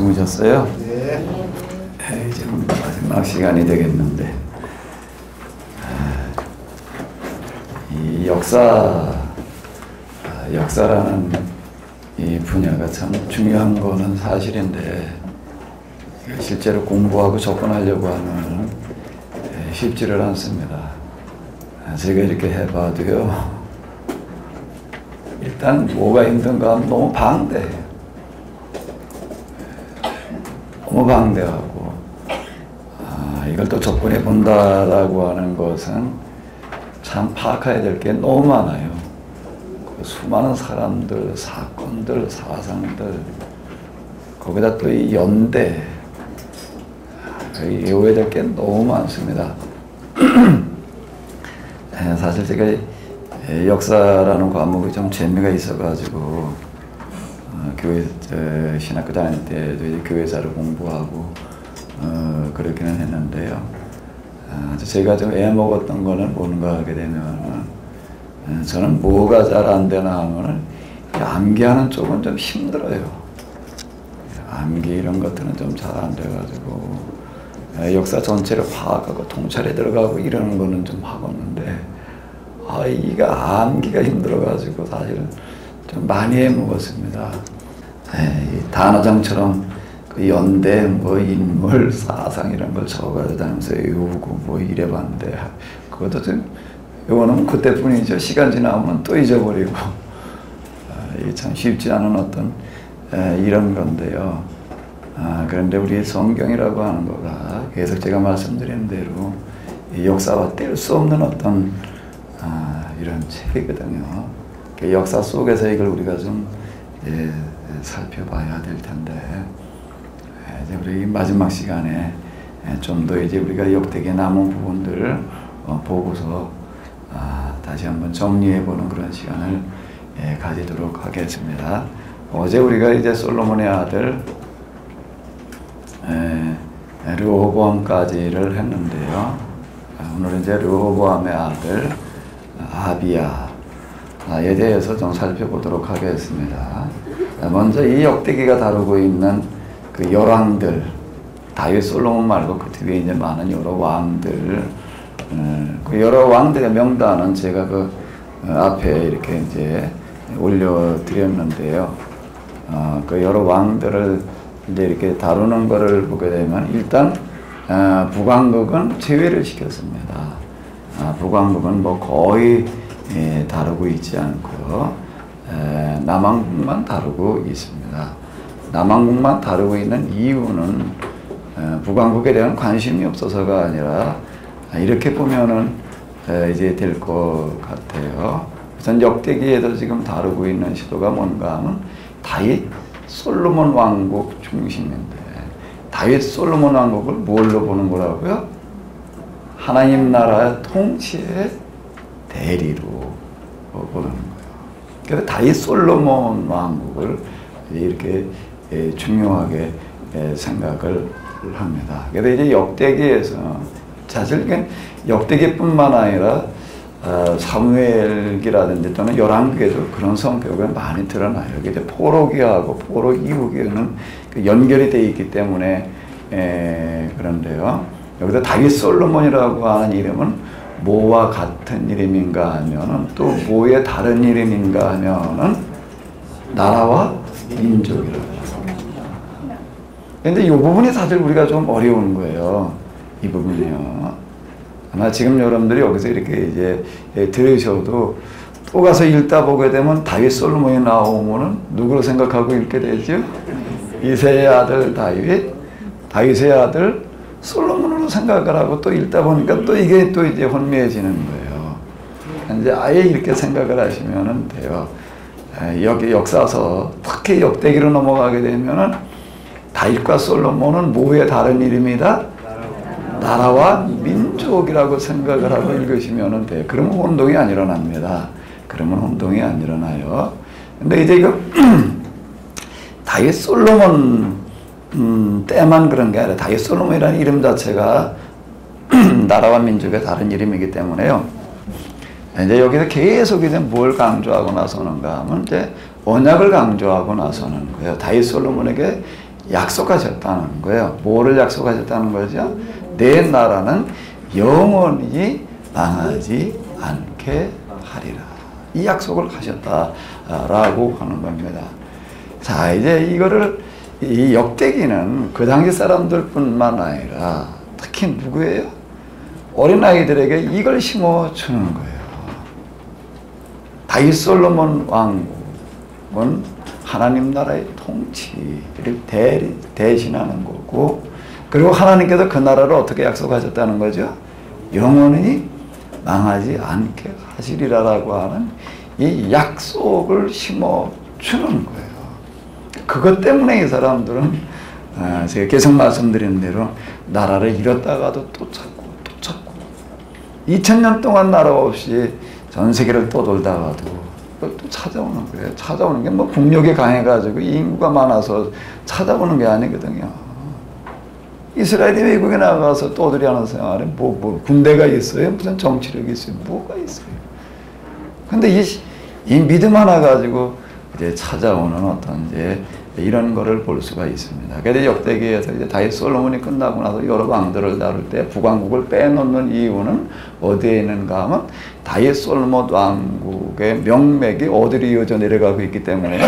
주무셨어요? 네. 이제 마지막 시간이 되겠는데, 이 역사라는 이 분야가 참 중요한 거는 사실인데, 실제로 공부하고 접근하려고 하면 쉽지를 않습니다. 제가 이렇게 해봐도요, 일단 뭐가 힘든가 하면 너무 방대해요. 너무 방대하고, 이걸 또 접근해 본다라고 하는 것은 참 파악해야 될 게 너무 많아요. 그 수많은 사람들, 사건들, 사상들, 거기다 또 이 연대, 외워야 될 게 너무 많습니다. 사실 제가 역사라는 과목이 좀 재미가 있어가지고 교회 신학교 다닐 때도 이제 교회사를 공부하고 그렇기는 했는데요. 제가 좀 애먹었던 거는 뭔가 하게 되면 저는 뭐가 잘 안 되나 하면은 암기하는 쪽은 좀 힘들어요. 암기 이런 것들은 좀 잘 안 돼가지고 역사 전체를 파악하고 통찰에 들어가고 이러는 거는 좀 하겠는데 이가 암기가 힘들어가지고 사실 좀 많이 해먹었습니다. 단어장처럼 그 연대, 뭐 인물, 사상 이런 걸 적어가지고 다니면서 외우고 뭐 이래봤는데 그것도 좀 외워놓으면 그때뿐이죠. 시간 지나면 또 잊어버리고 이게 참 쉽지 않은 어떤 이런 건데요. 그런데 우리 성경이라고 하는 거가 계속 제가 말씀드린 대로 이 역사와 뗄 수 없는 어떤 이런 책이거든요. 그 역사 속에서 이걸 우리가 좀 살펴봐야 될 텐데 이제 우리 마지막 시간에 좀 더 이제 우리가 역대기에 남은 부분들을 보고서 다시 한번 정리해보는 그런 시간을 가지도록 하겠습니다. 어제 우리가 이제 솔로몬의 아들 르호보암까지를 했는데요. 오늘은 이제 르호보암의 아들 아비야에 대해서 좀 살펴보도록 하겠습니다. 먼저 이 역대기가 다루고 있는 그 열왕들, 다윗 솔로몬 말고 그 뒤에 이제 많은 여러 왕들, 그 여러 왕들의 명단은 제가 그 앞에 이렇게 이제 올려드렸는데요. 그 여러 왕들을 이제 이렇게 다루는 거를 보게 되면 일단 북왕국은 제외를 시켰습니다. 북왕국은 뭐 거의 다루고 있지 않고 남왕국만 다루고 있습니다. 남왕국만 다루고 있는 이유는 북왕국에 대한 관심이 없어서가 아니라 이렇게 보면은 이제 될 것 같아요. 우선 역대기에도 지금 다루고 있는 시도가 뭔가 하면 다윗 솔로몬 왕국 중심인데 다윗 솔로몬 왕국을 뭘로 보는 거라고요? 하나님 나라의 통치의 대리로 보는 거예요. 그래서 다윗 솔로몬 왕국을 이렇게 중요하게 생각을 합니다. 그래서 이제 역대기에서 사실 역대기뿐만 아니라 사무엘기라든지 또는 열왕기에도 그런 성격을 많이 드러나요. 이게 이제 포로기하고 포로 이후기는 연결이 되어 있기 때문에 그런데요. 여기서 다윗 솔로몬이라고 하는 이름은 뭐와 같은 이름인가 하면은 또 뭐의 다른 이름인가 하면은 나라와 민족이라고. 근데 이 부분이 사실 우리가 좀 어려운 거예요. 이 부분이요. 아마 지금 여러분들이 여기서 이렇게 이제 들으셔도 또 가서 읽다 보게 되면 다윗 솔로몬이 나오면은 누구로 생각하고 읽게 되죠? 이새의 아들 다윗, 다윗의 아들 솔로몬으로 생각을 하고 또 읽다 보니까 또 이게 또 이제 혼미해지는 거예요. 이제 아예 이렇게 생각을 하시면 돼요. 여기 역사서 특히 역대기로 넘어가게 되면은 다윗과 솔로몬은 뭐의 다른 이름이다? 나라와 민족이라고 생각을 하고 읽으시면 돼요. 그러면 혼동이 안 일어납니다. 그러면 혼동이 안 일어나요. 근데 이제 이거 다윗 솔로몬 때만 그런 게 아니라 다윗 솔로몬이라는 이름 자체가 나라와 민족의 다른 이름이기 때문에요. 이제 여기서 계속 이제 뭘 강조하고 나서는가 하면 이제 언약을 강조하고 나서는 거예요. 다윗 솔로몬에게 약속하셨다는 거예요. 뭐를 약속하셨다는 거죠? 내 나라는 영원히 망하지 않게 하리라. 이 약속을 하셨다라고 하는 겁니다. 자, 이제 이거를 이 역대기는 그 당시 사람들뿐만 아니라 특히 누구예요? 어린아이들에게 이걸 심어주는 거예요. 다윗 솔로몬 왕국은 하나님 나라의 통치를 대신하는 거고, 그리고 하나님께서 그 나라를 어떻게 약속하셨다는 거죠? 영원히 망하지 않게 하시리라라고 하는 이 약속을 심어주는 거예요. 그것 때문에 이 사람들은 제가 계속 말씀드린 대로 나라를 잃었다가도 또 찾고 또 찾고 2000년 동안 나라 없이 전 세계를 떠돌다가도 또 찾아오는 거예요. 찾아오는 게 뭐 국력이 강해가지고 인구가 많아서 찾아오는 게 아니거든요. 이스라엘이 외국에 나가서 떠들이 하는 생활에 뭐 군대가 있어요? 무슨 정치력이 있어요? 뭐가 있어요? 근데 이 믿음 하나 가지고 이제 찾아오는 어떤 이제 이런 거를 볼 수가 있습니다. 그래서 역대기에서 이제 다윗 솔로몬이 끝나고 나서 여러 왕들을 다룰 때 북왕국을 빼놓는 이유는 어디에 있는가 하면 다윗 솔로몬 왕국의 명맥이 어디로 이어져 내려가고 있기 때문에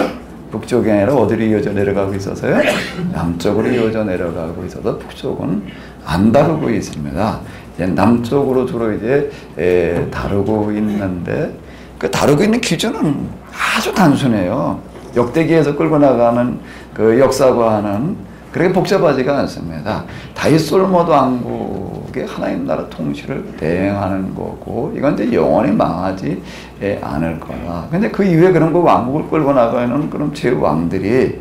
북쪽이 아니라 어디로 이어져 내려가고 있어서요? 남쪽으로 이어져 내려가고 있어서 북쪽은 안 다루고 있습니다. 이제 남쪽으로 주로 이제 다루고 있는데 그 다루고 있는 기준은 아주 단순해요. 역대기에서 끌고 나가는 그 역사과는 그렇게 복잡하지가 않습니다. 다윗 솔로몬 왕국의 하나님 나라 통치를 대행하는 거고, 이건 이제 영원히 망하지 않을 거다. 근데 그 이후에 그런 그 왕국을 끌고 나가는 그런 제 왕들이,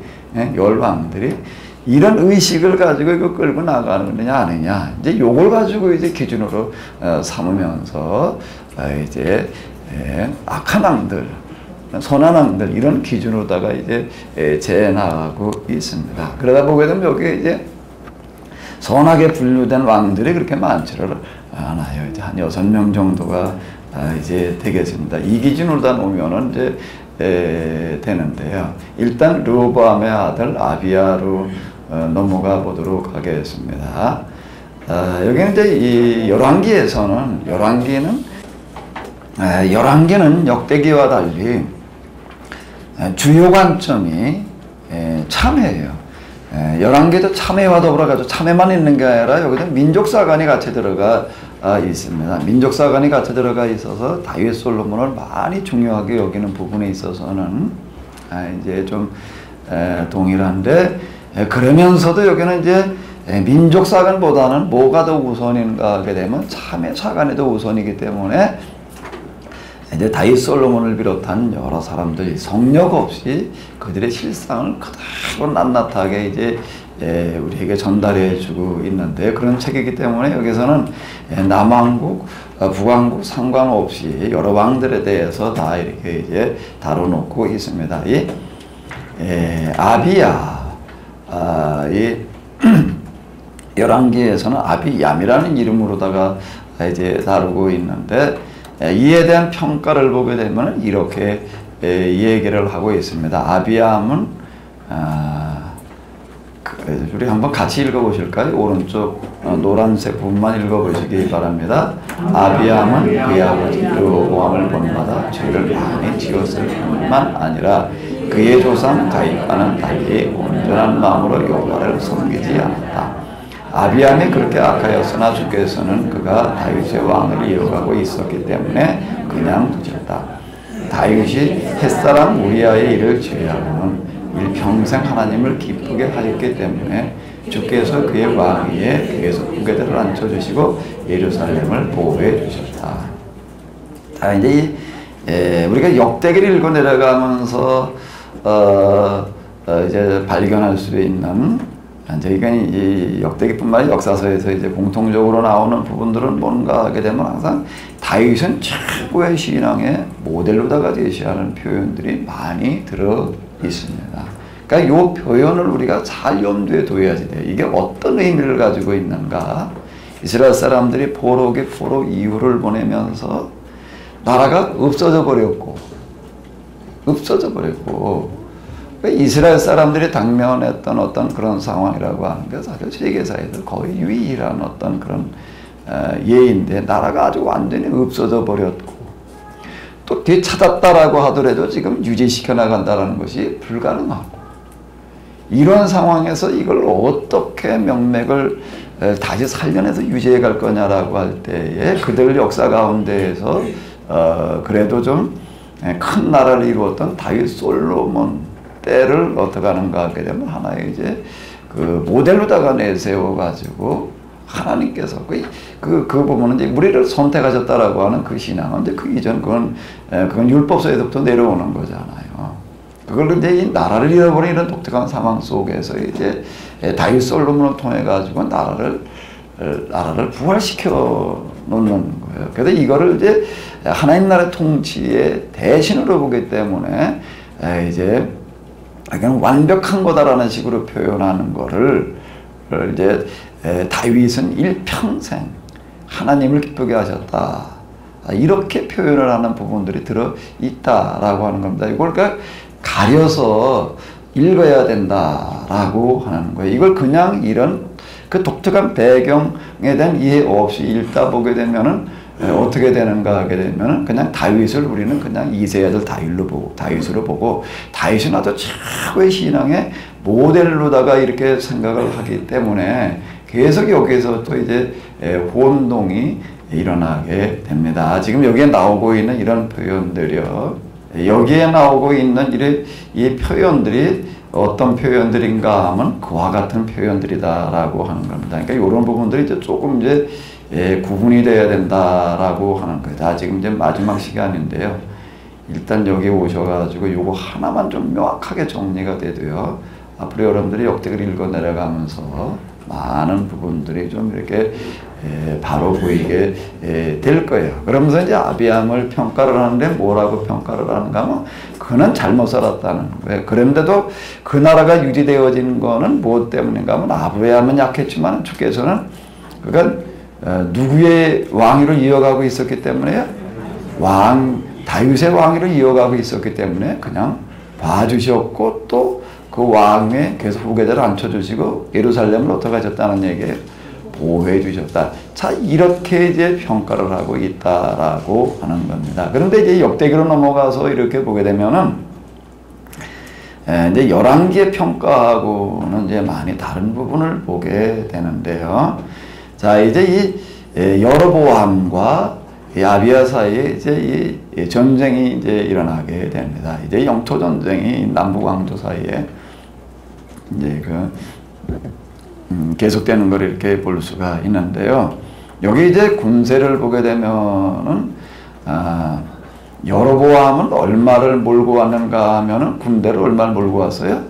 열 왕들이 이런 의식을 가지고 이거 끌고 나가느냐 아니냐, 이제 요걸 가지고 이제 기준으로 삼으면서 이제 악한 왕들, 선한 왕들 이런 기준으로다가 이제 재나가고 있습니다. 그러다 보게 되면 여기 이제 선하게 분류된 왕들이 그렇게 많지를 않아요. 이제 한 6명 정도가 이제 되겠습니다. 이 기준으로 다 놓으면은 이제 되는데요. 일단 르호보암의 아들 아비야로 넘어가 보도록 하겠습니다. 여기는 이제 이 열왕기는 역대기와 달리 주요 관점이 참회예요. 열왕기도 참회와 더불어 가지고 참회만 있는 게 아니라 여기서 민족사관이 같이 들어가 있습니다. 민족사관이 같이 들어가 있어서 다윗 솔로몬을 많이 중요하게 여기는 부분에 있어서는 이제 좀 동일한데, 그러면서도 여기는 이제 민족사관보다는 뭐가 더 우선인가 하게 되면 참회사관이 더 우선이기 때문에 이제 다윗 솔로몬을 비롯한 여러 사람들이 성역 없이 그들의 실상을 그대로 낱낱하게 이제 우리에게 전달해주고 있는데, 그런 책이기 때문에 여기서는 남왕국, 북왕국 상관없이 여러 왕들에 대해서 다 이렇게 이제 다뤄놓고 있습니다. 이 아비야, 이 열왕기에서는 아비얌이라는 이름으로다가 이제 다루고 있는데, 이에 대한 평가를 보게 되면 이렇게 얘기를 하고 있습니다. 아비암은 우리 한번 같이 읽어보실까요? 오른쪽 노란색 부분만 읽어보시기 바랍니다. 아비암은 그의 아버지 르호보암을 본받아 죄를 많이 지었을 뿐만 아니라 그의 조상 다윗과는 달리 온전한 마음으로 여호와를 섬기지 않았다. 아비암이 그렇게 악하였으나 주께서는 그가 다윗의 왕을 이어가고 있었기 때문에 그냥 두셨다. 다윗이 햇사람 우리아의 일을 제외하고는 일평생 하나님을 기쁘게 하였기 때문에 주께서 그의 왕위에 그에서 후계들을 앉혀주시고 예루살렘을 보호해 주셨다. 이제 우리가 역대기를 읽고 내려가면서 이제 발견할 수 있는, 저희가 이 역대기뿐만 아니라 역사서에서 이제 공통적으로 나오는 부분들은 뭔가 하게 되면 항상 다윗은 최고의 신앙의 모델로다가 제시하는 표현들이 많이 들어 있습니다. 그러니까 이 표현을 우리가 잘 염두에 둬야지 돼요. 이게 어떤 의미를 가지고 있는가? 이스라엘 사람들이 포로 이후를 보내면서 나라가 없어져 버렸고 이스라엘 사람들이 당면했던 어떤 그런 상황이라고 하는 게 사실 세계사에서 거의 유일한 어떤 그런 예인데, 나라가 아주 완전히 없어져 버렸고 또 되찾았다라고 하더라도 지금 유지시켜 나간다는 것이 불가능하고, 이런 상황에서 이걸 어떻게 명맥을 다시 살려내서 유지해 갈 거냐라고 할 때에 그들 역사 가운데에서 그래도 좀 큰 나라를 이루었던 다윗 솔로몬 때를 어떻게 하는가 하게 되면 하나의 이제 그 모델로다가 내세워 가지고 하나님께서 그 부분은 이제 우리를 선택하셨다라고 하는 그 신앙은 이제 그 이전 그건 율법서에서부터 내려오는 거잖아요. 그걸 이제 이 나라를 잃어버린 이런 독특한 상황 속에서 이제 다윗 솔로몬을 통해 가지고 나라를 부활시켜 놓는 거예요. 그래서 이거를 이제 하나님 나라의 통치의 대신으로 보기 때문에 이제 그냥 완벽한 거다라는 식으로 표현하는 거를 이제 다윗은 일평생 하나님을 기쁘게 하셨다, 이렇게 표현을 하는 부분들이 들어 있다라고 하는 겁니다. 이걸 그러니까 가려서 읽어야 된다라고 하는 거예요. 이걸 그냥 이런 그 독특한 배경에 대한 이해 없이 읽다 보게 되면은 어떻게 되는가 하게 되면은 그냥 다윗을 우리는 그냥 이새의 아들 다윗으로 보고 다윗은 아주 최고의 신앙의 모델로다가 이렇게 생각을 하기 때문에 계속 여기에서 또 이제 혼동이 일어나게 됩니다. 지금 여기에 나오고 있는 이런 표현들이요, 여기에 나오고 있는 이 표현들이 어떤 표현들인가 하면 그와 같은 표현들이다라고 하는 겁니다. 그러니까 이런 부분들이 이제 조금 이제 구분이 돼야 된다라고 하는 거예요. 다 지금 이제 마지막 시간인데요. 일단 여기 오셔가지고 요거 하나만 좀 명확하게 정리가 돼도요, 앞으로 여러분들이 역대기를 읽어 내려가면서 많은 부분들이 좀 이렇게 바로 보이게 될 거예요. 그러면서 이제 아비암을 평가를 하는데 뭐라고 평가를 하는가 하면 그는 잘못 살았다는 거예요. 그런데도 그 나라가 유지되어진 거는 무엇 때문인가 하면 아브라함은 약했지만 주께서는 그러니까 누구의 왕위로 이어가고 있었기 때문에 다윗의 왕위로 이어가고 있었기 때문에 그냥 봐주셨고 또 그 왕에 계속 후계자를 앉혀주시고 예루살렘을 어떻게 하셨다는 얘기예요. 보호해 주셨다. 자, 이렇게 이제 평가를 하고 있다라고 하는 겁니다. 그런데 이제 역대기로 넘어가서 이렇게 보게 되면은 이제 열왕기의 평가하고는 이제 많이 다른 부분을 보게 되는데요. 자, 이제 이 여로보암과 아비야 사이에 이제 이 전쟁이 이제 일어나게 됩니다. 이제 영토 전쟁이 남북 왕조 사이에 이제 계속되는 걸 이렇게 볼 수가 있는데요. 여기 이제 군세를 보게 되면은 여로보암은 얼마를 몰고 왔는가 하면은 군대를 얼마를 몰고 왔어요?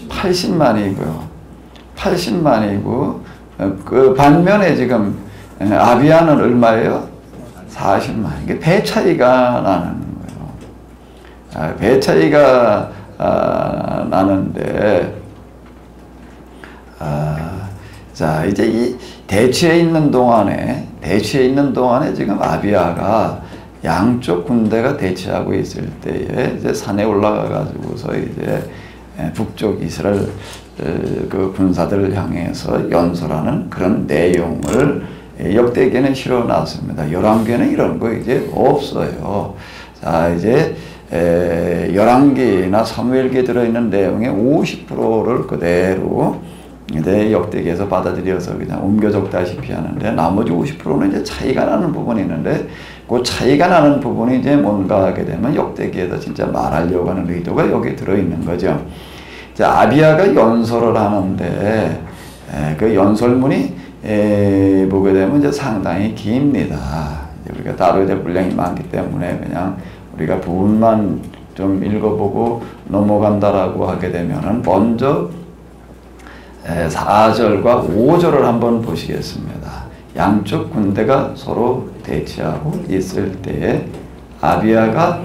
80만이고요. 80만이고 그 반면에 지금 아비야는 얼마예요? 40만. 이게 배 차이가 나는 거예요. 배 차이가 나는데, 자, 이제 이 대치에 있는 동안에 지금 아비야가 양쪽 군대가 대치하고 있을 때에 이제 산에 올라가 가지고서 이제 북쪽 이스라엘 그 군사들을 향해서 연설하는 그런 내용을 역대기에는 실어놨습니다. 열왕기에는 이런 거 이제 없어요. 자, 이제 열왕기나 사무엘기에 들어있는 내용의 50%를 그대로 이제 역대기에서 받아들여서 그냥 옮겨 적다시피 하는데, 나머지 50%는 이제 차이가 나는 부분이 있는데, 그 차이가 나는 부분이 이제 뭔가 하게 되면 역대기에서 진짜 말하려고 하는 의도가 여기 들어있는 거죠. 자, 아비야가 연설을 하는데 그 연설문이 보게 되면 이제 상당히 깁니다. 우리가 다뤄야 될 분량이 많기 때문에 그냥 우리가 부분만 좀 읽어보고 넘어간다라고 하게 되면은 먼저 4절과 5절을 한번 보시겠습니다. 양쪽 군대가 서로 대치하고 있을 때에 아비야가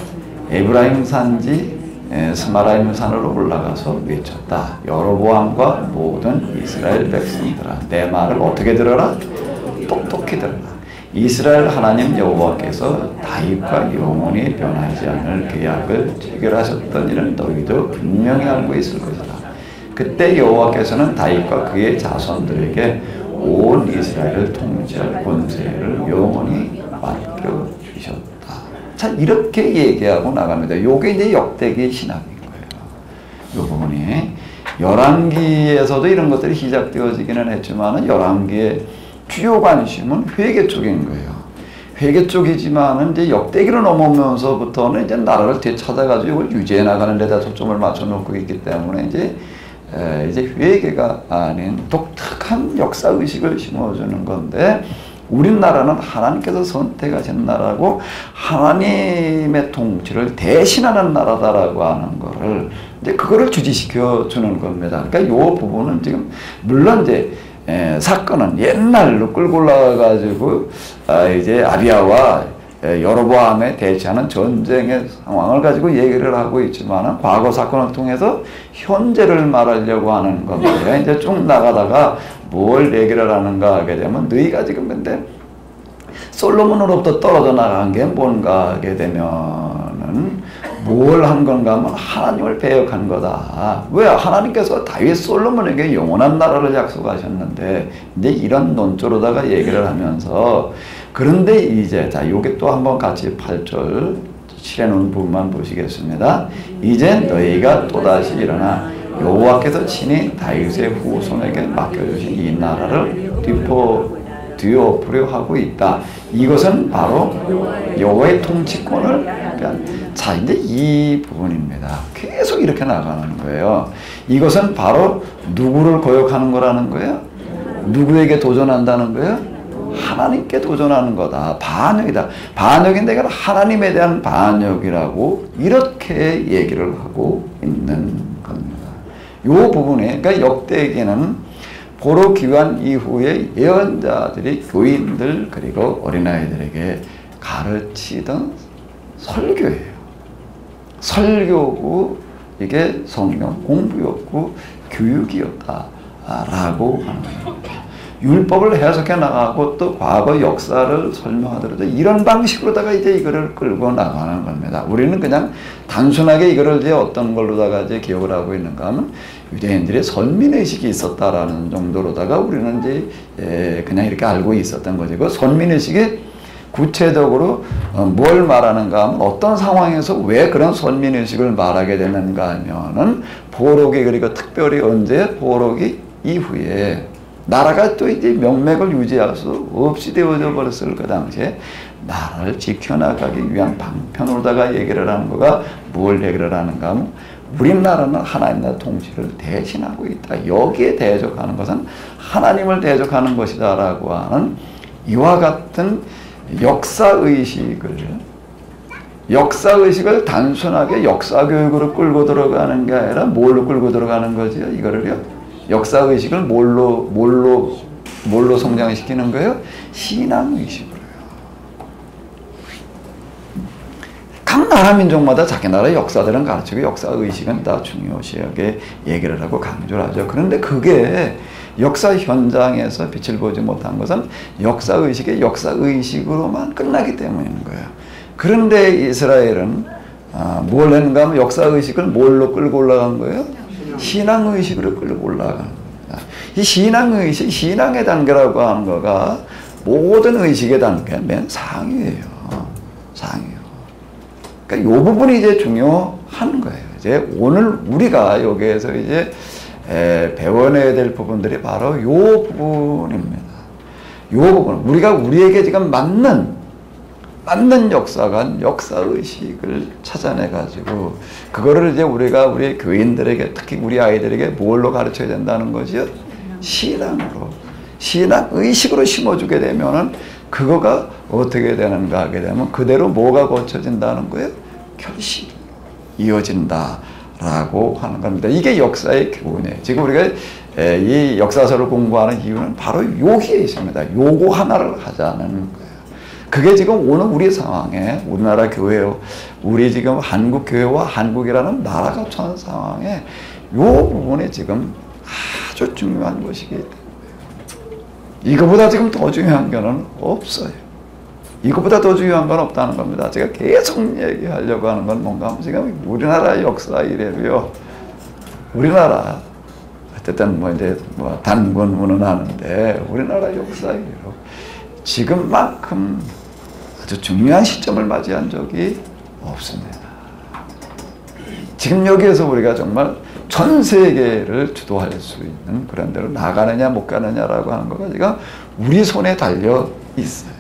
에브라임 산지 스마라임 산으로 올라가서 외쳤다. 여로보암과 모든 이스라엘 백성들아, 내 말을 어떻게 들어라? 똑똑히 들어라. 이스라엘 하나님 여호와께서 다윗과 영원히 변하지 않을 계약을 체결하셨던 일은 너희도 분명히 알고 있을 것이다. 그때 여호와께서는 다윗과 그의 자손들에게 온 이스라엘을 통치할 권세를 영원히 맡겨주셨다. 자, 이렇게 얘기하고 나갑니다. 요게 이제 역대기 신학인 거예요. 요 부분이. 열왕기에서도 이런 것들이 시작되어지기는 했지만은 열왕기의 주요 관심은 회개 쪽인 거예요. 회개 쪽이지만은 이제 역대기로 넘어오면서부터는 이제 나라를 되찾아가지고 이걸 유지해 나가는 데다 초점을 맞춰놓고 있기 때문에 이제 회개가 아닌 독특한 역사 의식을 심어주는 건데, 우리나라는 하나님께서 선택하신 나라고 하나님의 통치를 대신하는 나라다라고 하는 거를 이제 그거를 주지시켜 주는 겁니다. 그러니까 이 부분은 지금 물론 이제 사건은 옛날로 끌고 올라가가지고 이제 아비야와 여로보암에 대치하는 전쟁의 상황을 가지고 얘기를 하고 있지만, 과거 사건을 통해서 현재를 말하려고 하는 겁니다. 이제 쭉 나가다가 뭘 얘기를 하는가 하게 되면, 너희가 지금 근데 솔로몬으로부터 떨어져 나간 게 뭔가 하게 되면은 뭘 한 건가 하면 하나님을 배역한 거다. 왜? 하나님께서 다윗 솔로몬에게 영원한 나라를 약속하셨는데, 이제 이런 논조로다가 얘기를 하면서, 그런데 이제 자, 요게 또 한번 같이 8절 칠해놓은 부분만 보시겠습니다. 이제 너희가 또다시 일어나 여호와께서 친히 다윗의 후손에게 맡겨주신 이 나라를 뒤엎으려 하고 있다. 이것은 바로 여호와의 통치권을 자, 이제 이 부분입니다. 계속 이렇게 나가는 거예요. 이것은 바로 누구를 거역하는 거라는 거예요? 누구에게 도전한다는 거예요? 하나님께 도전하는 거다. 반역이다. 반역인데 이건 하나님에 대한 반역이라고 이렇게 얘기를 하고 있는 겁니다. 이 부분에, 그러니까 역대기는 포로 귀환 이후에 예언자들이 교인들 그리고 어린아이들에게 가르치던 설교예요. 설교고 이게 성경 공부였고 교육이었다라고 하는 겁니다. 율법을 해석해 나가고 또 과거 역사를 설명하더라도 이런 방식으로다가 이제 이거를 끌고 나가는 겁니다. 우리는 그냥 단순하게 이거를 이제 어떤 걸로다가 이제 기억을 하고 있는가 하면 유대인들의 선민의식이 있었다라는 정도로다가 우리는 이제 그냥 이렇게 알고 있었던 거죠. 그 선민의식이 구체적으로 뭘 말하는가 하면 어떤 상황에서 왜 그런 선민의식을 말하게 되는가 하면은 포로기, 그리고 특별히 언제 포로기 이후에 나라가 또 이제 명맥을 유지할 수 없이 되어져 버렸을 그 당시에 나라를 지켜나가기 위한 방편으로다가 얘기를 하는 거가 뭘 얘기를 하는가 하면 우리나라는 하나님 나라 통치를 대신하고 있다. 여기에 대적하는 것은 하나님을 대적하는 것이다 라고 하는 이와 같은 역사의식을 단순하게 역사교육으로 끌고 들어가는 게 아니라 뭘로 끌고 들어가는 거죠? 이거를요. 역사의식을 뭘로 성장시키는 거예요? 신앙의식으로요. 각 나라 민족마다 자기 나라의 역사들은 가르치고 역사의식은 다 중요시하게 얘기를 하고 강조를 하죠. 그런데 그게 역사 현장에서 빛을 보지 못한 것은 역사의식의 역사의식으로만 끝나기 때문인 거예요. 그런데 이스라엘은 뭘 했는가 하면 역사의식을 뭘로 끌고 올라간 거예요? 신앙의식으로 끌고 올라가는 겁니다. 이 신앙의식, 신앙의 단계라고 하는 거가 모든 의식의 단계 맨 상위예요. 상위요. 그러니까 이 부분이 이제 중요한 거예요. 이제 오늘 우리가 여기에서 이제 배워내야 될 부분들이 바로 이 부분입니다. 이 부분. 우리가 우리에게 지금 맞는 역사관, 역사의식을 찾아내가지고, 그거를 이제 우리가 우리 교인들에게, 특히 우리 아이들에게 뭘로 가르쳐야 된다는 거죠? 신앙으로. 신앙의식으로 심어주게 되면은, 그거가 어떻게 되는가 하게 되면, 그대로 뭐가 고쳐진다는 거예요? 결실이 이어진다라고 하는 겁니다. 이게 역사의 교훈이에요. 지금 우리가 이 역사서를 공부하는 이유는 바로 여기에 있습니다. 요거 하나를 하자는 거예요. 그게 지금 오늘 우리 상황에, 우리나라 교회, 우리 지금 한국 교회와 한국이라는 나라가 처한 상황에 이 부분이 지금 아주 중요한 것이기 때문에 이거보다 지금 더 중요한 거는 없어요. 이것보다 더 중요한 건 없다는 겁니다. 제가 계속 얘기하려고 하는 건 뭔가 하면 지금 우리나라 역사 이래로요. 우리나라 어쨌든 뭐 이제 뭐 단군문은 하는데 우리나라 역사 이래로 지금만큼 아주 중요한 시점을 맞이한 적이 없습니다. 지금 여기에서 우리가 정말 전 세계를 주도할 수 있는 그런 데로 나가느냐 못 가느냐라고 하는 거가 지금 우리 손에 달려 있어요.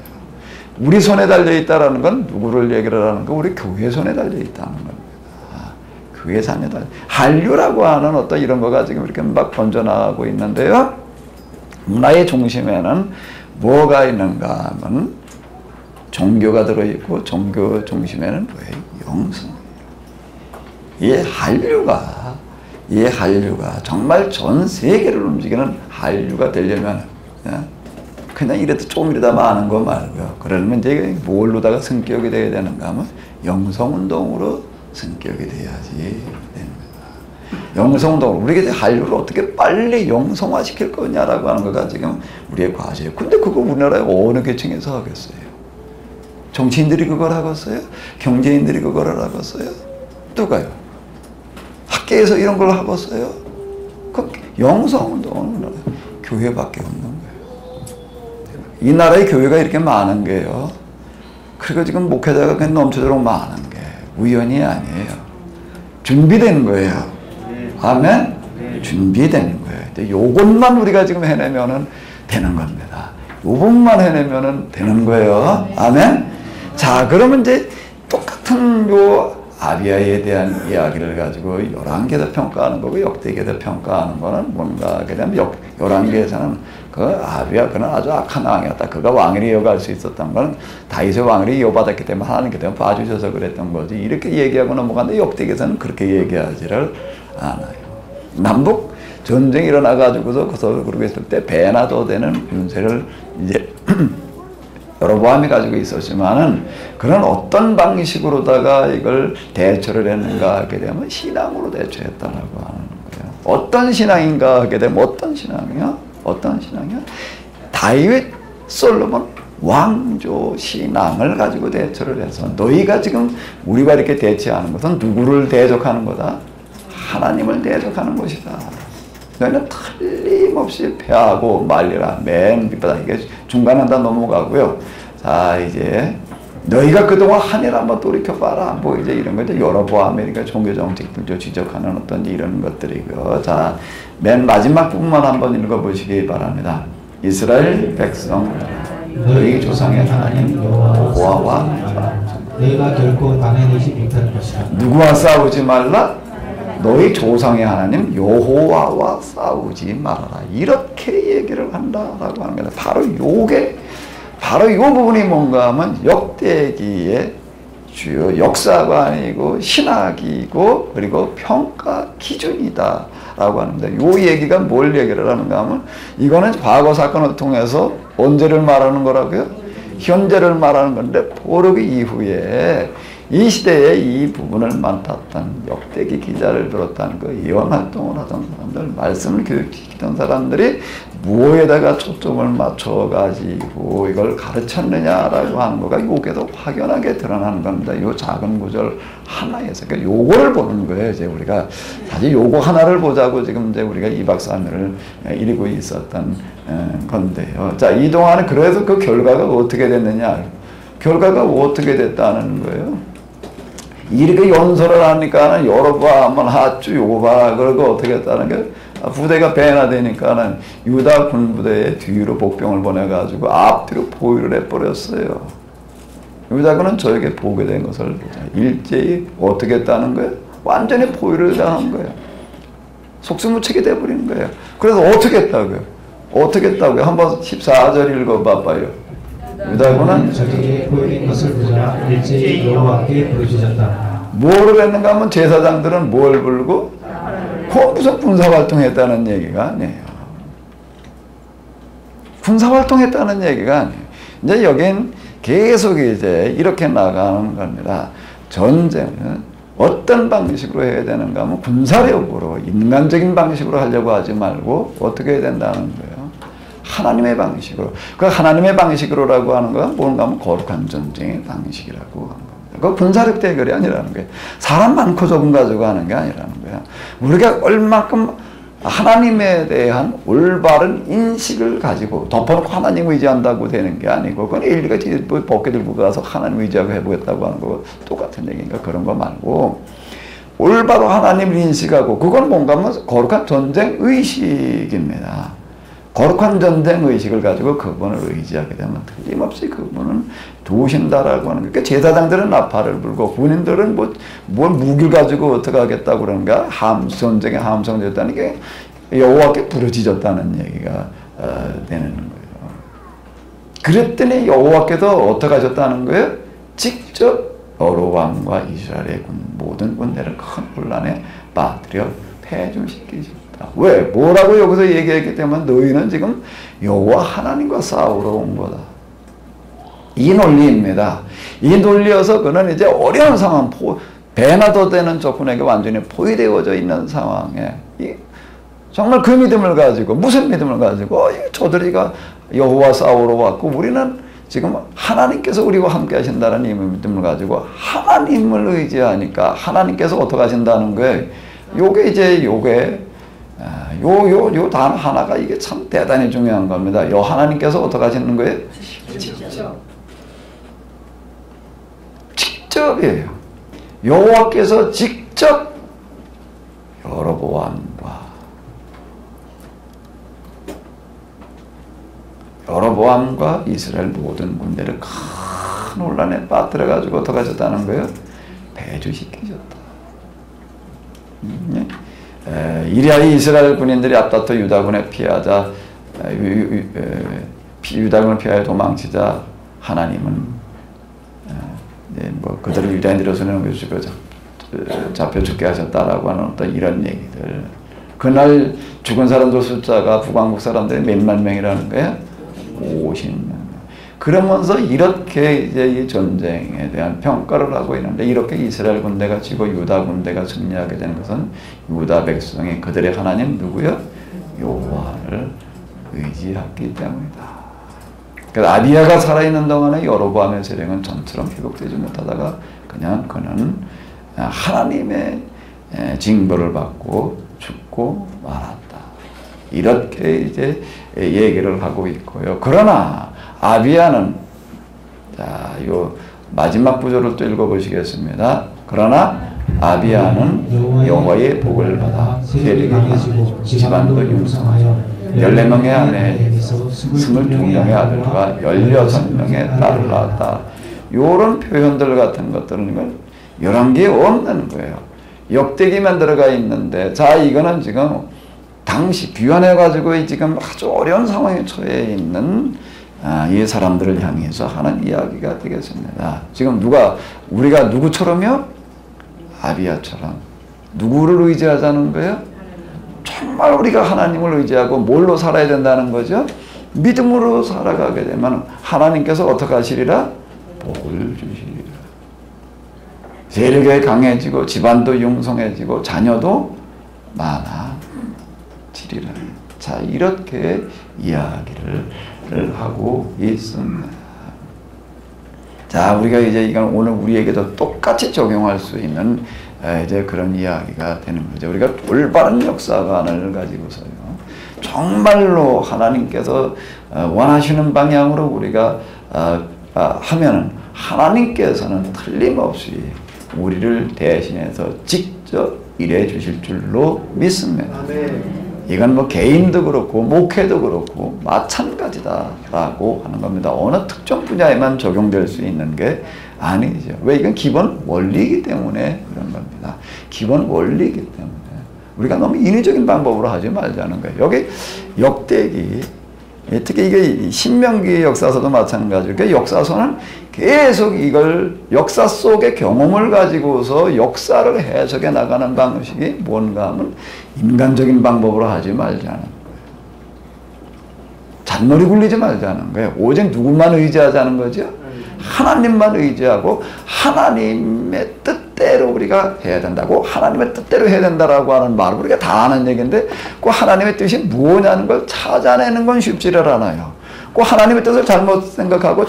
우리 손에 달려 있다라는 건 누구를 얘기를 하는 거? 우리 교회 손에 달려 있다는 겁니다. 교회 손에 달려. 한류라고 하는 어떤 이런 거가 지금 이렇게 막 번져나가고 있는데요. 문화의 중심에는 뭐가 있는가 하면 종교가 들어있고 종교 중심에는 뭐예요? 영성이에요. 이 한류가 정말 전 세계를 움직이는 한류가 되려면 그냥 이래도 조금이라도 많은 거 말고요. 그러면 이제 뭘로다가 성격이 돼야 되는가 하면 영성운동으로 성격이 돼야지 됩니다. 영성운동으로 우리가 한류를 어떻게 빨리 영성화시킬 거냐라고 하는 거가 지금 우리의 과제예요. 근데 그거 우리나라의 어느 계층에서 하겠어요? 정치인들이 그걸 하겠어요? 경제인들이 그걸 하겠어요? 누가요? 학계에서 이런 걸 하겠어요? 그 영성운동은 교회밖에 없는 거예요. 이 나라의 교회가 이렇게 많은 게요. 그리고 지금 목회자가 그냥 넘쳐도록 많은 게 우연이 아니에요. 준비되는 거예요. 아멘? 준비되는 거예요. 근데 요것만 우리가 지금 해내면은 되는 겁니다. 요것만 해내면은 되는 거예요. 아멘? 자, 그러면 이제 똑같은 요 아비아에 대한 이야기를 가지고 11개에서 평가하는 거고 역대기에서 평가하는 거는 뭔가 하게 되면 11개에서는 그 아비아 그는 아주 악한 왕이었다. 그가 왕위를 이어갈 수 있었던 건 다윗의 왕위를 이어받았기 때문에 하나님께서 봐주셔서 그랬던 거지. 이렇게 얘기하고 넘어가는데 역대기에서는 그렇게 얘기하지를 않아요. 남북 전쟁이 일어나가지고서 그러고 있을 때 배나도 되는 군세를 이제 여로보암이 가지고 있었지만은 그런 어떤 방식으로다가 이걸 대처를 했는가 하게 되면 신앙으로 대처했다라고 하는 거예요. 어떤 신앙인가 하게 되면 어떤 신앙이야? 어떤 신앙이야? 다윗 솔로몬 왕조 신앙을 가지고 대처를 해서 너희가 지금 우리가 이렇게 대처하는 것은 누구를 대적하는 거다? 하나님을 대적하는 것이다. 너희는 틀림없이 패하고 말리라. 맨 밑바닥 이게 중간에 다 넘어가고요. 자, 이제 너희가 그동안 한 일 한번 돌이켜봐라. 뭐 이제 이런 거 이제 여로보암이니까 종교 정책들 지적하는 어떤 이런 것들이고. 자, 맨 마지막 부분만 한번 읽어보시기 바랍니다. 이스라엘 백성 너희 조상의 하나님 여호와와 너희가 결코 방해되지 못할 것이라. 누구와 싸우지 말라? 너희 조상의 하나님 여호와와 싸우지 말아라. 이렇게 얘기를 한다라고 하는 거다. 바로 이 부분이 뭔가 하면 역대기의 주요 역사관이고 신학이고 그리고 평가 기준이다 라고 하는데 이 얘기가 뭘 얘기를 하는가 하면 이거는 과거 사건을 통해서 언제를 말하는 거라고요? 현재를 말하는 건데 포로기 이후에 이 시대에 이 부분을 맡았던 역대기 기자를 비롯한 그 예언 활동을 하던 사람들, 말씀을 교육시키던 사람들이 무엇에다가 초점을 맞춰가지고 이걸 가르쳤느냐라고 하는 거가 여기에도 확연하게 드러나는 겁니다. 이 작은 구절 하나에서. 그러니까 요거를 보는 거예요. 이제 우리가 사실 요거 하나를 보자고 지금 이제 우리가 2박 3일을 이루고 있었던 건데요. 자, 이동안은 그래서 그 결과가 어떻게 됐느냐. 결과가 어떻게 됐다는 거예요. 이렇게 연설을 하니까는 여로보암은 하주 요거 봐라. 그러고 어떻게 했다는 게 부대가 배나되니까는 유다 군부대의 뒤로 복병을 보내가지고 앞뒤로 포위를 해버렸어요. 유다군은 저에게 보게 된 것을 일제히 어떻게 했다는 거예요? 완전히 포위를 당한 거예요. 속수무책이 돼버린 거예요. 그래서 어떻게 했다고요? 어떻게 했다고요? 한번 14절 읽어봐봐요. 유다군은 저에게 보이는 것을 보자 일제히 여호와께 부르짖었다. 뭐를 했는가 하면 제사장들은 뭘 불고? 무슨 군사활동했다는 얘기가 아니에요. 군사활동했다는 얘기가 아니에요. 이제 여긴 계속 이제 이렇게 나가는 겁니다. 전쟁은 어떤 방식으로 해야 되는가 하면 군사력으로 인간적인 방식으로 하려고 하지 말고 어떻게 해야 된다는 거예요. 하나님의 방식으로. 그 하나님의 방식으로라고 하는 건 뭔가 하면 거룩한 전쟁의 방식이라고 하는 겁니다. 그 분사력 대결이 아니라는 거예요. 사람 많고 적은 가지고 하는 게 아니라는 거예요. 우리가 얼마큼 하나님에 대한 올바른 인식을 가지고 덮어놓고 하나님 의지한다고 되는 게 아니고, 그건 일일이 벗게 들고 가서 하나님 의지하고 해보겠다고 하는 거 똑같은 얘기니까 그런 거 말고, 올바로 하나님을 인식하고, 그건 뭔가 하면 거룩한 전쟁 의식입니다. 거룩한 전쟁 의식을 가지고 그분을 의지하게 되면 틀림없이 그분은 도우신다라고 하는 거예요. 그러니까 제사장들은 나팔을 불고 군인들은 뭘 무기를 가지고 어떻게 하겠다고 그러는가? 전쟁에 함성됐다는 게 여호와께 부르짖었다는 얘기가 되는 거예요. 그랬더니 여호와께서 어떻게 하셨다는 거예요? 직접 여로보암과 이스라엘의 모든 군대를 큰 혼란에 빠뜨려 패전시키셨다. 왜? 뭐라고 여기서 얘기했기 때문에 너희는 지금 여호와 하나님과 싸우러 온 거다. 이 논리입니다. 이 논리여서 그는 이제 어려운 상황, 배나 더 되는 적군에게 완전히 포위되어져 있는 상황에 정말 그 믿음을 가지고, 무슨 믿음을 가지고 저들이가 여호와 싸우러 왔고 우리는 지금 하나님께서 우리와 함께 하신다는 이 믿음을 가지고 하나님을 의지하니까 하나님께서 어떻게 하신다는 거예요. 요게 요 단어 하나가 이게 참 대단히 중요한 겁니다. 하나님께서 어떻게 하시는 거예요? 직접이에요. 여호와께서 직접 여로보암과 이스라엘 모든 군대를 큰 혼란에 빠뜨려가지고 어떻게 하셨다는 거예요? 배주시키셨다. 이리하여 이스라엘 군인들이 앞다퉈 유다군에 피하자, 유다군을 피하여 도망치자 하나님은 그들을 유다인들의 손에 넘겨주시고 잡혀 죽게 하셨다라고 하는 어떤 이런 얘기들. 그날 죽은 사람들 숫자가 북왕국 사람들이 몇만 명이라는 거예요? 50만. 그러면서 이렇게 이제 이 전쟁에 대한 평가를 하고 있는데, 이렇게 이스라엘 군대가 지고 유다 군대가 승리하게 되는 것은 유다 백성이 그들의 하나님 누구요? 여호와를 의지했기 때문이다. 그래서 아비야가 살아있는 동안에 여로보암의 세력은 전처럼 회복되지 못하다가 그는 하나님의 징벌을 받고 죽고 말았다. 이렇게 이제 얘기를 하고 있고요. 그러나 아비야는, 요 마지막 구절을 또 읽어보시겠습니다. 그러나 아비야는 여호와의 복을 받아 세력이 강해지고 집안도 융성하여 14명의 아내, 22명의 아들과 16명의 딸을 낳았다. 요런 표현들 같은 것들은 11개에 없는 거예요. 역대기만 들어가 있는데, 자, 이거는 지금 당시 귀환해가지고 지금 아주 어려운 상황에 처해 있는 이 사람들을 향해서 하는 이야기가 되겠습니다. 지금 우리가 누구처럼요? 아비야처럼. 누구를 의지하자는 거예요? 정말 우리가 하나님을 의지하고 뭘로 살아야 된다는 거죠? 믿음으로 살아가게 되면 하나님께서 어떻게 하시리라? 복을 주시리라. 세력이 강해지고 집안도 융성해지고 자녀도 많아지리라. 자, 이렇게 이야기를 하고 있습니다. 자, 우리가 이제 이건 오늘 우리에게도 똑같이 적용할 수 있는 이제 그런 이야기가 되는 거죠. 우리가 올바른 역사관을 가지고서요, 정말로 하나님께서 원하시는 방향으로 우리가 하면은 하나님께서는 틀림없이 우리를 대신해서 직접 일해 주실 줄로 믿습니다. 이건 뭐 개인도 그렇고 목회도 그렇고 마찬가지다라고 하는 겁니다. 어느 특정 분야에만 적용될 수 있는 게 아니죠. 왜? 이건 기본 원리이기 때문에 그런 겁니다. 기본 원리이기 때문에 우리가 너무 인위적인 방법으로 하지 말자는 거예요. 여기 역대기, 특히 이게 신명기 역사서도 마찬가지고, 그러니까 역사서는 계속 이걸 역사 속의 경험을 가지고서 역사를 해석해 나가는 방식이 뭔가 하면 인간적인 방법으로 하지 말자는 거예요. 잔머리 굴리지 말자는 거예요. 오직 누구만 의지하자는 거죠? 하나님만 의지하고 하나님의 뜻 뜻대로 우리가 해야 된다고, 하나님의 뜻대로 해야 된다라고 하는 말을 우리가 다 아는 얘기인데, 그 하나님의 뜻이 뭐냐는 걸 찾아내는 건 쉽지를 않아요. 그 하나님의 뜻을 잘못 생각하고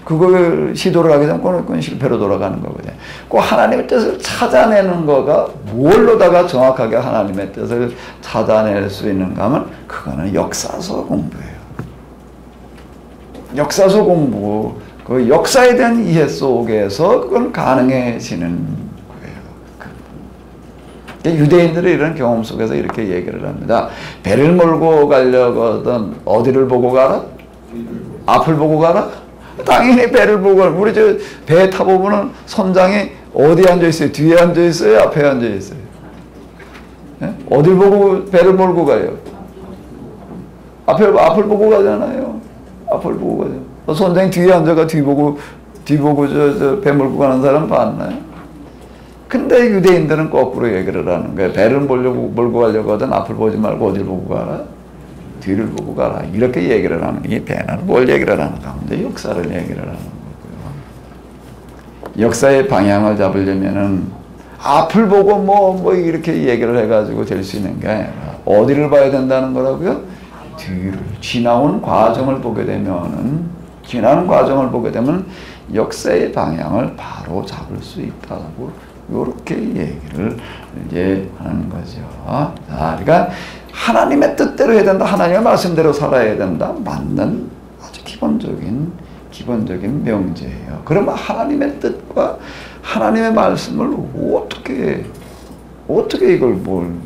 그걸 시도를 하게 되면 그건 실패로 돌아가는 거거든요. 그 하나님의 뜻을 찾아내는 거가 뭘로다가 정확하게 하나님의 뜻을 찾아낼 수 있는가 하면 그거는 역사서 공부예요. 역사서 공부, 그 역사에 대한 이해 속에서 그건 가능해지는 거예요. 유대인들이 이런 경험 속에서 이렇게 얘기를 합니다. 배를 몰고 가려거든 어디를 보고 가라? 앞을 보고 가라? 당연히 배를 보고 가라. 우리 저 배 타보면은 선장이 어디 앉아 있어요? 뒤에 앉아 있어요? 앞에 앉아 있어요? 예? 어딜 보고 배를 몰고 가요? 앞을 보고 가잖아요. 앞을 보고 가죠. 선장이 뒤에 앉아가 뒤 보고 저 배 몰고 가는 사람 봤나요? 근데 유대인들은 거꾸로 얘기를 하는 거예요. 배를 몰고 가려고 하든 앞을 보지 말고 어딜 보고 가라? 뒤를 보고 가라. 이렇게 얘기를 하는 게, 이 배는 뭘 얘기를 하는가 하면 역사를 얘기를 하는 거고요. 역사의 방향을 잡으려면은 앞을 보고 뭐 이렇게 얘기를 해가지고 될 수 있는 게 아니라 어디를 봐야 된다는 거라고요? 뒤를, 지나온 과정을 보게 되면 역사의 방향을 바로 잡을 수 있다고 이렇게 얘기를 이제 하는 거죠. 자, 그러니까 하나님의 뜻대로 해야 된다. 하나님의 말씀대로 살아야 된다. 맞는 아주 기본적인 명제예요. 그러면 하나님의 뜻과 하나님의 말씀을 어떻게 이걸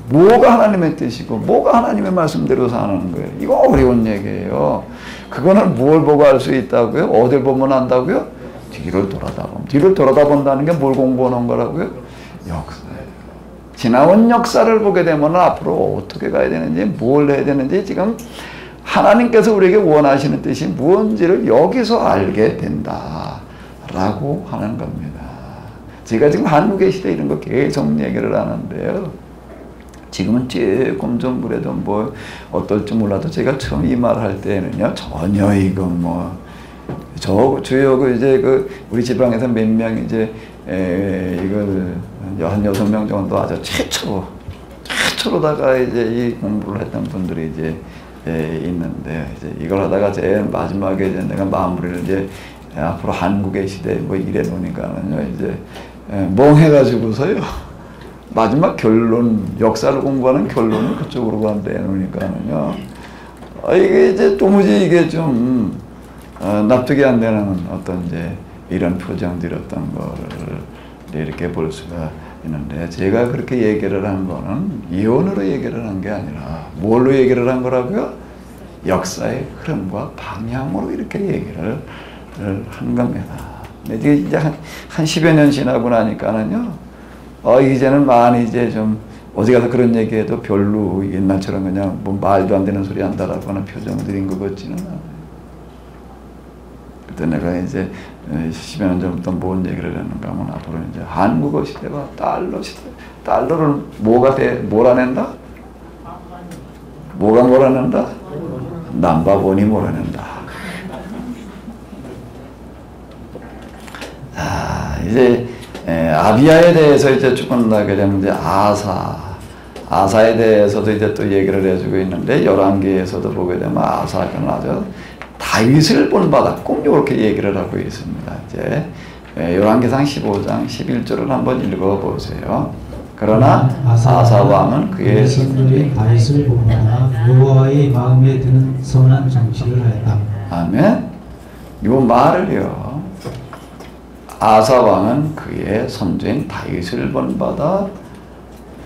뭐가 하나님의 뜻이고 뭐가 하나님의 말씀대로 사는 거예요. 이거 어려운 얘기예요. 그거는 뭘 보고 알 수 있다고요? 어딜 보면 안다고요? 뒤를 돌아다본다는 게 뭘 공부하는 거라고요? 역사예요. 지나온 역사를 보게 되면 앞으로 어떻게 가야 되는지, 뭘 해야 되는지, 지금 하나님께서 우리에게 원하시는 뜻이 무엇인지를 여기서 알게 된다라고 하는 겁니다. 제가 지금 한국의 시대 이런 거 계속 얘기를 하는데요. 지금은 조금 좀 그래도 뭐 어떨지 몰라도 제가 처음 이 말 할 때는요, 전혀 이거 주요 우리 지방에서 몇 명 이제 이걸 한 6명 정도 아주 최초로다가 이제 이 공부를 했던 분들이 이제 있는데, 이제 이걸 하다가 제일 마지막에 이제 내가 마무리를 이제 앞으로 한국의 시대 뭐 이래 놓으니까는요, 이제 멍해가지고서요. 마지막 결론, 역사를 공부하는 결론을 그쪽으로 간대 놓으니까는요. 이게 이제 도무지 이게 좀 납득이 안 되는 어떤 이제 이런 표정들 어떤 거를 이렇게 볼 수가 있는데, 제가 그렇게 얘기를 한 거는 예언으로 얘기를 한 게 아니라 뭘로 얘기를 한 거라고요? 역사의 흐름과 방향으로 이렇게 얘기를 한 겁니다. 이제 한 10여 년 지나고 나니까는요, 이제는 많이 이제 좀 어디 가서 그런 얘기해도 별로 옛날처럼 그냥 뭐 말도 안 되는 소리 한다라고 하는 표정들인 것 같지는 않아요. 그때 내가 이제 10여 년 전부터 뭔 얘기를 했는가 하면 앞으로 이제 한국어 시대와 달러 시대, 달러를 몰아낸다? 뭐가 몰아낸다? 남바본이 몰아낸다. 이제 아비야에 대해서 이제 조금 나게 되면 이제 아사에 대해서도 이제 또 얘기를 해주고 있는데, 열왕기에서도 보게 되면 아사는 아주 다윗을 본받았고 이렇게 얘기를 하고 있습니다. 이제 열왕기상 15장 11절을 한번 읽어보세요. 그러나 아사 왕은 그의 선조의 다윗을 본받아 여호와의 마음에 드는 선한 정치를 하였다. 아멘. 이 말을요, 아사 왕은 그의 선조인 다윗을 본받아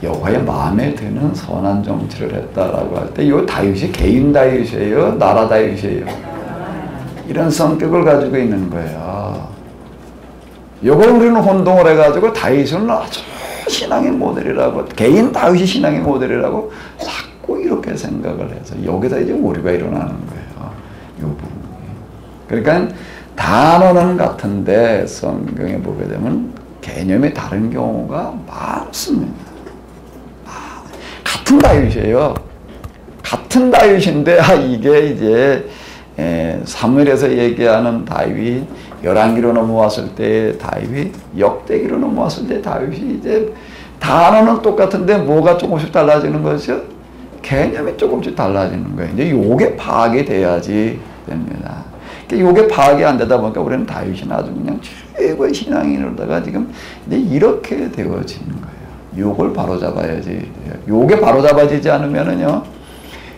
여호와의 마음에 드는 선한 정치를 했다라고 할 때, 이 다윗이 개인 다윗이에요? 나라 다윗이에요? 이런 성격을 가지고 있는 거예요. 이걸 우리는 혼동을 해가지고 다윗은 아주 신앙의 모델이라고, 개인 다윗이 신앙의 모델이라고 자꾸 이렇게 생각을 해서 여기서 이제 오류가 일어나는 거예요. 이 부분이. 그러니까 단어는 같은데 성경에 보게 되면 개념이 다른 경우가 많습니다. 같은 다윗이에요. 같은 다윗인데 이게 이제 사무엘에서 얘기하는 다윗, 열왕기로 넘어왔을 때 다윗, 역대기로 넘어왔을 때 다윗이 이제 단어는 똑같은데 뭐가 조금씩 달라지는 것이요? 개념이 조금씩 달라지는 거예요. 이제 요게 파악이 돼야지 됩니다. 요게 파악이 안 되다 보니까 우리는 다윗이 아주 그냥 최고의 신앙인으로다가 지금 이제 이렇게 되어지는 거예요. 요걸 바로 잡아야지. 요게 바로 잡아지지 않으면은요,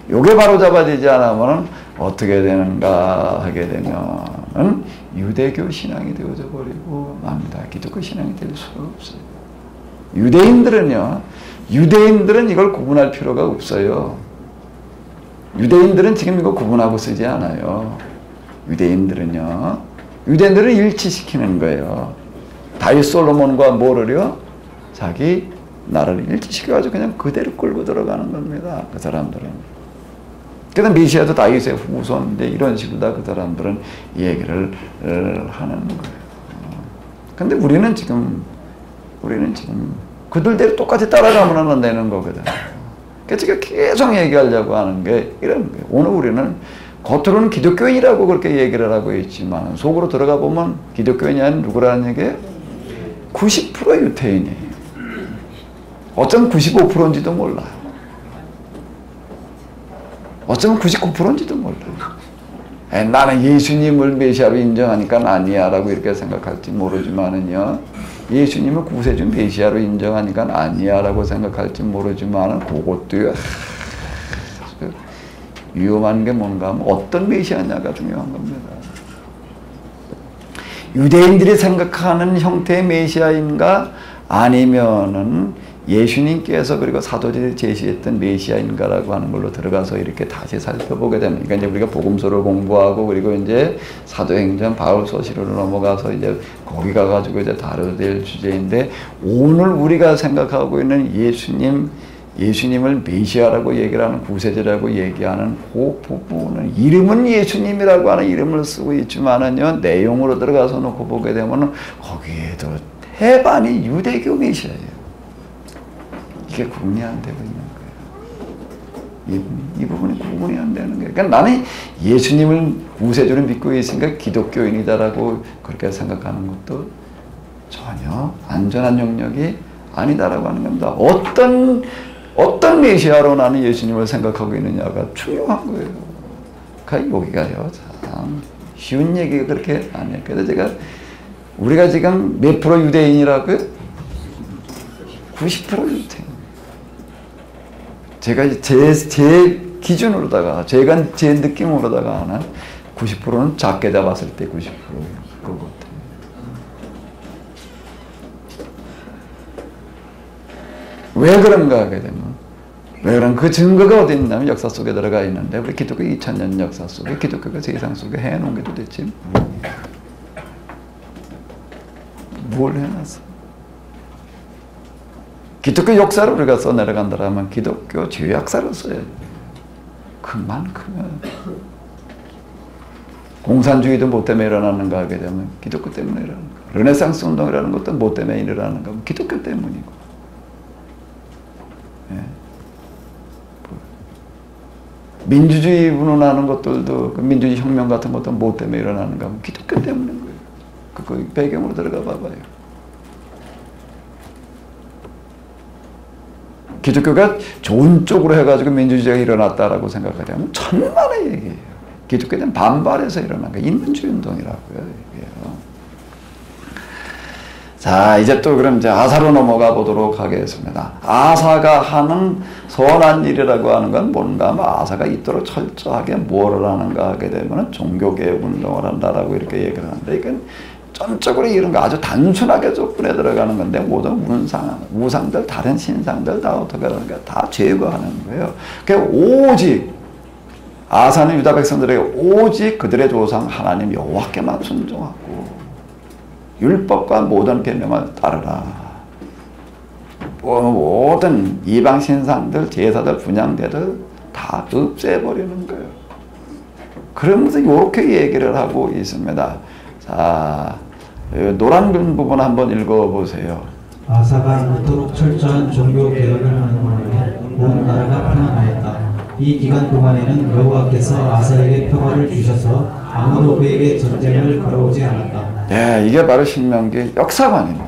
요게 바로 잡아지지 않으면은 어떻게 되는가 하게 되면은 유대교 신앙이 되어져 버리고 맙니다. 기독교 신앙이 될 수가 없어요. 유대인들은 이걸 구분할 필요가 없어요. 유대인들은 지금 이거 구분하고 쓰지 않아요. 유대인들은 일치시키는 거예요. 다윗 솔로몬과 뭐를요? 자기 나라를 일치시켜가지고 그냥 그대로 끌고 들어가는 겁니다. 그 사람들은. 그다음 메시아도 다윗의 후손인데 이런 식으로 다 그 사람들은 얘기를 하는 거예요. 근데 우리는 지금 그들대로 똑같이 따라가면 안 되는 거거든. 그래서 제가 계속 얘기하려고 하는 게 이런 거예요. 오늘 우리는 겉으로는 기독교인이라고 그렇게 얘기를 하고 있지만 속으로 들어가 보면 기독교인이 아닌 누구라는 얘기예요? 90% 유태인이에요. 어쩌면 95%인지도 몰라요. 어쩌면 99%인지도 몰라요. 나는 예수님을 메시아로 인정하니까 아니야 라고 이렇게 생각할지 모르지만은요, 예수님을 구세주 메시아로 인정하니까 아니야 라고 생각할지 모르지만은 그것도 위험한 게 뭔가 하면 어떤 메시아냐가 중요한 겁니다. 유대인들이 생각하는 형태의 메시아인가 아니면은 예수님께서 그리고 사도들이 제시했던 메시아인가라고 하는 걸로 들어가서 이렇게 다시 살펴보게 됩니다. 그러니까 이제 우리가 복음서를 공부하고 그리고 이제 사도행전 바울서시로 넘어가서 이제 거기 가가지고 이제 다뤄야 될 주제인데, 오늘 우리가 생각하고 있는 예수님을 메시아라고 얘기를 하는 구세주라고 얘기하는 그 부분은 이름은 예수님이라고 하는 이름을 쓰고 있지만은요, 내용으로 들어가서 놓고 보게 되면은 거기에도 태반이 유대교 메시아예요. 이게 구분이 안 되고 있는 거예요. 이 부분이 구분이 안 되는 거예요. 그러니까 나는 예수님을 구세주를 믿고 있으니까 기독교인이다라고 그렇게 생각하는 것도 전혀 안전한 영역이 아니다라고 하는 겁니다. 어떤 메시아로 나는 예수님을 생각하고 있느냐가 중요한 거예요. 그러니까 여기가요, 참 쉬운 얘기가 그렇게 아니에요. 그래서 우리가 지금 몇 프로 유대인이라고요? 90% 유대인. 제가 제 기준으로다가, 제 느낌으로다가 하는 90%는 작게 잡았을 때 90%일 것 같아요. 왜 그런가 하게 되면, 그 증거가 어디 있냐면 역사 속에 들어가 있는데, 우리 기독교 2000년 역사 속에 기독교가 세상 속에 해놓은 게 도대체 뭘 해놨어? 기독교 역사를 우리가 써내려간다면 기독교 죄역사를 써야죠. 그만큼은 공산주의도 뭐 때문에 일어나는가 하게 되면 기독교 때문에 일어나는 거. 르네상스 운동이라는 것도 뭐 때문에 일어나는가 하면 기독교 때문이고. 예. 민주주의 운운하는 것들도, 그 민주주의 혁명 같은 것도 뭐 때문에 일어나는가 하면 기독교 때문인 거예요. 그 배경으로 들어가 봐봐요. 기독교가 좋은 쪽으로 해가지고 민주주의가 일어났다라고 생각하면 천만의 얘기예요. 기독교에 대한 반발해서 일어난 게 인민주의 운동이라고요. 이게요. 자, 이제 또 그럼 이제 아사로 넘어가 보도록 하겠습니다. 아사가 하는 선한 일이라고 하는 건 뭔가 하면 아사가 이토록 철저하게 뭐를 하는가 하게 되면 종교개혁 운동을 한다라고 이렇게 얘기를 하는데, 이건 전적으로 이런 거 아주 단순하게 접근해 들어가는 건데, 모든 우상들, 다른 신상들 다 어떻게 하는가, 다 제거하는 거예요. 그러니까 오직 아사는 유다 백성들에게 오직 그들의 조상 하나님 여호와께만 순종하고 율법과 모든 계명을 따르라. 모든 이방 신상들, 제사들, 분향대들 다 없애버리는 거예요. 그러면서 이렇게 얘기를 하고 있습니다. 자, 노란 부분 한번 읽어보세요. 아사가 이토록 철저한 종교 개혁을 하는 바람에 온 나라가 평안하였다. 이 기간 동안에는 여호와께서 아사에게 평화를 주셔서 아무도 그에게 전쟁을 걸어오지 않았다. 네, 이게 바로 신명기의 역사관입니다.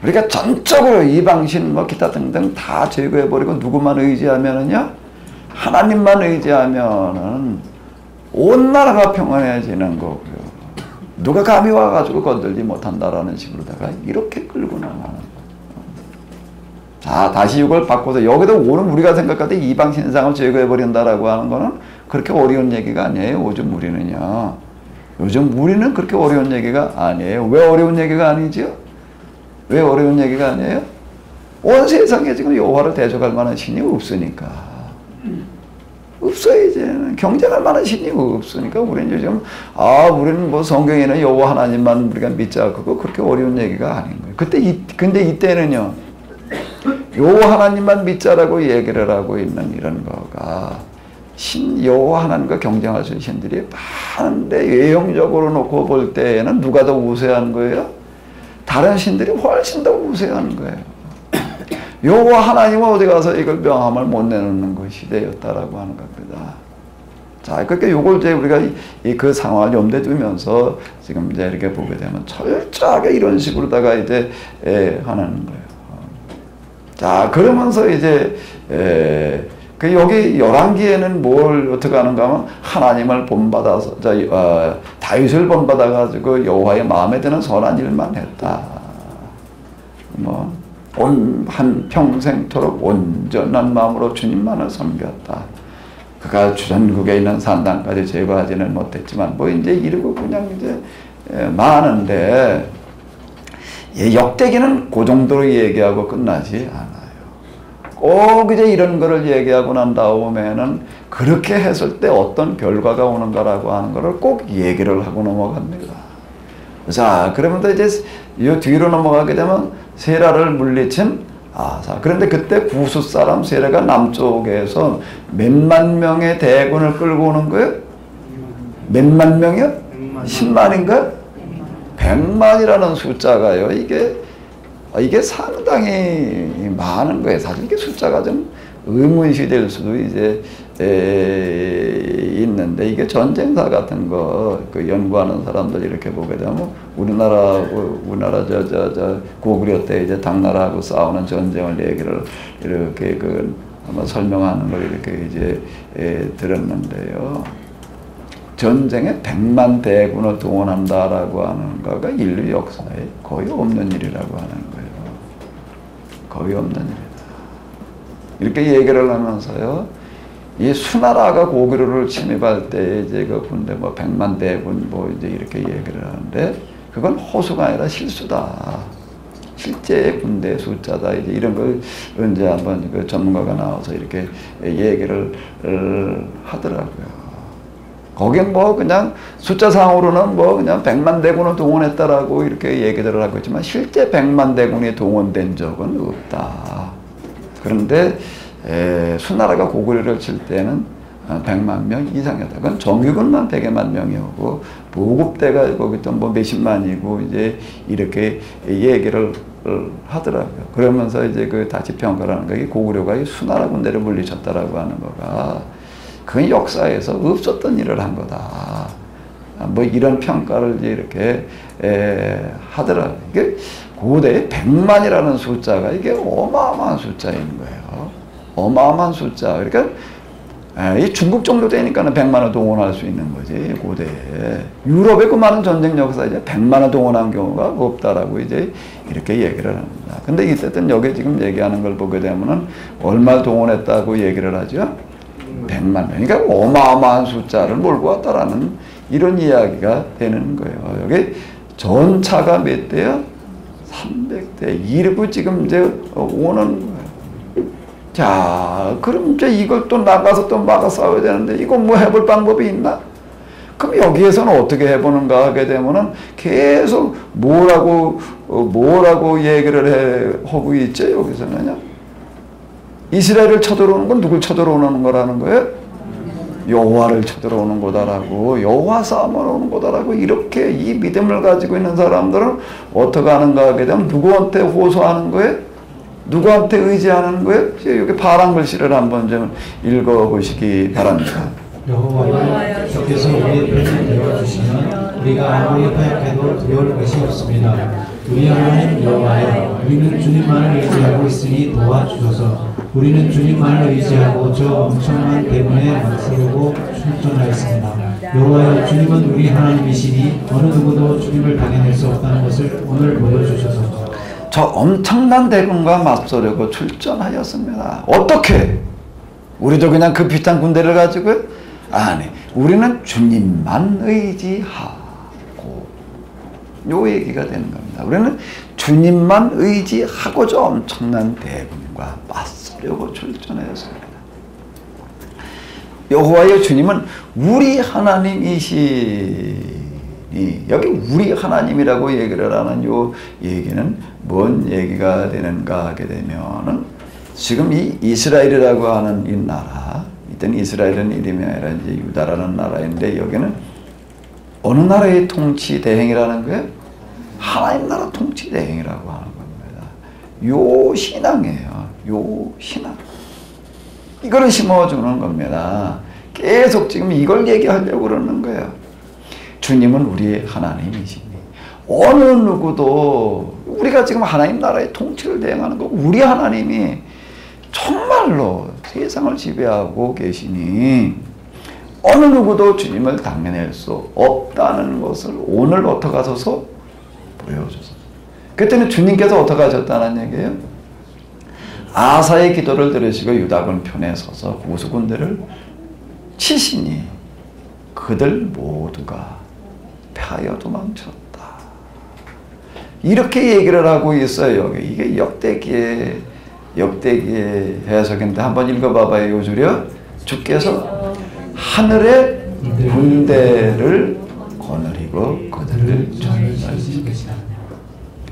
우리가 전적으로 이방신 뭐 기타 등등 다 제거해버리고 누구만 의지하면은요, 하나님만 의지하면은 온 나라가 평안해지는 거고요. 누가 감히 와가지고 건들지 못한다라는 식으로다가 이렇게 끌고 나가는 거예요. 자, 다시 이걸 바꿔서 여기도 오늘 우리가 생각할 때 이방 신상을 제거해버린다라고 하는 거는 그렇게 어려운 얘기가 아니에요. 요즘 우리는요. 요즘 우리는 그렇게 어려운 얘기가 아니에요. 왜 어려운 얘기가 아니지요? 왜 어려운 얘기가 아니에요? 온 세상에 지금 여호와를 대적할 만한 신이 없으니까. 없어요. 이제는 경쟁할 만한 신이 없으니까 우리는 요즘 우리는 뭐 성경에는 여호와 하나님만 우리가 믿자, 그거 그렇게 어려운 얘기가 아닌 거예요. 근데 이때는요, 여호와 하나님만 믿자라고 얘기를 하고 있는 이런 거가 여호와 하나님과 경쟁할 수 있는 신들이 많은데, 외형적으로 놓고 볼 때에는 누가 더 우세한 거예요? 다른 신들이 훨씬 더 우세한 거예요. 여호와 하나님은 어디 가서 이걸 명함을 못 내놓는 그 시대였다라고 하는 겁니다. 자, 그러니까 요걸 이제 우리가 그 상황을 염두에 두면서 지금 이제 이렇게 보게 되면 철저하게 이런 식으로다가 이제 하는 거예요. 자, 그러면서 이제 그 여기 열왕기에는 뭘 어떻게 하는가 하면 하나님을 본받아서 다윗을 본받아 가지고 여호와의 마음에 드는 선한 일만 했다. 뭐 한 평생토록 온전한 마음으로 주님만을 섬겼다. 그가 전국에 있는 산당까지 제거하지는 못했지만 뭐 이제 이러고 그냥 이제 많은데, 역대기는 그 정도로 얘기하고 끝나지 않아요. 꼭 이제 이런 거를 얘기하고 난 다음에는 그렇게 했을 때 어떤 결과가 오는가라고 하는 거를 꼭 얘기를 하고 넘어갑니다. 자, 그러면 또 이제 이 뒤로 넘어가게 되면 세라를 물리친 아사. 그런데 그때 구스 사람 세라가 남쪽에서 몇만 명의 대군을 끌고 오는 거예요? 몇만 명이요? 10만인가? 100만이라는 숫자가요. 이게 상당히 많은 거예요. 사실 이게 숫자가 좀 의문시 될 수도 이제 있는데, 이게 전쟁사 같은 거 그 연구하는 사람들 이렇게 보게 되면 우리나라 고구려 때 이제 당나라하고 싸우는 전쟁을 얘기를 이렇게 한번 설명하는 걸 이렇게 이제 들었는데요. 전쟁에 100만 대군을 동원한다라고 하는 거가 인류 역사에 거의 없는 일이라고 하는 거예요. 거의 없는 일이다. 이렇게 얘기를 하면서요, 이 수나라가 고구려를 침입할 때 이제 그 군대 뭐 100만 대군 뭐 이제 이렇게 얘기를 하는데, 그건 허수가 아니라 실수다. 실제의 군대 숫자다. 이제 이런 걸 언제 한번 그 전문가가 나와서 이렇게 얘기를 하더라고요. 거긴 뭐 그냥 숫자상으로는 뭐 그냥 100만 대군을 동원했다라고 이렇게 얘기를 하고 있지만 실제 100만 대군이 동원된 적은 없다. 그런데 수나라가 고구려를 칠 때는 100만 명 이상이었다. 그건 정규군만 100만 명이었고 보급대가 거기 또 뭐 몇십만이고 이제 이렇게 얘기를 하더라고요. 그러면서 이제 그 다시 평가를 하는 거예요. 고구려가 이 수나라 군대를 물리쳤다라고 하는 거가 그 역사에서 없었던 일을 한 거다. 뭐 이런 평가를 이제 이렇게 하더라고요. 이게 고대에 100만이라는 숫자가 이게 어마어마한 숫자인 거예요. 어마어마한 숫자. 그러니까 이 중국 정도 되니까는 100만을 동원할 수 있는 거지, 고대에. 유럽의 그 많은 전쟁 역사에 이제 100만을 동원한 경우가 없다라고 이제 이렇게 얘기를 합니다. 근데 이때는 여기 지금 얘기하는 걸 보게 되면은 얼마 동원했다고 얘기를 하죠? 100만 명. 그러니까 어마어마한 숫자를 몰고 왔다라는 이런 이야기가 되는 거예요. 여기 전차가 몇 대야? 300대. 이러고 지금 이제 오는 거예요. 자, 그럼 이제 이걸 또 나가서 또 막아 싸워야 되는데 이거 뭐 해볼 방법이 있나? 그럼 여기에서는 어떻게 해보는가 하게 되면은 계속 뭐라고 얘기를 하고 있죠, 여기서는요. 이스라엘을 쳐들어오는 건 누굴 쳐들어오는 거라는 거예요? 여호와를 쳐들어오는 거다라고, 여호와 싸움을 오는 거다라고, 이렇게 이 믿음을 가지고 있는 사람들은 어떻게 하는가 하게 되면 누구한테 호소하는 거예요? 누구한테 의지하는 거예요? 여기 파란 글씨를 한번 좀 읽어보시기 바랍니다. 여호와께서 우리의 편이 되어주시면 우리가 아무리 허약해도 두려울 것이 없습니다. 우리 하나님 여호와여, 우리는 주님만을 의지하고 있으니 도와주소서. 우리는 주님만을 의지하고 저 엄청난 대문에 맞서려고 출전하였습니다. 여호와여, 주님은 우리 하나님이시니 어느 누구도 주님을 당해낼 수 없다는 것을 오늘 보여주셔서. 저 엄청난 대군과 맞서려고 출전하였습니다. 어떻게? 우리도 그냥 그 비슷한 군대를 가지고요? 아니, 우리는 주님만 의지하고, 요 얘기가 되는 겁니다. 우리는 주님만 의지하고 저 엄청난 대군과 맞서려고 출전하였습니다. 여호와의 주님은 우리 하나님이시니, 여기 우리 하나님이라고 얘기를 하는 요 얘기는 뭔 얘기가 되는가 하게 되면은, 지금 이 이스라엘이라고 하는 이 나라, 이때는 이스라엘은 이름이 아니라 이제 유다라는 나라인데, 여기는 어느 나라의 통치 대행이라는 거예요? 하나님 나라 통치 대행이라고 하는 겁니다. 요 신앙이에요. 요 신앙. 이거를 심어주는 겁니다. 계속 지금 이걸 얘기하려고 그러는 거예요. 주님은 우리 하나님이시니 어느 누구도, 우리가 지금 하나님 나라의 통치를 대행하는 거, 우리 하나님이 정말로 세상을 지배하고 계시니 어느 누구도 주님을 당해낼 수 없다는 것을 오늘 어떻게 하셔서 보여줘서, 그때는 주님께서 어떻게 하셨다는 얘기예요? 아사의 기도를 들으시고 유다군 편에 서서 구수군대를 치시니 그들 모두가 패하여 도망쳤다. 이렇게 얘기를 하고 있어요. 이게 역대기의 해석인데 한번 읽어봐봐요. 요 줄이요. 주께서 하늘의 군대를 거느리고 그들을 전멸시키시다.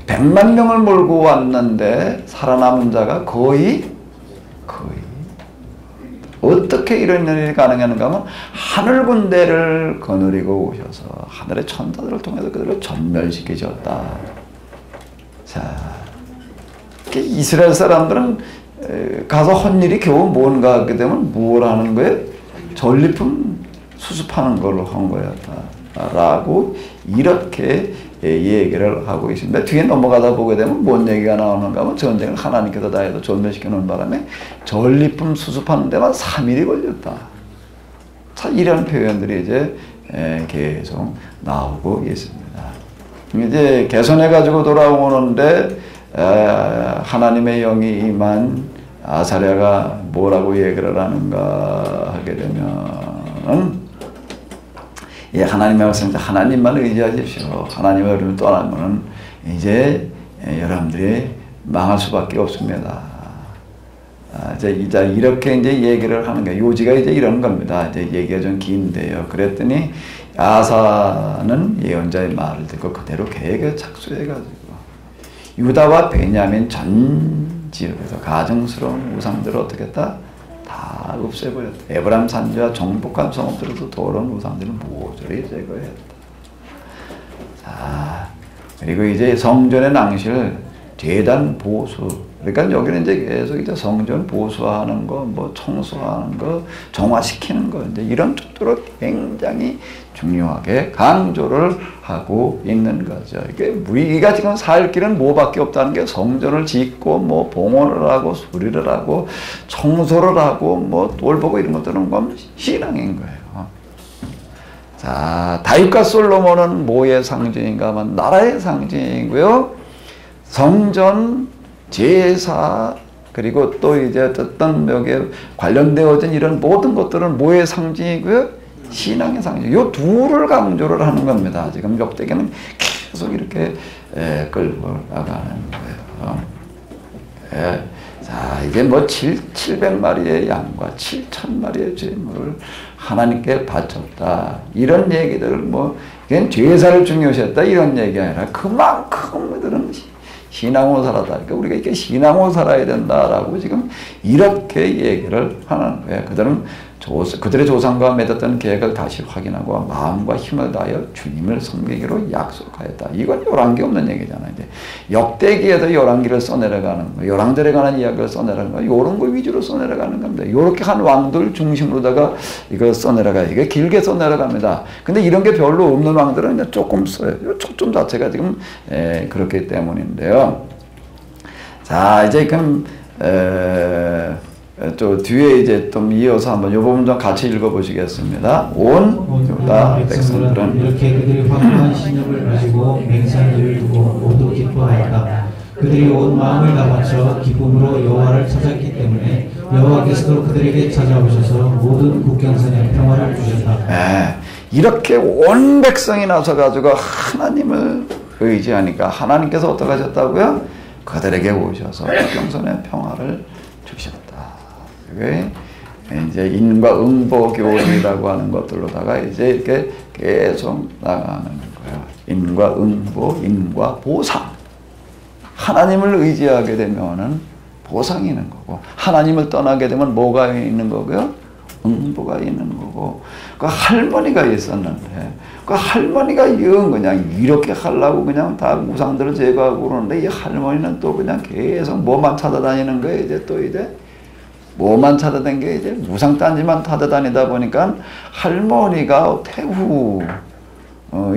100만 명을 몰고 왔는데 살아남은 자가 거의 어떻게 이런 일이 가능한가 하면 하늘 군대를 거느리고 오셔서 하늘의 천사들을 통해서 그들을 전멸시키셨다. 자, 이스라엘 사람들은 가서 한 일이 겨우 뭔가 하게 되면 뭘 하는 거예요? 전리품 수습하는 걸로 한 거였다라고 이렇게 얘기를 하고 있습니다. 뒤에 넘어가다 보게 되면 뭔 얘기가 나오는가 하면 전쟁을 하나님께서 다 해도 전멸시켜 놓은 바람에 전리품 수습하는 데만 3일이 걸렸다. 자, 이런 표현들이 이제 계속 나오고 있습니다. 이제 개선해가지고 돌아오는데 하나님의 영이 임한 아사랴가 뭐라고 얘기를 하는가 하게 되면, 예, 하나님의 말씀, 하나님만 의지하십시오. 하나님을 떠나면은 이제 여러분들이 망할 수밖에 없습니다. 이제 이렇게 이제 얘기를 하는 거예요. 요지가 이제 이런 겁니다. 이제 얘기가 좀 긴데요. 그랬더니 아사는 예언자의 말을 듣고 그대로 계획을 착수해가지고 유다와 베냐민 전 지역에서 가증스러운 우상들을 어떻게 했다? 다 없애버렸다. 에브라임 산지와 정복한 성읍들에서 돌아온 우상들을 모조리 제거했다. 자, 그리고 이제 성전의 낭실, 제단 보수. 그러니까 여기는 이제 계속 이제 성전 보수하는 거, 뭐 청소하는 거, 정화시키는 거, 이제 이런 쪽들을 굉장히 중요하게 강조를 하고 있는 거죠. 이게 우리가 지금 살 길은 뭐밖에 없다는 게, 성전을 짓고 뭐 봉헌을 하고 수리를 하고 청소를 하고 뭐 돌보고 이런 것들은 건 신앙인 거예요. 자, 다윗과 솔로몬은 뭐의 상징인가 하면 나라의 상징이고요. 성전, 제사, 그리고 또 이제 어떤 여기에 관련되어진 이런 모든 것들은 뭐의 상징이고요? 신앙의 상징. 요 둘을 강조를 하는 겁니다. 지금 역대기는 계속 이렇게 끌고 나가는 거예요. 자, 이제 뭐 700마리의 양과 7,000마리의 죄물을 하나님께 바쳤다. 이런 얘기들, 뭐, 그냥 제사를 중요시했다. 이런 얘기 아니라 그만큼 그들은 신앙으로 살았다. 그러니까 우리가 이렇게 신앙으로 살아야 된다라고 지금 이렇게 얘기를 하는 거예요. 그들은 그들의 조상과 맺었던 계획을 다시 확인하고 마음과 힘을 다하여 주님을 섬기기로 약속하였다. 이건 열왕기 없는 얘기잖아요. 이제 역대기에도 열왕기를 써내려가는 거, 열왕들에 관한 이야기를 써내려가는 거, 이런 거 위주로 써내려가는 겁니다. 이렇게 한 왕들 중심으로다가 이걸 써내려가요. 이게 길게 써내려갑니다. 근데 이런 게 별로 없는 왕들은 이제 조금 써요. 초점 자체가 지금 그렇기 때문인데요. 자, 이제 그럼 또 뒤에 이제 좀 이어서 한번 이 부분 좀 같이 읽어보시겠습니다. 온 유다 백성들은 이렇게 그들이 확고한 신념을 가지고 맹세를 두고 모두 기뻐하였다. 그들이 온 마음을 다 바쳐 기쁨으로 여호와를 찾았기 때문에 여호와께서도 그들에게 찾아오셔서 모든 국경선에 평화를 주셨다. 이렇게 온 백성이 나서가지고 하나님을 의지하니까 하나님께서 어떻게 하셨다고요? 그들에게 오셔서 국경선에 평화를 주셨다. 그게 이제 인과 응보 교훈이라고 하는 것들로다가 이제 이렇게 계속 나가는 거예요. 인과 응보, 인과 보상. 하나님을 의지하게 되면은 보상이 있는 거고, 하나님을 떠나게 되면 뭐가 있는 거고요? 응보가 있는 거고. 그 할머니가 있었는데, 그 할머니가 그냥 이렇게 하려고 그냥 다 우상들을 제거하고 그러는데, 이 할머니는 또 그냥 계속 뭐만 찾아다니는 거예요. 이제 뭐만 찾아다니는 게 이제 우상단지만 찾아다니다 보니까 할머니가 태후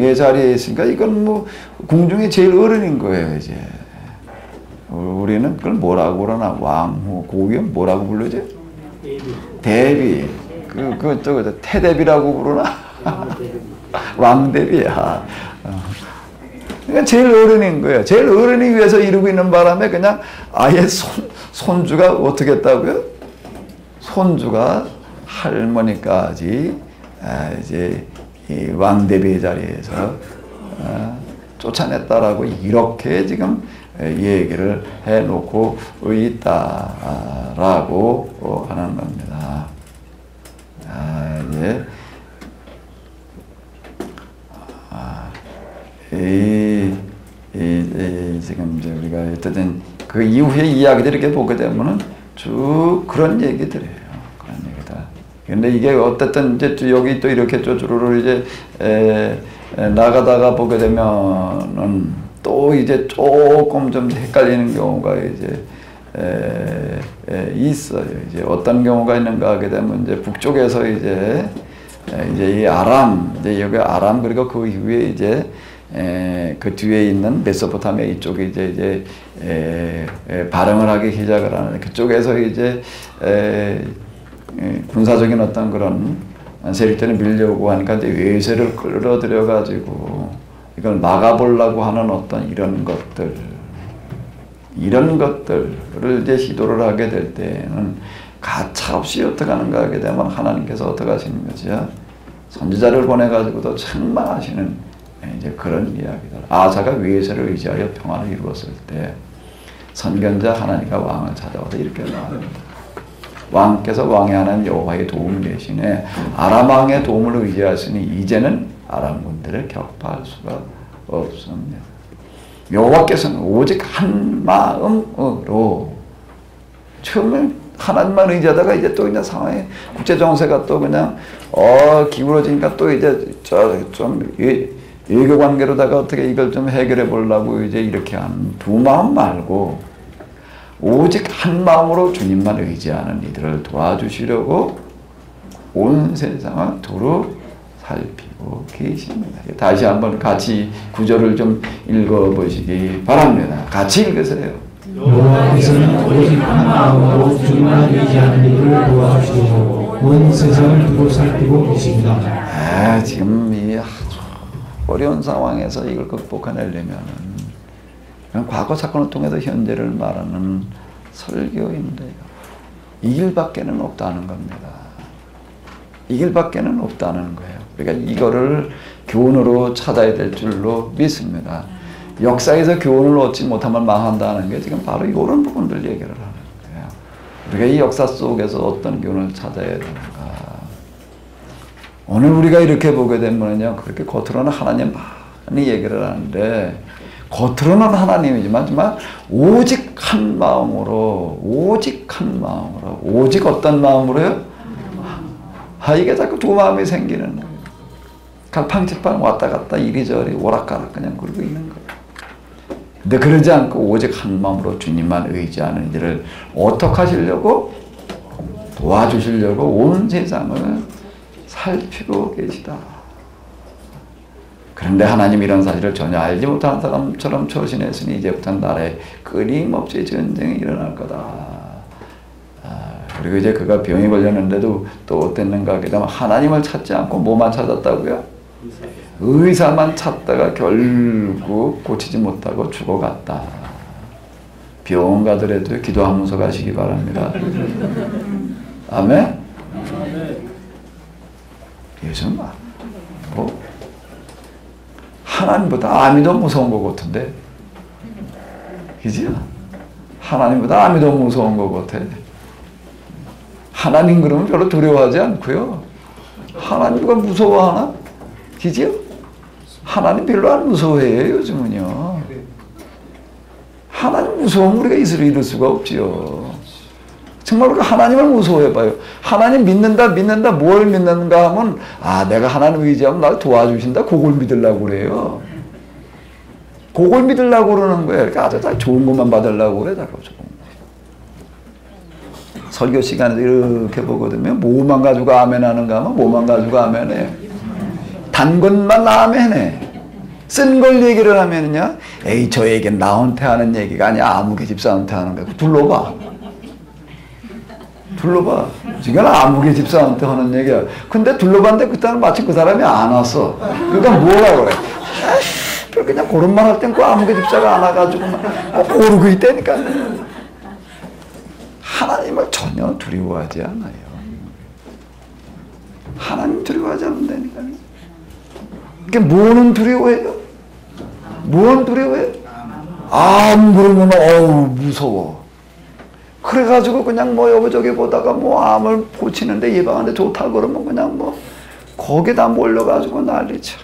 예 자리에 있으니까 이건 뭐 궁중에 제일 어른인 거예요. 이제 우리는 그걸 뭐라고 그러나 왕후 고위원 뭐라고 부르지? 대비 또 태대비라고 부르나? 왕대비야. 그러니까 제일 어른인 거예요. 제일 어른이 위해서 이루고 있는 바람에 그냥 아예 손주가 어떻게 했다고요? 손주가 할머니까지 이제 이 왕대비의 자리에서 쫓아냈다라고 이렇게 지금 얘기를 해놓고 있다라고 하는 겁니다. 지금 이제 우리가 어쨌든 그 이후의 이야기들 이렇게 보게 되면은 쭉 그런 얘기들이에요. 그런 얘기다. 근데 이게 어쨌든 이제 여기 또 이렇게 쪼주르르 이제 나가다가 보게 되면은 또 이제 조금 좀 헷갈리는 경우가 이제 있어요. 이제 어떤 경우가 있는가 하게 되면 이제 북쪽에서 이제 이 아람, 이제 여기 아람 그리고 그 이후에 이제 그 뒤에 있는 메소포타미아 이쪽에 이제 발흥을 하기 시작을 하는데 그쪽에서 이제 군사적인 어떤 그런 세력들이 밀려오고 하니까 이제 외세를 끌어들여 가지고 이걸 막아보려고 하는 어떤 이런 것들을 이제 시도를 하게 될 때는 가차없이 어떻게 하는가 하게 되면 하나님께서 어떻게 하시는 거죠? 선지자를 보내 가지고도 책망하시는 이제 그런 이야기들. 아사가 외세를 의지하여 평안을 이루었을 때 선견자 하나님과 왕을 찾아와서 이렇게 말합니다. 왕께서 왕의 하나님 여호와의 도움 대신에 아람 왕의 도움을 의지하시니 이제는 아람 군대를 격파할 수가 없습니다. 여호와께서는 오직 한 마음으로 처음에 하나님만 의지하다가 이제 또 그냥 상황이 국제 정세가 또 그냥 기울어지니까 또 이제 좀 외교 관계로다가 어떻게 이걸 좀 해결해 보려고 이제 이렇게 한 두 마음 말고 오직 한 마음으로 주님만 의지하는 이들을 도와주시려고 온 세상을 두루 살피고 계십니다. 다시 한번 같이 구절을 좀 읽어보시기 바랍니다. 같이 읽으세요. 여호와께서는 오직 한 마음으로 주님만 의지하는 이들을 도와주시려고 온 세상을 두루 살피고 계십니다. 지금 이 어려운 상황에서 이걸 극복해내려면은 과거 사건을 통해서 현재를 말하는 설교인데요. 이 길밖에는 없다는 겁니다. 이 길밖에는 없다는 거예요. 그러니까 이거를 교훈으로 찾아야 될 줄로 믿습니다. 역사에서 교훈을 얻지 못하면 망한다는 게 지금 바로 이런 부분들 얘기를 하는 거예요. 우리가 이 역사 속에서 어떤 교훈을 찾아야 되는가. 오늘 우리가 이렇게 보게 되면요, 그렇게 겉으로는 하나님 많이 얘기를 하는데, 겉으로는 하나님이지만, 정말 오직 한 마음으로, 오직 어떤 마음으로요? 이게 자꾸 두 마음이 생기는 거예요. 갈팡질팡 왔다 갔다 이리저리 오락가락 그냥 그러고 있는 거예요. 근데 그러지 않고 오직 한 마음으로 주님만 의지하는 이들을 어떻게 하시려고? 도와주시려고 온 세상을 살피고 계시다. 그런데 하나님 이런 사실을 전혀 알지 못하는 사람처럼 처신했으니 이제부터는 나라에 끊임없이 전쟁이 일어날 거다. 그리고 이제 그가 병이 걸렸는데도 또 어땠는가 하게 되면 하나님을 찾지 않고 뭐만 찾았다고요? 의사만 찾다가 결국 고치지 못하고 죽어갔다. 병원 가더라도 기도하면서 가시기 바랍니다. 아멘? 요즘 뭐 하나님보다 암이 더 무서운 것 같은데, 그죠? 하나님보다 암이 더 무서운 것 같아. 하나님 그러면 별로 두려워하지 않고요. 하나님과 무서워하나? 그죠? 하나님 별로 안 무서워해요, 요즘은요. 하나님 무서우면 우리가 이를 수가 없지요. 정말 우리가 하나님을 무서워해봐요. 하나님 믿는다, 뭘 믿는가 하면, 내가 하나님 의지하면 날 도와주신다, 그걸 믿으려고 그래요. 그걸 믿으려고 그러는 거예요. 그러니까 아주 다 좋은 것만 받으려고 그래, 자꾸 좋은 거. 설교 시간에 이렇게 보거든요. 뭐만 가지고 아멘 하는가 하면, 뭐만 가지고 아멘 해. 단 것만 아멘 해. 쓴 걸 얘기를 하면요, 에이, 저 얘기는 나한테 하는 얘기가 아니야. 아무개 집사한테 하는 거야. 둘러봐. 지금 아무개 집사한테 하는 얘기야. 근데 둘러봤는데 그때는 마치 그 사람이 안 왔어. 그러니까 뭐라 그래? 그냥 그런 말 할 땐 그 아무개 집사가 안 와가지고 모르고 있다니까. 하나님을 전혀 두려워하지 않아요. 하나님 두려워하지 않는다니까. 그게 뭐는 두려워해요? 뭐는 두려워해요? 그러면 무서워. 그래가지고 그냥 뭐 여기저기 보다가 뭐 암을 고치는데 예방하는데 좋다 그러면 그냥 뭐 거기다 몰려가지고 난리쳐.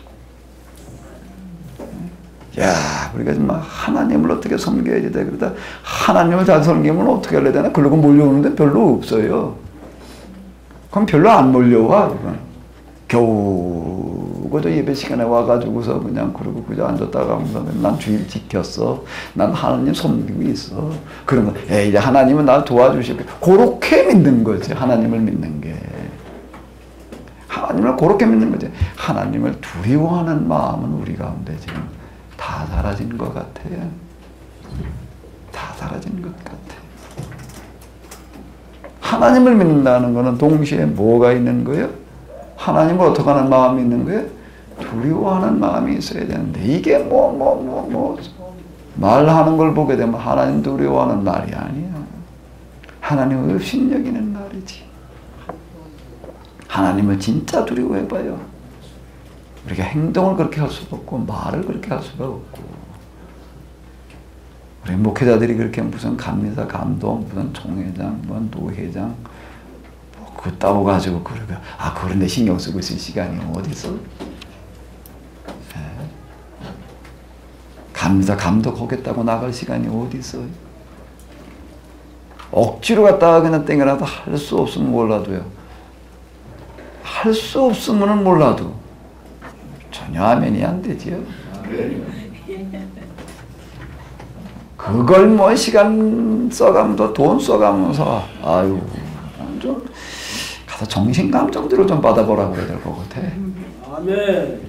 야, 우리가 정말 하나님을 어떻게 섬겨야 돼? 그러다 하나님을 잘 섬기면 어떻게 해야 되나? 그러고 몰려오는데 별로 없어요. 그럼 별로 안 몰려와. 그건. 겨우 그저 예배 시간에 와가지고서 그냥 그러고 그저 앉았다가 난 주일 지켰어. 난 하나님 섬기고 있어. 그러면 이제 하나님은 날 도와주실 거야. 그렇게 믿는 거지. 하나님을 믿는 게. 하나님을 그렇게 믿는 거지. 하나님을 두려워하는 마음은 우리 가운데 지금 다 사라진 것 같아요. 다 사라진 것 같아. 하나님을 믿는다는 것은 동시에 뭐가 있는 거예요? 하나님을 어떻게 하는 마음이 있는 거예요? 두려워하는 마음이 있어야 되는데 이게 말하는 걸 보게 되면 하나님 두려워하는 말이 아니야. 하나님을 신여기는 말이지. 하나님을 진짜 두려워해봐요. 우리가 행동을 그렇게 할 수가 없고 말을 그렇게 할 수가 없고 우리 목회자들이 그렇게 무슨 감리사, 감독, 무슨 총회장, 무슨 노회장 그거 따오가지고 그러고 그런데 신경 쓰고 있을 시간이 어디 있어? 감리사, 감독 하겠다고 나갈 시간이 어디 있어? 억지로 갔다가 그냥 땡겨놔도 할 수 없으면 몰라도요. 할 수 없으면 몰라도 전혀 아멘이 안 되지요. 그걸 뭐 시간 써가면서 돈 써가면서 좀 가서 정신감 정도로 좀 받아보라고 그래야 될 것 같아. 아멘.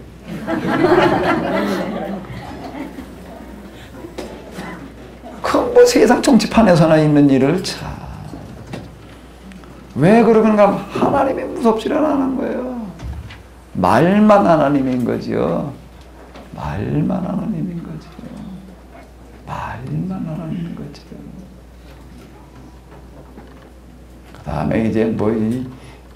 그 뭐 세상 정치판에서나 있는 일을 참. 왜 그러는가 하면 하나님이 무섭지를 않은 거예요. 말만 하나님인 거죠. 말만 하나님인 거죠. 말만 하나님인 거죠. 그 다음에 이제 뭐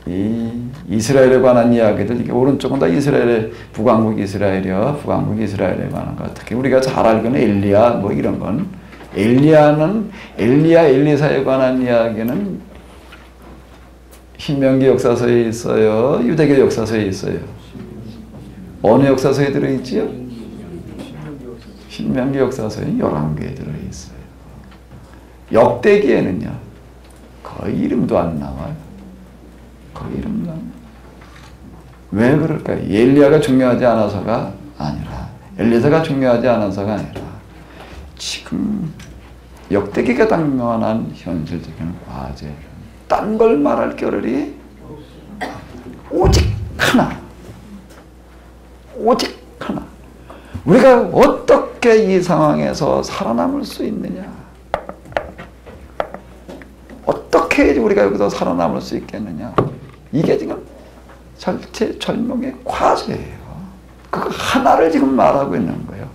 이 이스라엘에 관한 이야기들, 이게 오른쪽은 다 이스라엘의 북왕국 이스라엘이요. 북왕국 이스라엘에 관한 것. 특히 우리가 잘 알고는 엘리야 뭐 이런 건. 엘리사에 관한 이야기는 신명기 역사서에 있어요. 유대계 역사서에 있어요. 어느 역사서에 들어있지요? 신명기 역사서에 11개에 들어있어요. 역대기에는요. 거의 이름도 안 나와요. 거의 이름도 안 나와요. 왜 그럴까요? 엘리야가 중요하지 않아서가 아니라, 엘리사가 중요하지 않아서가 아니라, 지금 역대기가 당면한 현실적인 과제, 딴 걸 말할 겨를이 오직 하나, 오직 하나. 우리가 어떻게 이 상황에서 살아남을 수 있느냐? 어떻게 해야지 우리가 여기서 살아남을 수 있겠느냐? 이게 지금 절체절명의 과제예요. 그거 하나를 지금 말하고 있는 거예요.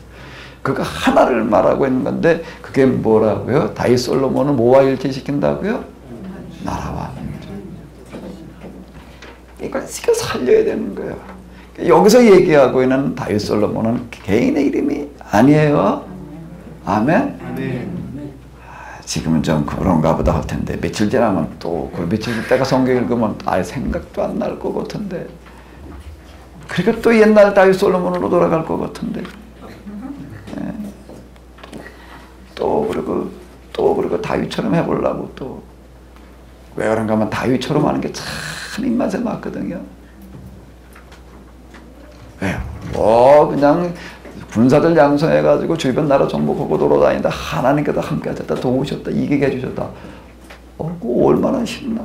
그거 하나를 말하고 있는 건데 그게 뭐라고요? 다윗 솔로몬은 뭐와 일치시킨다고요? 나라와 이걸 살려야 되는 거예요. 여기서 얘기하고 있는 다윗 솔로몬은 개인의 이름이 아니에요. 아멘? 지금은 좀 그런가 보다 할 텐데 며칠 지나면 또 그 며칠 있다가 성경 읽으면 아예 생각도 안 날 것 같은데, 그러니까 또 옛날 다윗 솔로몬으로 돌아갈 것 같은데, 또 그리고 다윗처럼 해보려고 또 왜 그런가 하면 다윗처럼 하는 게 참 입맛에 맞거든요. 왜요? 그냥 군사들 양성해가지고 주변 나라 정복하고 돌아다니다 하나님께서 함께 하셨다, 도우셨다, 이기게 해주셨다. 그거 얼마나 신나.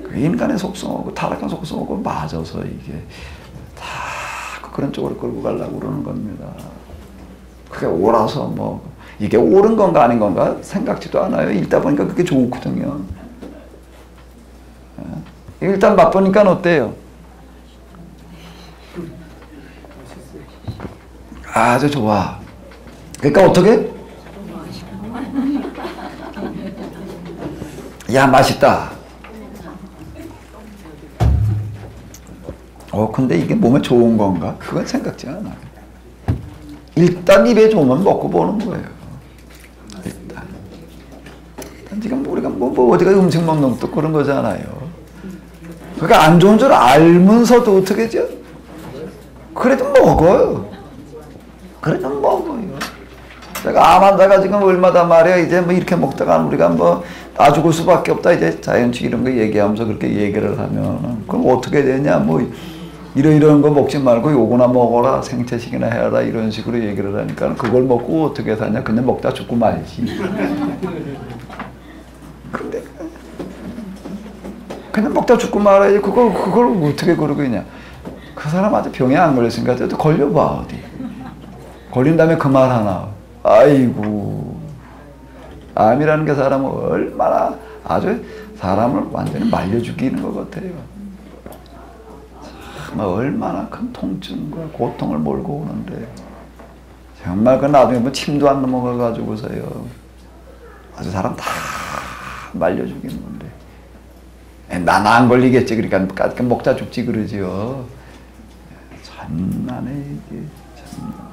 그 인간의 속성하고 타락한 속성하고 맞아서 이게 다 그런 쪽으로 끌고 가려고 그러는 겁니다. 그게 옳아서 뭐 이게 옳은 건가 아닌 건가 생각지도 않아요. 읽다 보니까 그게 좋거든요. 일단 맛보니까 어때요? 아주 좋아. 그러니까 어떻게? 야, 맛있다. 근데 이게 몸에 좋은 건가? 그건 생각지 않아요. 일단 입에 좋으면 먹고 보는 거예요. 일단 지금 우리가 어디가 음식 먹는 것도 그런 거잖아요. 그러니까 안 좋은 줄 알면서도 어떻게 하죠? 그래도 먹어요. 그래도 먹어요. 제가 암 환자가 지금 얼마다 말이야. 이제 뭐 이렇게 먹다가 우리가 뭐 나 죽을 수밖에 없다. 이제 자연치 이런 거 얘기하면서 그렇게 얘기를 하면 그럼 어떻게 되냐? 뭐 이런 거 먹지 말고 요거나 먹어라. 생채식이나 해라. 이런 식으로 얘기를 하니까 그걸 먹고 어떻게 사냐? 그냥 먹다 죽고 말지. 근데 그냥 먹다 죽고 말아야지. 그걸 어떻게 그러고 있냐? 그 사람 아직 병에 안 걸렸으니까 또 걸려봐 어디. 걸린 다음에 그 말 하나. 아이고. 암이라는 게 사람을 얼마나 아주 사람을 완전히 말려 죽이는 것 같아요. 참 얼마나 큰 통증과 고통을 몰고 오는데 정말 그 나중에 뭐 침도 안 넘어가 가지고서요. 아주 사람 다 말려 죽이는 건데. 난 안 걸리겠지. 그러니까 먹자 죽지 그러지요. 참나네 이게 참.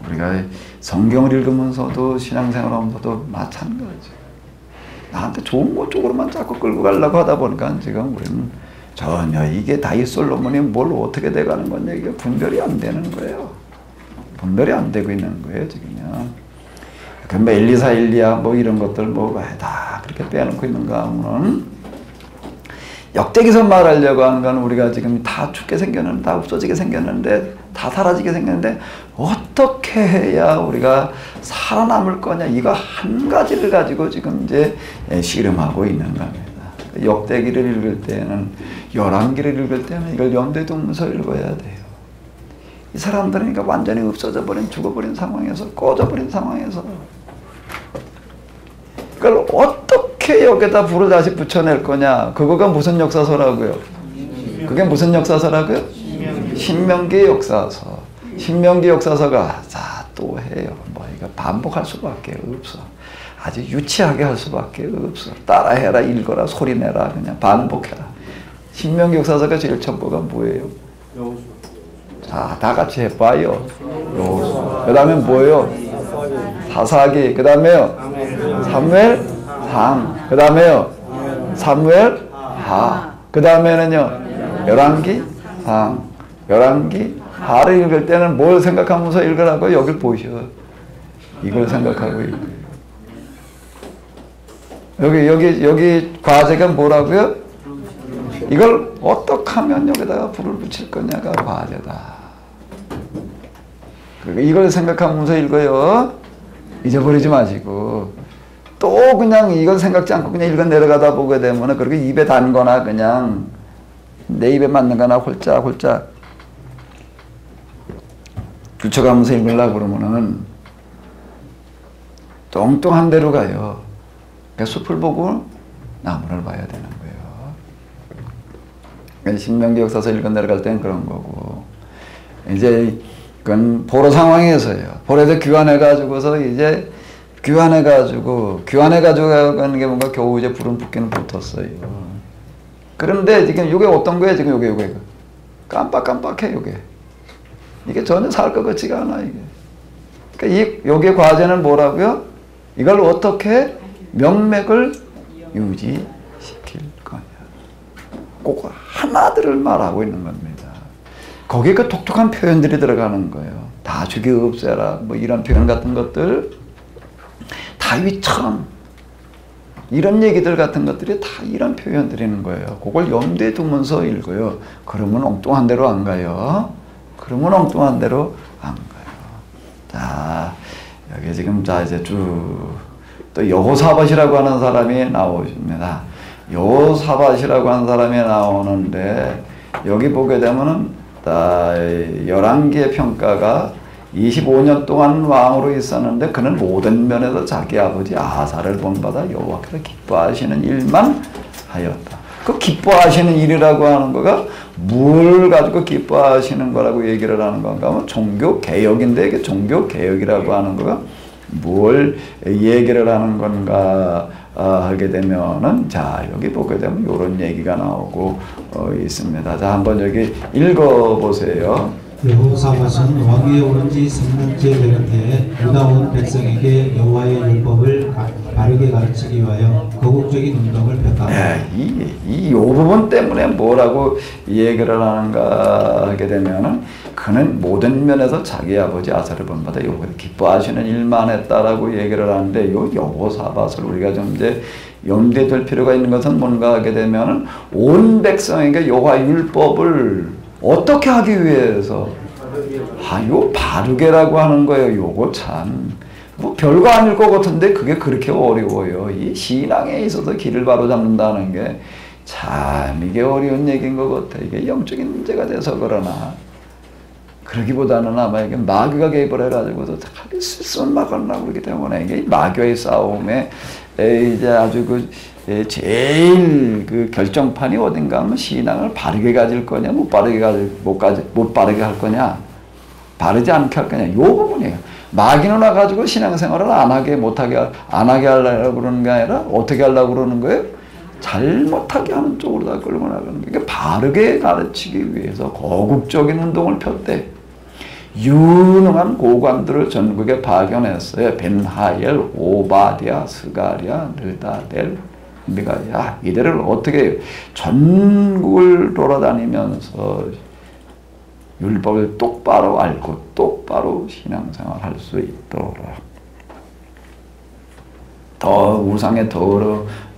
우리가 성경을 읽으면서도 신앙생활하면서도 마찬가지죠. 나한테 좋은 것 쪽으로만 자꾸 끌고 가려고 하다 보니까 지금 우리는 전혀 이게 다윗 솔로몬이 뭘 어떻게 돼가는 건지 이게 분별이 안 되는 거예요. 분별이 안 되고 있는 거예요 지금요. 그럼 엘리사, 엘리야 뭐 이런 것들 뭐 다 그렇게 빼놓고 있는가 하면 역대기서 말하려고 하는 건 우리가 지금 다 죽게 생겼는데 다 없어지게 생겼는데 다 사라지게 생겼는데 어떻게 해야 우리가 살아남을 거냐 이거 한 가지를 가지고 지금 이제 씨름하고 있는 겁니다. 역대기를 읽을 때는 열왕기를 읽을 때는 이걸 염두에 두면서 읽어야 돼요. 이 사람들은 그러니까 완전히 없어져 버린 죽어버린 상황에서 꺼져버린 상황에서 그걸 어떻게 여기다 불을 다시 붙여낼 거냐. 그거가 무슨 역사서라고요? 그게 무슨 역사서라고요? 신명기 역사서. 신명기 역사서가 자 또 해요. 뭐 이거 반복할 수밖에 없어. 아주 유치하게 할 수밖에 없어. 따라해라, 읽어라, 소리내라, 그냥 반복해라. 신명기 역사서가 제일 첫 거가 뭐예요? 자, 다 같이 해봐요. 그 다음에 뭐예요? 사사기. 그 다음에요? 사무엘 상. 그 다음에요? 사무엘 하. 그 다음에는요? 열왕기 상. 열왕기 하를 읽을 때는 뭘 생각하면서 읽으라고 여길 보셔. 이걸 생각하고 읽어요. 여기 과제가 뭐라고요? 이걸 어떻게 하면 여기다가 불을 붙일 거냐가 과제다. 이걸 생각하면서 읽어요. 잊어버리지 마시고. 또 그냥 이걸 생각지 않고 그냥 읽어 내려가다 보게 되면 그렇게 입에 단 거나 그냥 내 입에 맞는 거나 홀짝홀짝 붙여가면서 읽으려고 그러면은 뚱뚱한 데로 가요. 그러니까 숲을 보고 나무를 봐야 되는 거예요. 그러니까 신명기 역사서 읽어 내려갈 때는 그런 거고. 이제 그건 포로 상황에서요. 포로에서 귀환해가지고서 이제 귀환해가지고 가는 게 뭔가 겨우 이제 불은 붙기는 붙었어요. 그런데 지금 이게 어떤 거예요? 지금 요게 깜빡깜빡해 요게. 이게 전혀 살 것 같지가 않아 이게. 그러니까 요게 과제는 뭐라고요? 이걸 어떻게 명맥을 유지시킬 거냐. 꼭 하나들을 말하고 있는 겁니다. 거기에 그 독특한 표현들이 들어가는 거예요. 다 죽여 없애라 뭐 이런 표현 같은 것들, 다윗처럼 이런 얘기들 같은 것들이 다 이런 표현들이 있는 거예요. 그걸 염두에 두면서 읽어요. 그러면 엉뚱한 데로 안 가요. 그러면 엉뚱한 데로 안 가요. 자, 여기 지금 자 이제 쭉 또 여호사밧이라고 하는 사람이 나오십니다. 여호사밧이라고 하는 사람이 나오는데 여기 보게 되면은 열왕기의 평가가 25년 동안 왕으로 있었는데 그는 모든 면에서 자기 아버지 아하사를 본받아 여호와께서 기뻐하시는 일만 하였다. 그 기뻐하시는 일이라고 하는 거가 뭘 가지고 기뻐하시는 거라고 얘기를 하는 건가 하면 종교개혁인데 이게 종교개혁이라고 하는 거가 뭘 얘기를 하는 건가 하게 되면은 자 여기 보게 되면 이런 얘기가 나오고 있습니다. 자 한번 여기 읽어보세요. 여호사밧은 왕위에 오른 지 3년째 되는 해에 유다 온 백성에게 여호와의 율법을 바르게 가르치기 위하여 거국적인 운동을 폈다. 이 부분 때문에 뭐라고 얘기를 하는가 하게 되면은 그는 모든 면에서 자기 아버지 아사를 본받아 여호와를 기뻐하시는 일만 했다라고 얘기를 하는데 요 여호사밧을 우리가 좀 이제 염두에 둘 필요가 있는 것은 뭔가 하게 되면은 온 백성에게 여호와 율법을 어떻게 하기 위해서 요 바르게라고 하는 거예요. 요거 참 뭐 별거 아닐 것 같은데 그게 그렇게 어려워요. 이 신앙에 있어서 길을 바로 잡는다는 게 참 이게 어려운 얘기인 것 같아. 이게 영적인 문제가 돼서 그러나 그러기보다는 아마 이게 마귀가 개입을 해가지고서 하기 쓸쓸한 막을 나고 그러기 때문에 이게 마귀의 싸움에 이제 아주 그 제일 그 결정판이 어딘가 하면 신앙을 바르게 가질 거냐, 못 바르게 할 거냐, 바르지 않게 할 거냐, 요 부분이에요. 마귀는 와가지고 신앙생활을 안 하게 하려고 그러는 게 아니라 어떻게 하려고 그러는 거예요? 잘못하게 하는 쪽으로 다 끌고 나가는 거예요. 그러니까 바르게 가르치기 위해서 거국적인 운동을 폈대. 유능한 고관들을 전국에 파견했어요. 벤하엘, 오바디아, 스가랴, 느다델, 미가야 이들을 어떻게 해요? 전국을 돌아다니면서 율법을 똑바로 알고 똑바로 신앙생활 할 수 있도록 더 우상의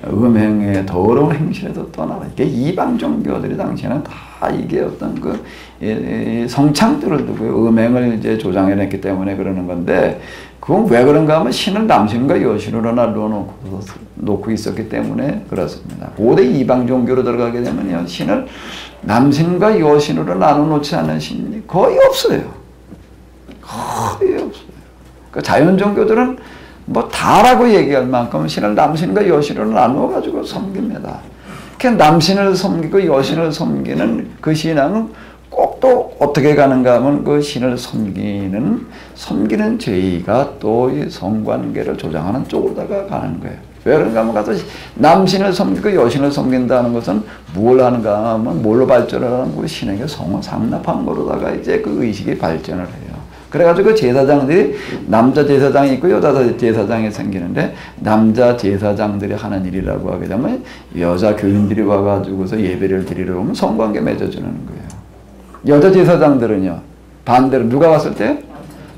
음행의 더러운 행실에서 떠나라. 이게 이방 종교들이 당시에는 다 이게 어떤 그 성창들을 두고 음행을 이제 조장해냈기 때문에 그러는 건데 그건 왜 그런가 하면 신을 남신과 여신으로 놓고 있었기 때문에 그렇습니다. 고대 이방 종교로 들어가게 되면요 신을 남신과 여신으로 나눠놓지 않는 신이 거의 없어요. 거의 없어요. 그 자연 종교들은 뭐 다라고 얘기할 만큼 신을 남신과 여신으로 나누어가지고 섬깁니다. 그 남신을 섬기고 여신을 섬기는 그 신앙은 꼭 또 어떻게 가는가 하면 그 신을 섬기는 죄의가 또 이 성관계를 조장하는 쪽으로다가 가는 거예요. 왜 그런가 하면 가서 남신을 섬기고 여신을 섬긴다는 것은 뭘 하는가 하면 뭘로 발전을 하는 거 신에게 성을 상납한 거로다가 이제 그 의식이 발전을 해요. 그래가지고 그 제사장들이 남자 제사장이 있고 여자 제사장이 생기는데 남자 제사장들이 하는 일이라고 하게 되면 여자 교인들이 와가지고서 예배를 드리러 오면 성관계 맺어주는 거예요. 여자 제사장들은요 반대로 누가 왔을 때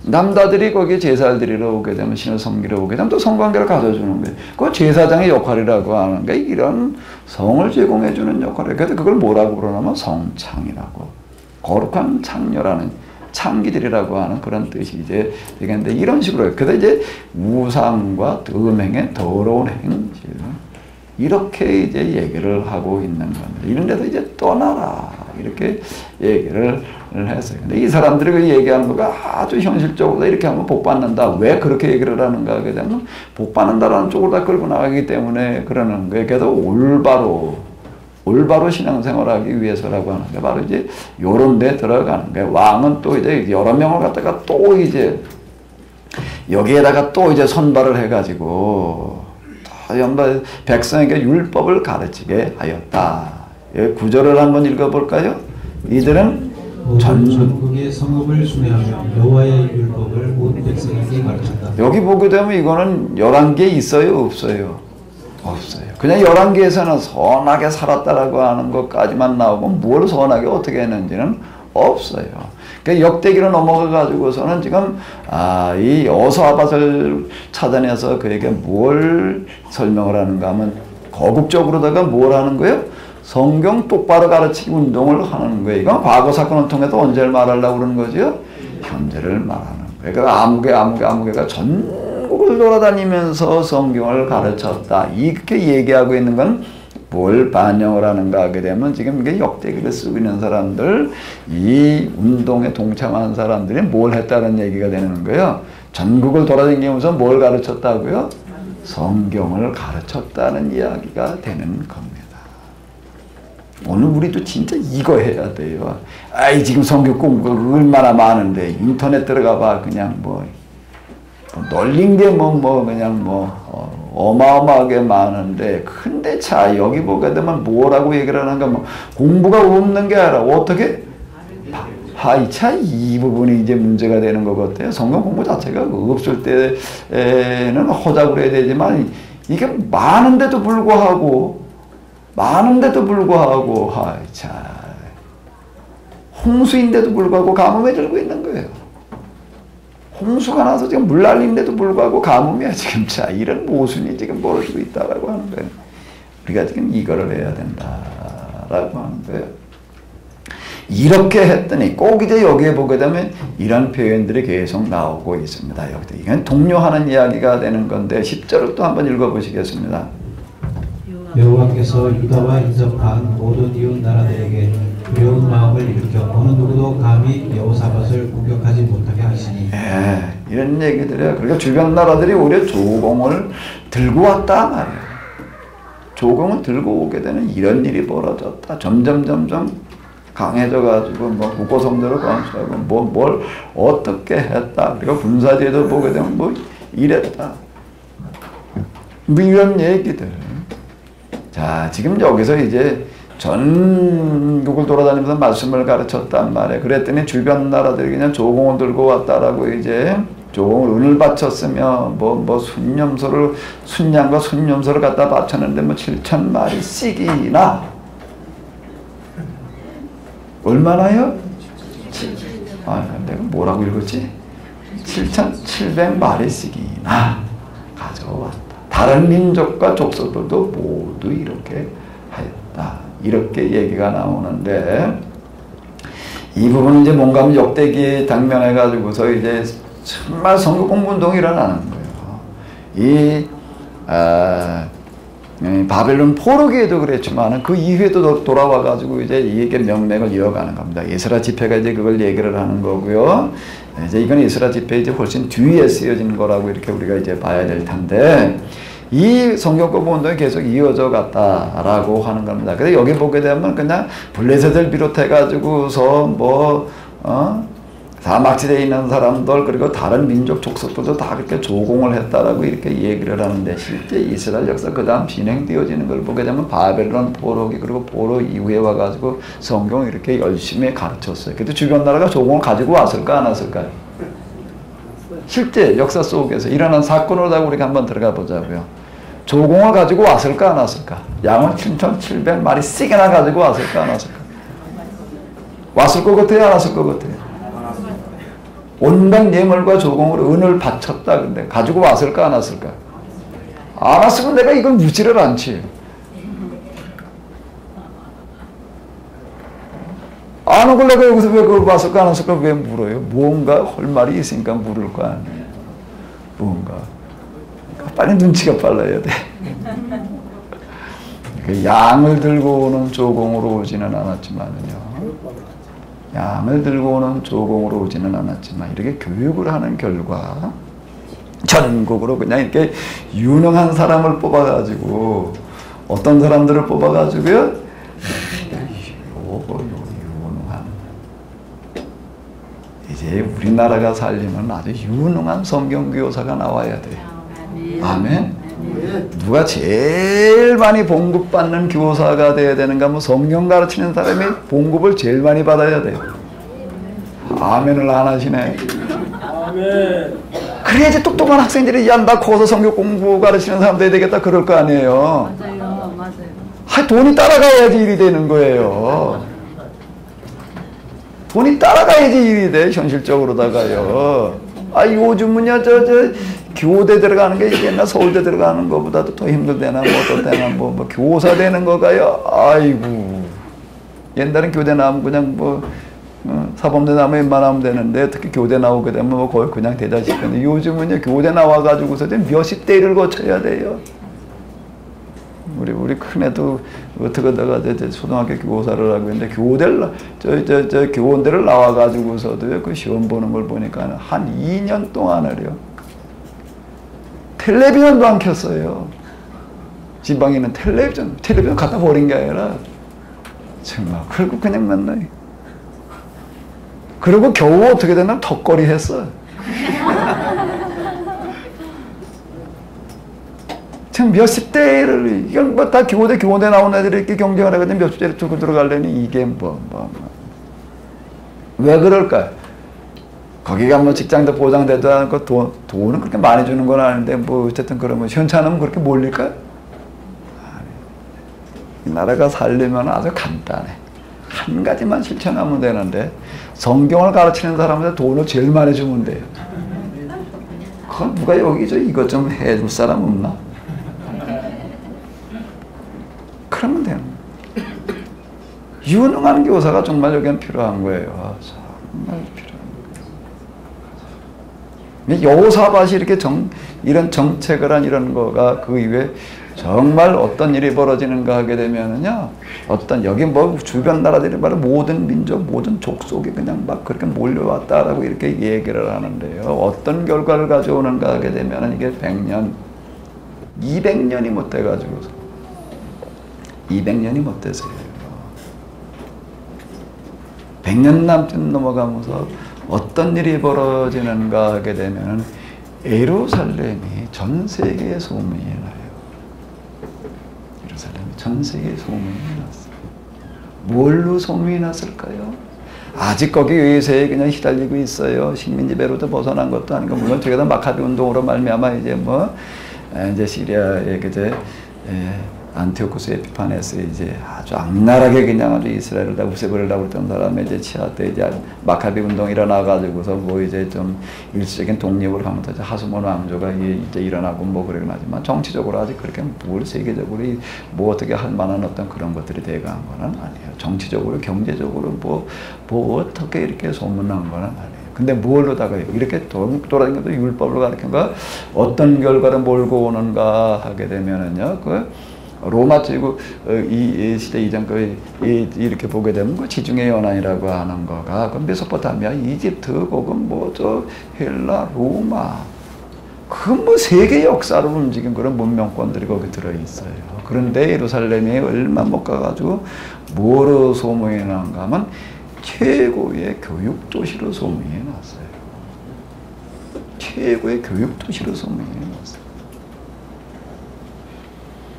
남자들이 거기에 제사를 드리러 오게 되면 신을 섬기러 오게 되면 또 성관계를 가져주는 거예요. 그 제사장의 역할이라고 하는 게 이런 성을 제공해 주는 역할이에요. 그래서 그걸 뭐라고 그러냐면 성창이라고, 거룩한 창녀라는 창기들이라고 하는 그런 뜻이 이제 되겠는데 이런 식으로 해요. 그래서 이제 우상과 음행의 더러운 행실 이렇게 이제 얘기를 하고 있는 겁니다. 이런 데서 이제 떠나라 이렇게 얘기를 했어요. 근데 이 사람들이 그 얘기하는 거가 아주 현실적으로 이렇게 하면 복 받는다. 왜 그렇게 얘기를 하는가 하게 되면 복 받는다라는 쪽으로 다 끌고 나가기 때문에 그러는 거예요. 그래서 올바로 신앙생활하기 위해서라고 하는 게 바로 이제 요런 데 들어가는 거예요. 왕은 또 이제 여러 명을 갖다가 또 이제 여기에다가 또 이제 선발을 해가지고 백성에게 율법을 가르치게 하였다. 구절을 한번 읽어볼까요? 이들은 전국의 성읍을 순회하며 여호와의 율법을 온 백성에게 가르쳤다. 여기 보게 되면 이거는 11개 있어요? 없어요? 없어요. 그냥 11개에서는 선하게 살았다라고 하는 것까지만 나오고 뭘 선하게 어떻게 했는지는 없어요. 그러니까 역대기로 넘어가 가지고서는 지금 이 여호사밧을 찾아내서 그에게 뭘 설명을 하는가 하면 거국적으로다가 뭘 하는 거예요? 성경 똑바로 가르치기 운동을 하는 거예요. 이건 과거 사건을 통해서 언제를 말하려고 그러는 거죠? 현재를 말하는 거예요. 그러니까 아무개가 전국을 돌아다니면서 성경을 가르쳤다. 이렇게 얘기하고 있는 건 뭘 반영을 하는가 하게 되면 지금 이게 역대기를 쓰고 있는 사람들, 이 운동에 동참한 사람들이 뭘 했다는 얘기가 되는 거예요. 전국을 돌아다니면서 뭘 가르쳤다고요? 성경을 가르쳤다는 이야기가 되는 겁니다. 오늘 우리도 진짜 이거 해야 돼요. 지금 성경 공부가 얼마나 많은데 인터넷 들어가 봐. 그냥 널린 게 그냥 어마어마하게 많은데 근데 자 여기 보게 되면 뭐라고 얘기를 하는가 공부가 없는 게 아니라 어떻게 이 부분이 이제 문제가 되는 것 같아요. 성경 공부 자체가 없을 때는 허작을 해야 되지만 이게 많은데도 불구하고 홍수인데도 불구하고 가뭄에 들고 있는 거예요. 홍수가 나서 지금 물 날리는데도 불구하고 가뭄이야 지금. 자 이런 모순이 지금 벌어지고 있다라고 하는 거예요. 우리가 지금 이거를 해야 된다라고 하는 거예요. 이렇게 했더니 꼭 이제 여기에 보게 되면 이런 표현들이 계속 나오고 있습니다. 여기도 이건 독려하는 이야기가 되는 건데 10절을 또 한번 읽어보시겠습니다. 여호와께서 유다와 인접한 모든 이웃 나라들에게 두려운 마음을 일으켜 어느 누구도 감히 여호사밧을 공격하지 못하게 하시니. 이런 얘기들이에요. 그러니까 주변 나라들이 오히려 조공을 들고 왔다 말이에요. 조공을 들고 오게 되는 이런 일이 벌어졌다. 점점 강해져가지고 국고성대로 건축하고 뭘 어떻게 했다. 그리고 군사제도 보게 되면 이랬다. 이런 얘기들. 자, 지금 여기서 이제 전국을 돌아다니면서 말씀을 가르쳤단 말이에요. 그랬더니 주변 나라들이 그냥 조공을 들고 왔다라고 이제 조공을 은을 바쳤으며 순양과 순념소를 갖다 바쳤는데 7,000마리씩이나 얼마나요? 내가 뭐라고 읽었지? 7,700마리씩이나 가져왔다. 다른 민족과 족속들도 모두 이렇게 했다. 이렇게 얘기가 나오는데 이 부분은 이제 뭔가 역대기에 당면해가지고서 이제 정말 선거 공부운동이 일어나는 거예요. 바벨론 포로기에도 그랬지만 그 이후에도 돌아와가지고 이제 이게 명맥을 이어가는 겁니다. 에스라 집회가 이제 그걸 얘기를 하는 거고요. 이제 이건 에스라 집회 이제 훨씬 뒤에 쓰여진 거라고 이렇게 우리가 이제 봐야 될 텐데 이 성경 공부 운동이 계속 이어져 갔다라고 하는 겁니다. 근데 여기 보게 되면 그냥 블레셋을 비롯해가지고서 사막지대에 있는 사람들 그리고 다른 민족 족속들도 다 그렇게 조공을 했다라고 이렇게 얘기를 하는데 실제 이스라엘 역사 그 다음 진행되어지는 걸 보게 되면 바벨론 포로기 그리고 포로 이후에 와가지고 성경을 이렇게 열심히 가르쳤어요. 그래도 주변 나라가 조공을 가지고 왔을까 안 왔을까요? 실제 역사 속에서 일어난 사건으로다가 우리가 한번 들어가 보자고요. 조공을 가지고 왔을까 안 왔을까? 양을 7,700마리씩이나 가지고 왔을까 안 왔을까? 왔을 것 같아요? 안 왔을 것 같아요? 온갖 예물과 조공으로 은을 바쳤다. 근데 가지고 왔을까 안 왔을까? 안 왔으면 내가 이걸 묻지를 않지. 안 오고 내가 여기서 왜 그걸 왔을까 안 왔을까 왜 물어요? 뭔가 할 말이 있으니까 물을 거 아니에요. 뭔가. 빨리 눈치가 빨라야 돼. 그 양을 들고 오는 조공으로 오지는 않았지만요. 양을 들고 오는 조공으로 오지는 않았지만 이렇게 교육을 하는 결과 전국으로 그냥 이렇게 유능한 사람을 뽑아가지고 어떤 사람들을 뽑아가지고요. 유능한 이제 우리나라가 살리면 아주 유능한 성경교사가 나와야 돼. 아멘. 누가 제일 많이 봉급받는 교사가 돼야 되는가? 뭐 성경 가르치는 사람이 봉급을 제일 많이 받아야 돼요. 아멘을 안 하시네. 아멘. 그래야지 똑똑한 학생들이 야, 나 커서 성경 공부 가르치는 사람 돼야 되겠다 그럴 거 아니에요. 맞아요, 맞아요. 하, 돈이 따라가야지 일이 되는 거예요. 돈이 따라가야지 일이 돼, 현실적으로다가요. 아, 요즘은요, 교대 들어가는 게 옛날 서울대 들어가는 것보다도 더 힘들대나, 뭐, 어떻대나, 뭐, 교사 되는 거가요. 아이고. 옛날엔 교대 나오면 그냥 사범대 나오면 웬만하면 되는데, 특히 교대 나오게 되면 뭐 거의 그냥 되다시피. 요즘은요, 교대 나와가지고서 몇십 대 일을 거쳐야 돼요. 우리 큰애도 어떻게 하다가 초등학교 교사를 하고 있는데 교대를 교원대를 나와가지고서도 그 시험 보는 걸 보니까 한 2년 동안을요 텔레비전도 안 켰어요. 지방에 있는 텔레비전 갖다 버린 게 아니라 정말 그리고 그냥 맨날 그리고 겨우 어떻게 되나 턱걸이 했어. 지금 몇십 대를, 이건 뭐 다 교대 나온 애들이 이렇게 경쟁을 하거든. 몇십 대를 두고 들어가려니 이게 왜 그럴까? 거기가 뭐 직장도 보장되도 않고 돈은 그렇게 많이 주는 건 아닌데 뭐 어쨌든 그러면 현찮으면 그렇게 몰릴까? 이 나라가 살려면 아주 간단해. 한 가지만 실천하면 되는데 성경을 가르치는 사람한테 돈을 제일 많이 주면 돼요. 그건 누가 여기 이것 좀 해줄 사람 없나? 그러면 돼요. 유능한 교사가 정말 여기는 필요한 거예요. 정말 필요한 거예요. 여호사밧이 이렇게 이런 정책을 한 이런 거가 그 이후에 정말 어떤 일이 벌어지는가 하게 되면은요, 여기 뭐 주변 나라들이 말로 모든 민족, 모든 족속이 그냥 막 그렇게 몰려왔다라고 이렇게 얘기를 하는데요. 어떤 결과를 가져오는가 하게 되면은 이게 100년, 200년이 못 돼가지고서 200년이 못 돼서요. 100년 남짓 넘어가면서 어떤 일이 벌어지는가 하게 되면은 예루살렘이 전 세계에 소문이 나요. 예루살렘이 전 세계에 소문이 났어요. 뭘로 소문이 났을까요? 아직 거기 외세에 그냥 휘달리고 있어요. 식민지배로도 벗어난 것도 아니고, 물론 저게 다 마카비 운동으로 말미암아 이제 시리아의 안티오쿠스 에피파네스 이제 아주 악랄하게 그냥 아주 이스라엘을 다 없애버리려고 했던 사람의 이제 치하 때 이제 마카비 운동이 일어나가지고서 뭐 이제 좀 일시적인 독립을 하면서 이제 하스몬 왕조가 이제 일어나고 뭐 그러긴 하지만 정치적으로 아직 그렇게 뭘 세계적으로 뭐 어떻게 할 만한 어떤 그런 것들이 돼간 거는 아니에요. 정치적으로 경제적으로 뭐 어떻게 이렇게 소문난 거는 아니에요. 근데 뭘로다가 이렇게 돌아다니면서 율법을 가르친가 어떤 결과를 몰고 오는가 하게 되면은요, 로마 제국 이 시대 이전 이렇게 보게 되면 그 지중해 연안이라고 하는 거가 그 메소포타미아, 이집트, 혹은 헬라, 로마 그 세계 역사를 움직인 그런 문명권들이 거기 들어 있어요. 그런데 예루살렘에 얼마 못 가가지고 뭐로 소문이 난가 하면 최고의 교육 도시로 소문이 났어요. 최고의 교육 도시로 소문이 났어요.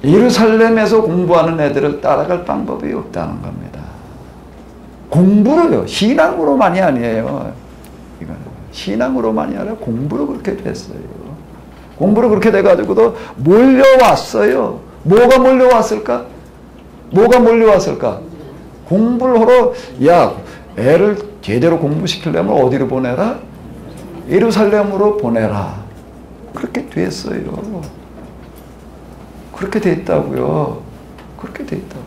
예루살렘에서 공부하는 애들을 따라갈 방법이 없다는 겁니다. 공부로요. 신앙으로만이 아니에요. 이거는 신앙으로만이 아니라 공부로 그렇게 됐어요. 공부로 그렇게 돼가지고도 몰려왔어요. 뭐가 몰려왔을까? 뭐가 몰려왔을까? 공부를 하러, 애를 제대로 공부시키려면 어디로 보내라? 예루살렘으로 보내라. 그렇게 됐어요. 그렇게 됐다고요. 그렇게 됐다고.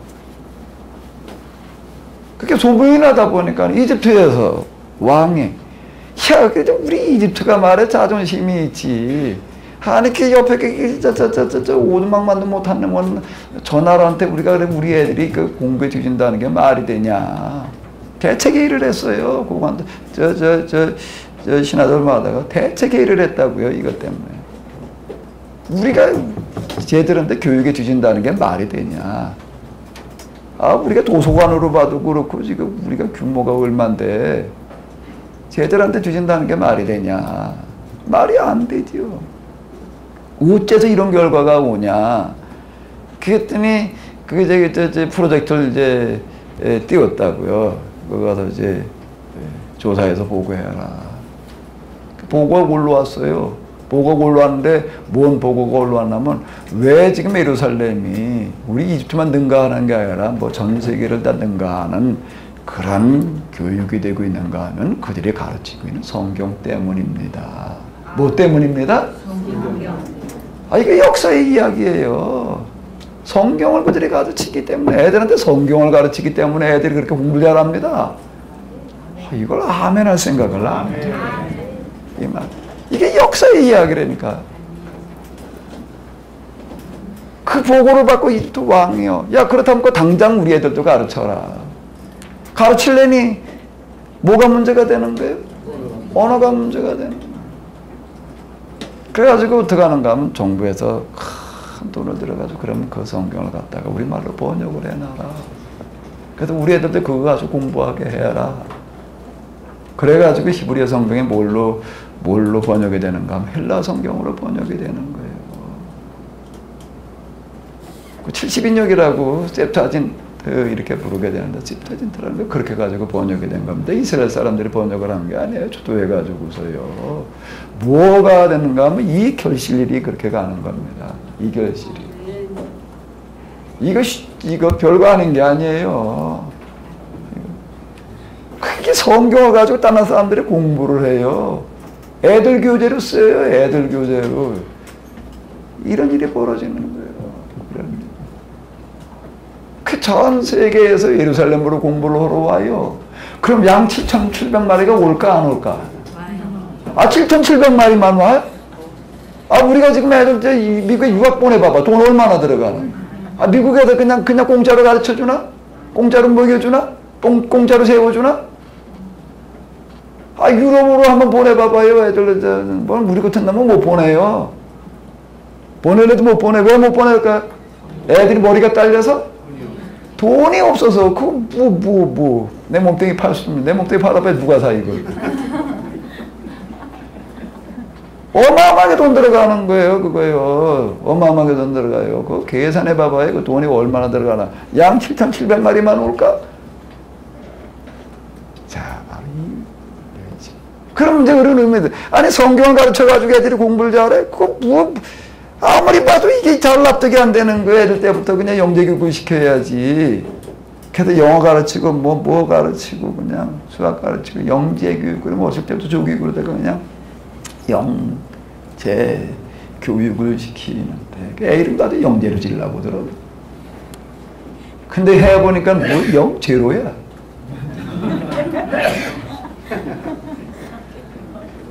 그렇게 소문이 나다 보니까 이집트에서 왕이, 야, 우리 이집트가 말해 자존심이 있지. 아니, 그 옆에 오두막만도 못한 놈은 저 나라한테 우리가, 그래, 우리 애들이 그 공부해 주신다는 게 말이 되냐. 대책회의를 했어요. 그건 저 신하들마다가 대책회의를 했다고요. 이것 때문에. 우리가 쟤들한테 교육해 주신다는 게 말이 되냐. 아, 우리가 도서관으로 봐도 그렇고 지금 우리가 규모가 얼만데 쟤들한테 주신다는 게 말이 되냐. 말이 안 되죠. 어째서 이런 결과가 오냐. 그랬더니 그게 저기 프로젝트를 이제 띄웠다고요. 그거 가서 이제 조사해서 보고해라. 보고가 올라왔어요. 보고가 올라왔는데 뭔 보고가 올라왔냐면 왜 지금 예루살렘이 우리 이집트만 능가하는 게 아니라 뭐 전 세계를 다 능가하는 그런 교육이 되고 있는가 하면 그들이 가르치고 있는 성경 때문입니다. 뭐 때문입니다? 성경. 아, 이게 역사의 이야기예요. 성경을 그들이 가르치기 때문에, 애들한테 성경을 가르치기 때문에 애들이 그렇게 공부 잘합니다. 이걸 아멘 할 생각을 안 해요. 이 말. 이게 역사의 이야기라니까. 그 보고를 받고 또 왕이요. 야, 그렇다면 그 당장 우리 애들도 가르쳐라. 가르치려니 뭐가 문제가 되는 거예요? 언어가 문제가 되는 거예요. 그래가지고 어떻게 하는가 하면 정부에서 큰 돈을 들여가지고 그러면 그 성경을 갖다가 우리말로 번역을 해놔라. 그래서 우리 애들도 그거 가지고 공부하게 해라. 그래가지고 히브리어 성경이 뭘로 번역이 되는가 하면 헬라 성경으로 번역이 되는 거예요. 그 70인역이라고 셉타진 이렇게 부르게 되는데 셉타진트라는 거 그렇게 가지고 번역이 된 겁니다. 이스라엘 사람들이 번역을 한 게 아니에요. 주도해가지고서요. 뭐가 되는가 하면 이 결실일이 그렇게 가는 겁니다. 이 결실이. 이거 별거 아닌 게 아니에요. 그게 성경을 가지고 다른 사람들이 공부를 해요. 애들 교재로 써요. 애들 교재로. 이런 일이 벌어지는 거예요. 그 전 세계에서 예루살렘으로 공부를 하러 와요. 그럼 양 7,700마리가 올까 안 올까? 아, 7,700마리만 와요? 아, 우리가 지금 애들 미국에 유학 보내봐봐. 돈 얼마나 들어가나? 아, 미국 애들 그냥 공짜로 가르쳐주나? 공짜로 먹여주나? 공짜로 세워주나? 아, 유럽으로 한번 보내봐봐요. 애들, 뭐, 우리 같은 놈은 못 보내요. 보내려도 못 보내. 왜 못 보낼까? 애들이 머리가 딸려서? 돈이 없어서, 내 몸뚱이 내 몸뚱이 팔아봐. 누가 사, 이걸. 어마어마하게 돈 들어가는 거예요, 그거요. 어마어마하게 돈 들어가요. 그거 계산해봐봐요. 그 돈이 얼마나 들어가나. 양 7,700마리만 올까? 자, 바로 그럼 이제 그런 의미들. 아니, 성경을 가르쳐가지고 애들이 공부를 잘해? 그거 아무리 봐도 이게 잘 납득이 안 되는 거예요. 애들 때부터 그냥 영재교육을 시켜야지. 그래서 영어 가르치고, 뭐 가르치고, 그냥 수학 가르치고, 영재교육, 그럼 어릴 때부터 조교육으로 되고 그냥 영재 교육을 시키는데, 애 이름 봐도 영재로 지으려고 들어. 근데 해보니까 뭐 영재로야.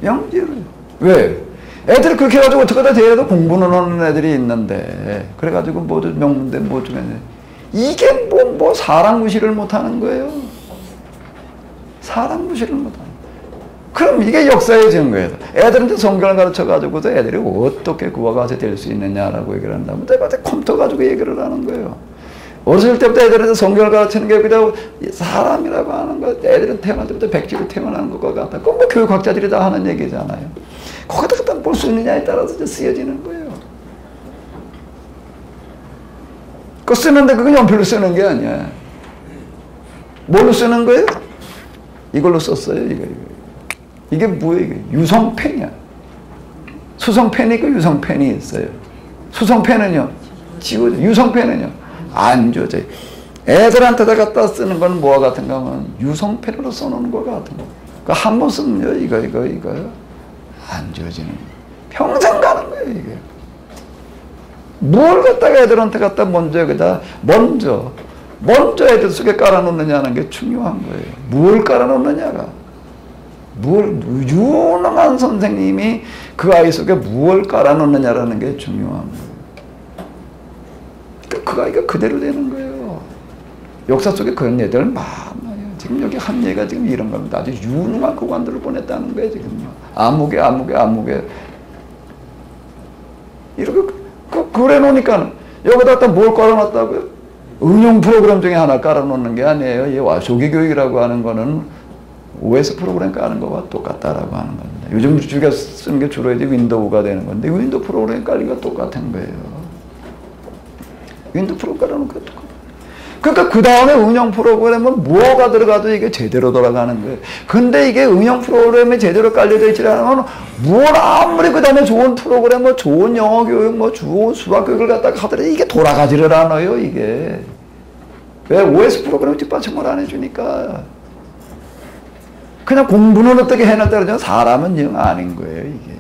영재로야. 왜? 애들이 그렇게 해가지고 어떻게 다 대해도 공부는 하는 애들이 있는데, 그래가지고 모두 명문대 뭐 중에 이게 뭐 사람 무시를 못하는 거예요. 사람 무시를 못하는 거예요. 그럼 이게 역사의 증거예요. 애들한테 성경을 가르쳐가지고서 애들이 어떻게 그와 같이 될 수 있느냐라고 얘기를 한다면 내가 컴퓨터 가지고 얘기를 하는 거예요. 어렸을 때부터 애들한테 성경을 가르치는 게 그냥 사람이라고 하는 거, 애들은 태어날 때부터 백지로 태어나는 것과 같다. 그건 뭐 교육학자들이 다 하는 얘기잖아요. 거기다 뭘 쓰느냐에 따라서 이제 쓰여지는 거예요. 그거 쓰는데 그건 연필로 쓰는 게 아니야. 뭘로 쓰는 거예요? 이걸로 썼어요. 이게 뭐예요? 이게 유성펜이야. 수성펜이 있고 유성펜이 있어요. 수성펜은요, 지워져. 유성펜은요, 안 지워져요. 애들한테다 갖다 쓰는 건 뭐와 같은가 하면 유성펜으로 써놓는 거 같은 거. 한 번 쓰면요, 이거요. 안 지워지는 거예요. 평생 가는 거예요, 이게. 뭘 갖다가 애들한테 갖다 먼저 애들 속에 깔아놓느냐는 게 중요한 거예요. 뭘 깔아놓느냐가. 유능한 선생님이 그 아이 속에 무엇을 깔아놓느냐라는 게 중요한 거예요. 그 아이가 그대로 되는 거예요. 역사 속에 그런 애들 많아요. 지금 여기 한 얘가 지금 이런 겁니다. 아주 유능한 고관들을 보냈다는 거예요, 지금요. 아무개. 이렇게 그래 놓으니까 여기다 뭘 깔아놨다고요? 응용 프로그램 중에 하나 깔아놓는 게 아니에요. 조기교육이라고 하는 거는 OS 프로그램 까는 거와 똑같다라고 하는 겁니다. 요즘 우리가 쓰는 게 주로 이제 윈도우가 되는 건데 윈도우 프로그램 깔린 거 똑같은 거예요. 윈도우 프로그램 깔아놓은 거 똑같아요. 그러니까 그 다음에 응용 프로그램은 뭐가 들어가도 이게 제대로 돌아가는 거예요. 근데 이게 응용 프로그램이 제대로 깔려져 있지 않으면 뭘 아무리 그 다음에 좋은 프로그램, 뭐 좋은 영어 교육, 좋은 수학 교육을 갖다가 하더라도 이게 돌아가지를 않아요, 이게. 왜? OS 프로그램을 뒷받침을 안 해주니까. 그냥 공부는 어떻게 해놨다 그러죠? 사람은 영 아닌 거예요, 이게.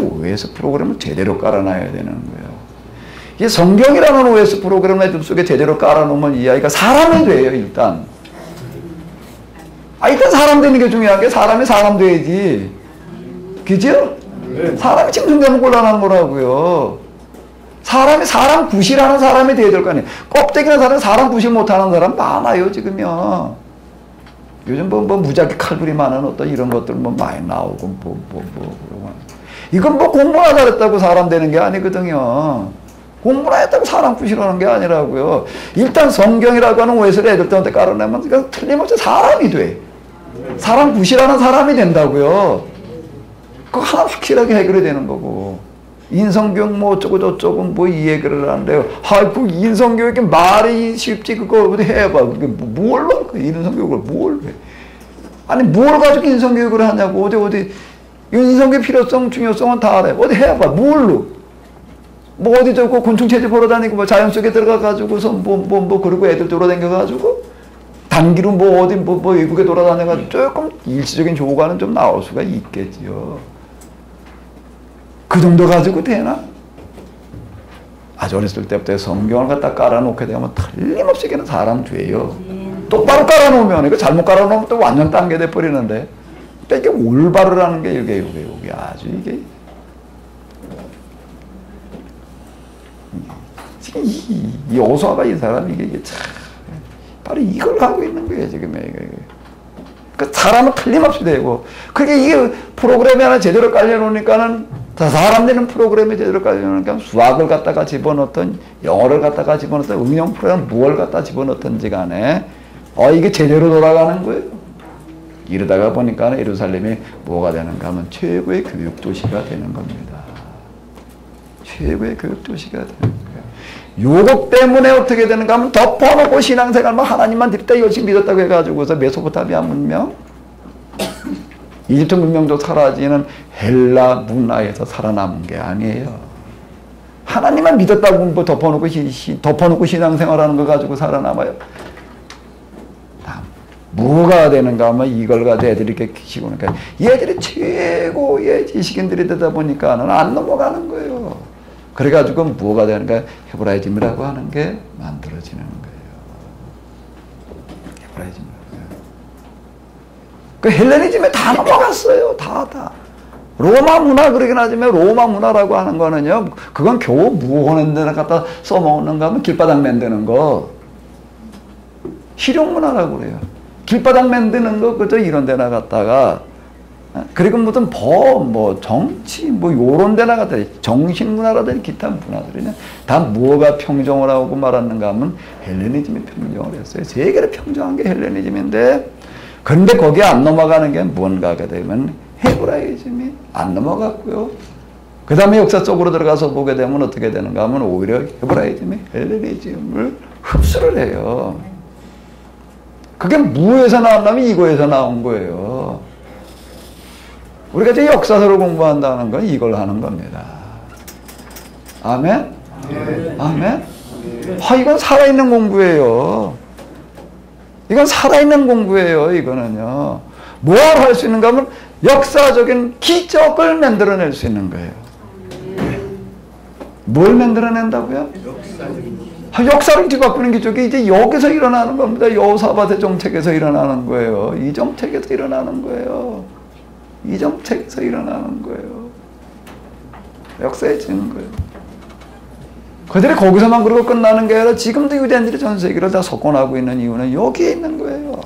OS 프로그램을 제대로 깔아놔야 되는 거예요. 이 성경이라는 OS 프로그램 애들 속에 제대로 깔아놓으면 이 아이가 사람이 돼요, 일단. 일단 사람 되는 게 중요한 게 사람이 사람 돼야지. 그죠? 사람이 짐승되면 곤란한 거라고요. 사람이 사람 구실하는 사람이 돼야 될 거 아니에요. 껍데기는 사람 구실 못하는 사람 많아요, 지금요. 요즘 무작위 칼부리 많은 어떤 이런 것들 많이 나오고, 이건 공부나 잘했다고 사람 되는 게 아니거든요. 공부나 했다고 사람 구실하는 게 아니라고요. 일단 성경이라고 하는 OS를 애들한테 깔아내면 그러니까 틀림없이 사람이 돼. 사람 구실하는 사람이 된다고요. 그거 하나 확실하게 해결이 되는 거고. 인성교육 어쩌고 저쩌고 이 얘기를 하는데요. 그 인성교육이 말이 쉽지 그거 어디 해봐. 그게 뭘 인성교육을 뭘 해. 아니 뭘 가지고 인성교육을 하냐고. 어디 인성교육 필요성 중요성은 다 알아요. 어디 해봐. 뭘로. 어디 곤충 채집 보러 다니고 자연 속에 들어가가지고서 그러고 애들 돌아다녀가지고 단기로 어디 외국에 돌아다녀가지고 조금 일시적인 조과는 좀 나올 수가 있겠지요. 그 정도 가지고 되나? 아주 어렸을 때부터 성경을 갖다 깔아놓게 되면 틀림없이 걔는 사람 돼요. 똑바로 깔아놓으면 이거 잘못 깔아놓으면 또 완전 딴 게 돼버리는데 이게 올바르라는 게 이게 아주 이게 지금 이 오수아가 이 사람이 이게 참 바로 이걸 하고 있는 거예요 지금. 그 사람은 틀림없이 되고 그게 이게 프로그램이 하나 제대로 깔려놓으니까는 사람 되는 프로그램이 제대로 깔려놓으니까 수학을 갖다가 집어넣든 영어를 갖다가 집어넣든 응용 프로그램 무엇을 갖다 집어넣든지 간에 이게 제대로 돌아가는 거예요. 이러다가 보니까 예루살렘이 뭐가 되는가 하면 최고의 교육도시가 되는 겁니다. 최고의 교육도시가 되는 거예요. 요것 때문에 어떻게 되는가 하면 덮어놓고 신앙생활만 하나님만 믿다 열심히 믿었다고 해가지고서 메소포타미아 문명 이집트 문명도 사라지는 헬라 문화에서 살아남은 게 아니에요. 하나님만 믿었다고 덮어놓고 신앙생활하는 거 가지고 살아남아요. 뭐가 되는가 하면 이걸 가지고 애들이 이렇게 키시고 그러니까 얘들이 최고의 지식인들이 되다 보니까는 안 넘어가는 거예요. 그래가지고 뭐가 되는가 헤브라이즘이라고 하는 게 만들어지는 거예요. 헤브라이즘이라고. 그 헬레니즘에 다 넘어갔어요. 다. 로마 문화 그러긴 하지만 로마 문화라고 하는 거는요. 그건 겨우 무호하는 데나 갖다 써먹는 거 하면 길바닥 만드는 거. 실용 문화라고 그래요. 길바닥 만드는 거 그저 이런 데나 갖다가 그리고 무슨 정치 요런 데나 갖다 정신문화라든지 기타 문화들이냐 다 뭐가 평정을 하고 말하는가 하면 헬레니즘이 평정을 했어요. 세계를 평정한 게 헬레니즘인데 그런데 거기에 안 넘어가는 게 뭔가가 되면 헤브라이즘이 안 넘어갔고요. 그 다음에 역사 속으로 들어가서 보게 되면 어떻게 되는가 하면 오히려 헤브라이즘이 헬레니즘을 흡수를 해요. 그게 무에서 나왔냐면 이거에서 나온 거예요. 우리가 이제 역사서를 공부한다는 건 이걸 하는 겁니다. 아멘? 아멘? 이건 살아있는 공부예요. 이건 살아있는 공부예요, 이거는요. 뭘 할 수 있는가 하면 역사적인 기적을 만들어낼 수 있는 거예요. 뭘 만들어낸다고요? 역사를 뒤바꾸는 기적이 이제 여기서 일어나는 겁니다. 여호사밧의 정책에서 일어나는 거예요. 이 정책에서 일어나는 거예요. 이 정책에서 일어나는 거예요. 역사해지는 거예요. 그들이 거기서만 그러고 끝나는 게 아니라 지금도 유대인들이 전 세계를 다 석권하고 있는 이유는 여기에 있는 거예요.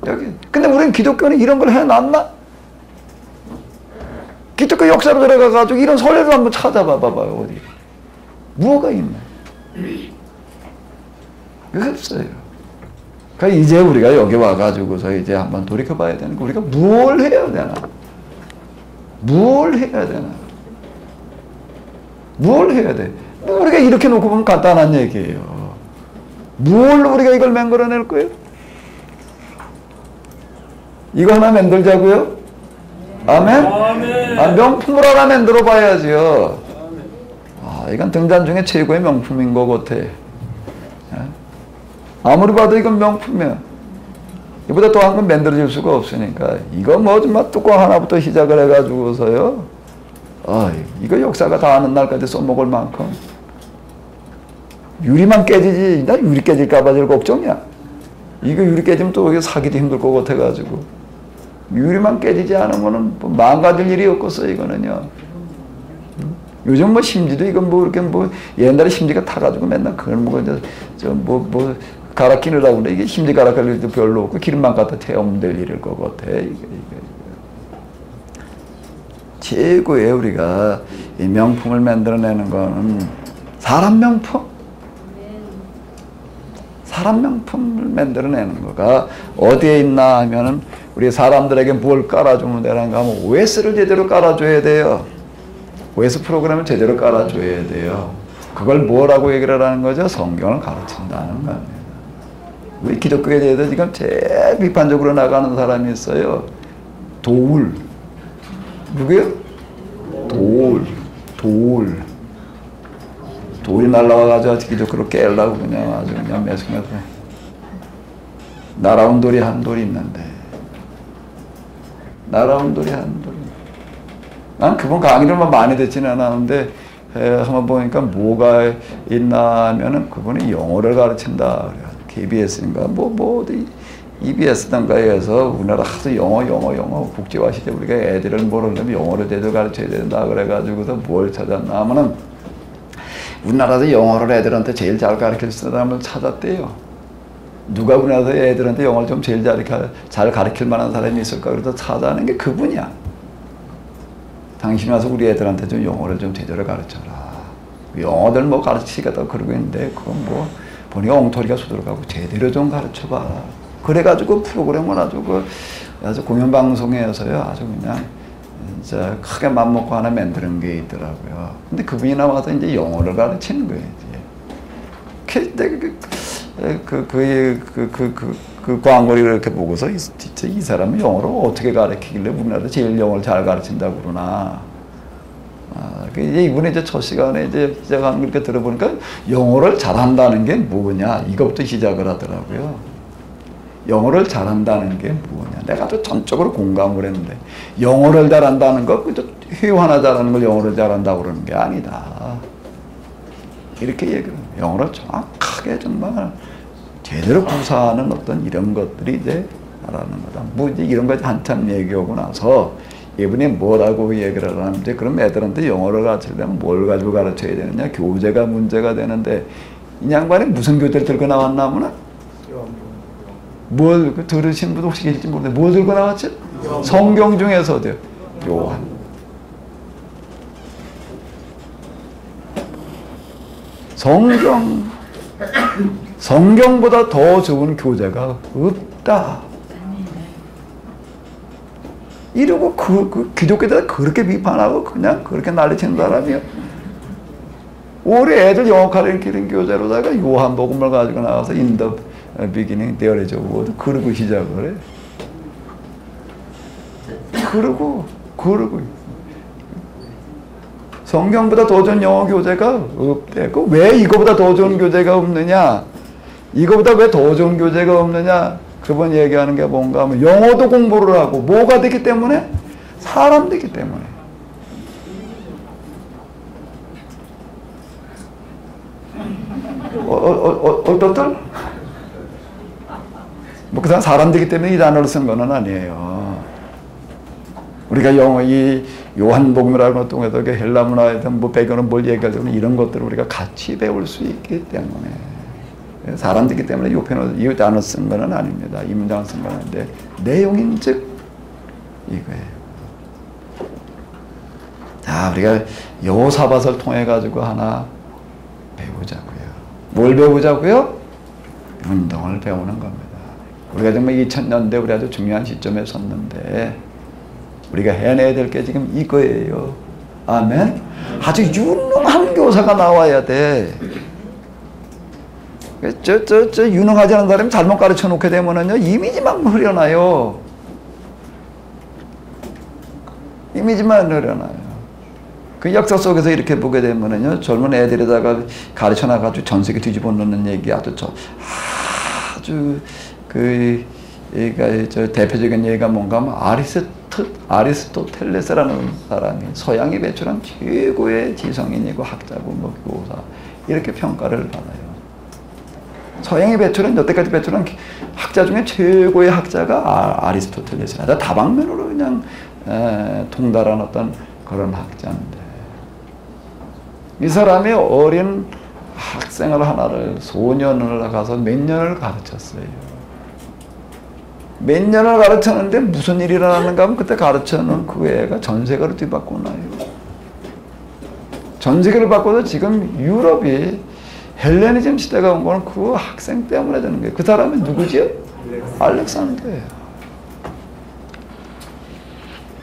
여기. 근데 우리는 기독교는 이런 걸 해놨나? 기독교 역사로 들어가가지고 이런 선례를 한번 찾아봐 봐봐요. 어디. 뭐가 있나? 그게 없어요. 그러니까 이제 우리가 여기 와가지고서 이제 한번 돌이켜봐야 되는 거, 우리가 뭘 해야 되나? 뭘 해야 되나? 뭘 해야 돼? 우리가 이렇게 놓고 보면 간단한 얘기예요. 뭘 우리가 이걸 만들어낼 거예요? 이거 하나 만들자고요? 아멘? 아, 명품을 하나 만들어 봐야지요. 아, 이건 등잔 중에 최고의 명품인 것 같아. 아무리 봐도 이건 명품이야. 이보다 또 한 건 만들어질 수가 없으니까. 이거 뭐 정말 뚜껑 하나부터 시작을 해가지고서요. 이거 역사가 다 아는 날까지 써먹을 만큼. 유리만 깨지지. 나 유리 깨질까봐 제일 걱정이야. 이거 유리 깨지면 또 사기도 힘들 것 같아가지고. 유리만 깨지지 않으면은 뭐 망가질 일이 없겠어, 이거는요. 요즘 뭐 심지도 이건 뭐 이렇게 뭐 옛날에 심지가 타가지고 맨날 그걸 뭐 이제 뭐 갈아 끼느라고 그래. 이게 심지 갈아 끼는 일도 별로 없고 기름만 갖다 태우면 될 일일 것 같아. 이게. 최고의 우리가 이 명품을 만들어내는 거는 사람 명품? 사람 명품을 만들어내는 거가 어디에 있나 하면은 우리 사람들에게 뭘 깔아주면 되는가 하면 OS를 제대로 깔아줘야 돼요. OS 프로그램을 제대로 깔아줘야 돼요. 그걸 뭐라고 얘기를 하는 거죠? 성경을 가르친다는 겁니다. 우리 기독교에 대해서 지금 제일 비판적으로 나가는 사람이 있어요. 도울. 누구요? 돌이 날라와가지고 기독교로 깨려고 그냥 아주 그냥 매승해서. 날아온 돌이 한 돌이 있는데. 날아온 돌이 한 돌이. 난 그분 강의를 많이 듣지는 않았는데, 한번 보니까 뭐가 있나 하면은 그분이 영어를 가르친다. KBS인가, 어디, EBS던가에서 우리나라 하도 영어, 국제화 시대 우리가 애들을 모르려면 영어를 제대로 가르쳐야 된다. 그래가지고서 뭘 찾았나 하면은 우리나라에서 영어를 애들한테 제일 잘 가르칠 사람을 찾았대요. 누가 우리나라에서 애들한테 영어를 좀 제일 잘 가르칠 만한 사람이 있을까? 그래서 찾아낸 게 그분이야. 당신이 와서 우리 애들한테 좀 영어를 좀 제대로 가르쳐라. 영어들 뭐 가르치겠다고 그러고 있는데, 그건 뭐, 보니까 엉터리가 쏟아가고 제대로 좀 가르쳐봐. 그래가지고 프로그램을 아주 공연방송에서요, 아주 그냥, 진짜 크게 맘먹고 하나 만드는 게 있더라고요. 근데 그분이 나와서 이제 영어를 가르치는 거예요, 이제. 그 광고를 이렇게 보고서 진짜 이 사람은 영어를 어떻게 가르치길래 우리나라에서 제일 영어를 잘 가르친다고 그러나. 이제 이분이 이제 첫 시간에 이제 시작하는 걸 이렇게 들어보니까 영어를 잘한다는 게 뭐냐, 이것부터 시작을 하더라고요. 영어를 잘한다는 게 뭐냐. 내가 또 전적으로 공감을 했는데, 영어를 잘한다는 거, 회화 하나 잘하는 걸 영어를 잘한다고 그러는 게 아니다. 이렇게 얘기를 해요. 영어를 정확하게 정말 제대로 구사하는 어떤 이런 것들이 이제 말하는 거다. 뭐 이제 이런 거 한참 얘기하고 나서 이분이 뭐라고 얘기를 하냐면, 이제 그럼 애들한테 영어를 가르치려면 뭘 가지고 가르쳐야 되느냐? 교재가 문제가 되는데, 이 양반이 무슨 교재를 들고 나왔나 하면은, 뭘 들으신 분 혹시 계실지 모르는데, 뭘 들고 나왔지? 성경 중에서 어디요? 요한. 성경보다 더 좋은 교재가 없다. 이러고 그 기독교에다 그렇게 비판하고 그냥 그렇게 난리치는 사람이요. 우리 애들 영어 가르치는 교재로다가 요한복음을 가지고 나와서 In the beginning there is a word. 그러고 시작을 해. 그러고 성경보다 더 좋은 영어 교재가 없대. 왜 이거보다 더 좋은 교재가 없느냐? 이거보다 왜 더 좋은 교재가 없느냐? 그분 얘기하는 게 뭔가 하면 영어도 공부를 하고 뭐가 되기 때문에? 사람 되기 때문에. 어떻든? 뭐 그 사람 되기 때문에 이 단어를 쓴 거는 아니에요. 우리가 이 요한복음이라는 것 통해서 헬라 문화에든 뭐 배경은 뭘 얘기하든 이런 것들을 우리가 같이 배울 수 있기 때문에 사람 되기 때문에 이 단어 쓴 거는 아닙니다. 이 문장을 쓴 거는 아닌데 내용인즉 이거예요. 자, 우리가 여호사밧을 통해 가지고 하나 배우자고요. 뭘 배우자고요? 운동을 배우는 겁니다. 우리가 정말 2000년대 우리 아주 중요한 시점에 섰는데 우리가 해내야 될 게 지금 이거예요. 아멘. 아주 유능한 교사가 나와야 돼. 유능하지 않은 사람이 잘못 가르쳐 놓게 되면은요, 이미지만 흐려나요. 이미지만 흐려나요. 그 역사 속에서 이렇게 보게 되면은요, 젊은 애들에다가 가르쳐 나가지고 전 세계 뒤집어 놓는 얘기 아주 저 대표적인 얘기가 뭔가 하면 아리스토텔레스라는 사람이 서양이 배출한 최고의 지성인이고 학자고 뭐 교사 이렇게 평가를 받아요. 서양이 배출한 여태까지 배출한 학자 중에 최고의 학자가 아리스토텔레스다. 다방면으로 그냥 통달한 어떤 그런 학자인데 이 사람이 어린 학생을 하나를 소년을 가서 몇 년을 가르쳤어요. 몇 년을 가르쳤는데 무슨 일이 일어나는가 하면 그때 가르쳐놓은 그 애가 전세계를 뒤바꾸고 나요. 전세계를 바꿔서 지금 유럽이 헬레니즘 시대가 온 거는 그 학생 때문에 되는 거예요. 그 사람이 누구지요? 알렉산더예요.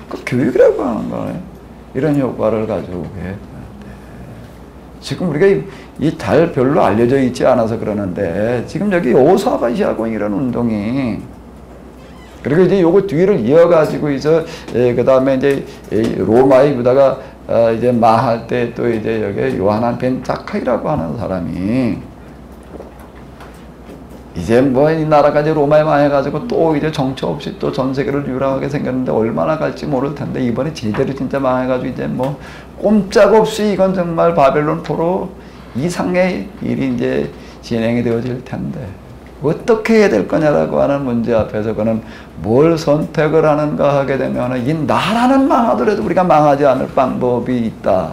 그 교육이라고 하는 거예요. 이런 효과를 가져오게 되는데 지금 우리가 이 잘 별로 알려져 있지 않아서 그러는데 지금 여기 여호사밧하고 이런 운동이 그리고 이제 요거 뒤를 이어가지고 이제 그 다음에 이제 로마의 유다가 이제 망할 때 또 이제 여기 요하난 벤 자카이라고 하는 사람이 이제 뭐 이 나라가 이제 로마에 망해가지고 또 이제 정처 없이 또 전 세계를 유랑하게 생겼는데 얼마나 갈지 모를 텐데 이번에 제대로 진짜 망해가지고 이제 뭐 꼼짝없이 이건 정말 바벨론 포로 이상의 일이 이제 진행이 되어질 텐데 어떻게 해야 될 거냐라고 하는 문제 앞에서 그는 뭘 선택을 하는가 하게 되면 이 나라는 망하더라도 우리가 망하지 않을 방법이 있다.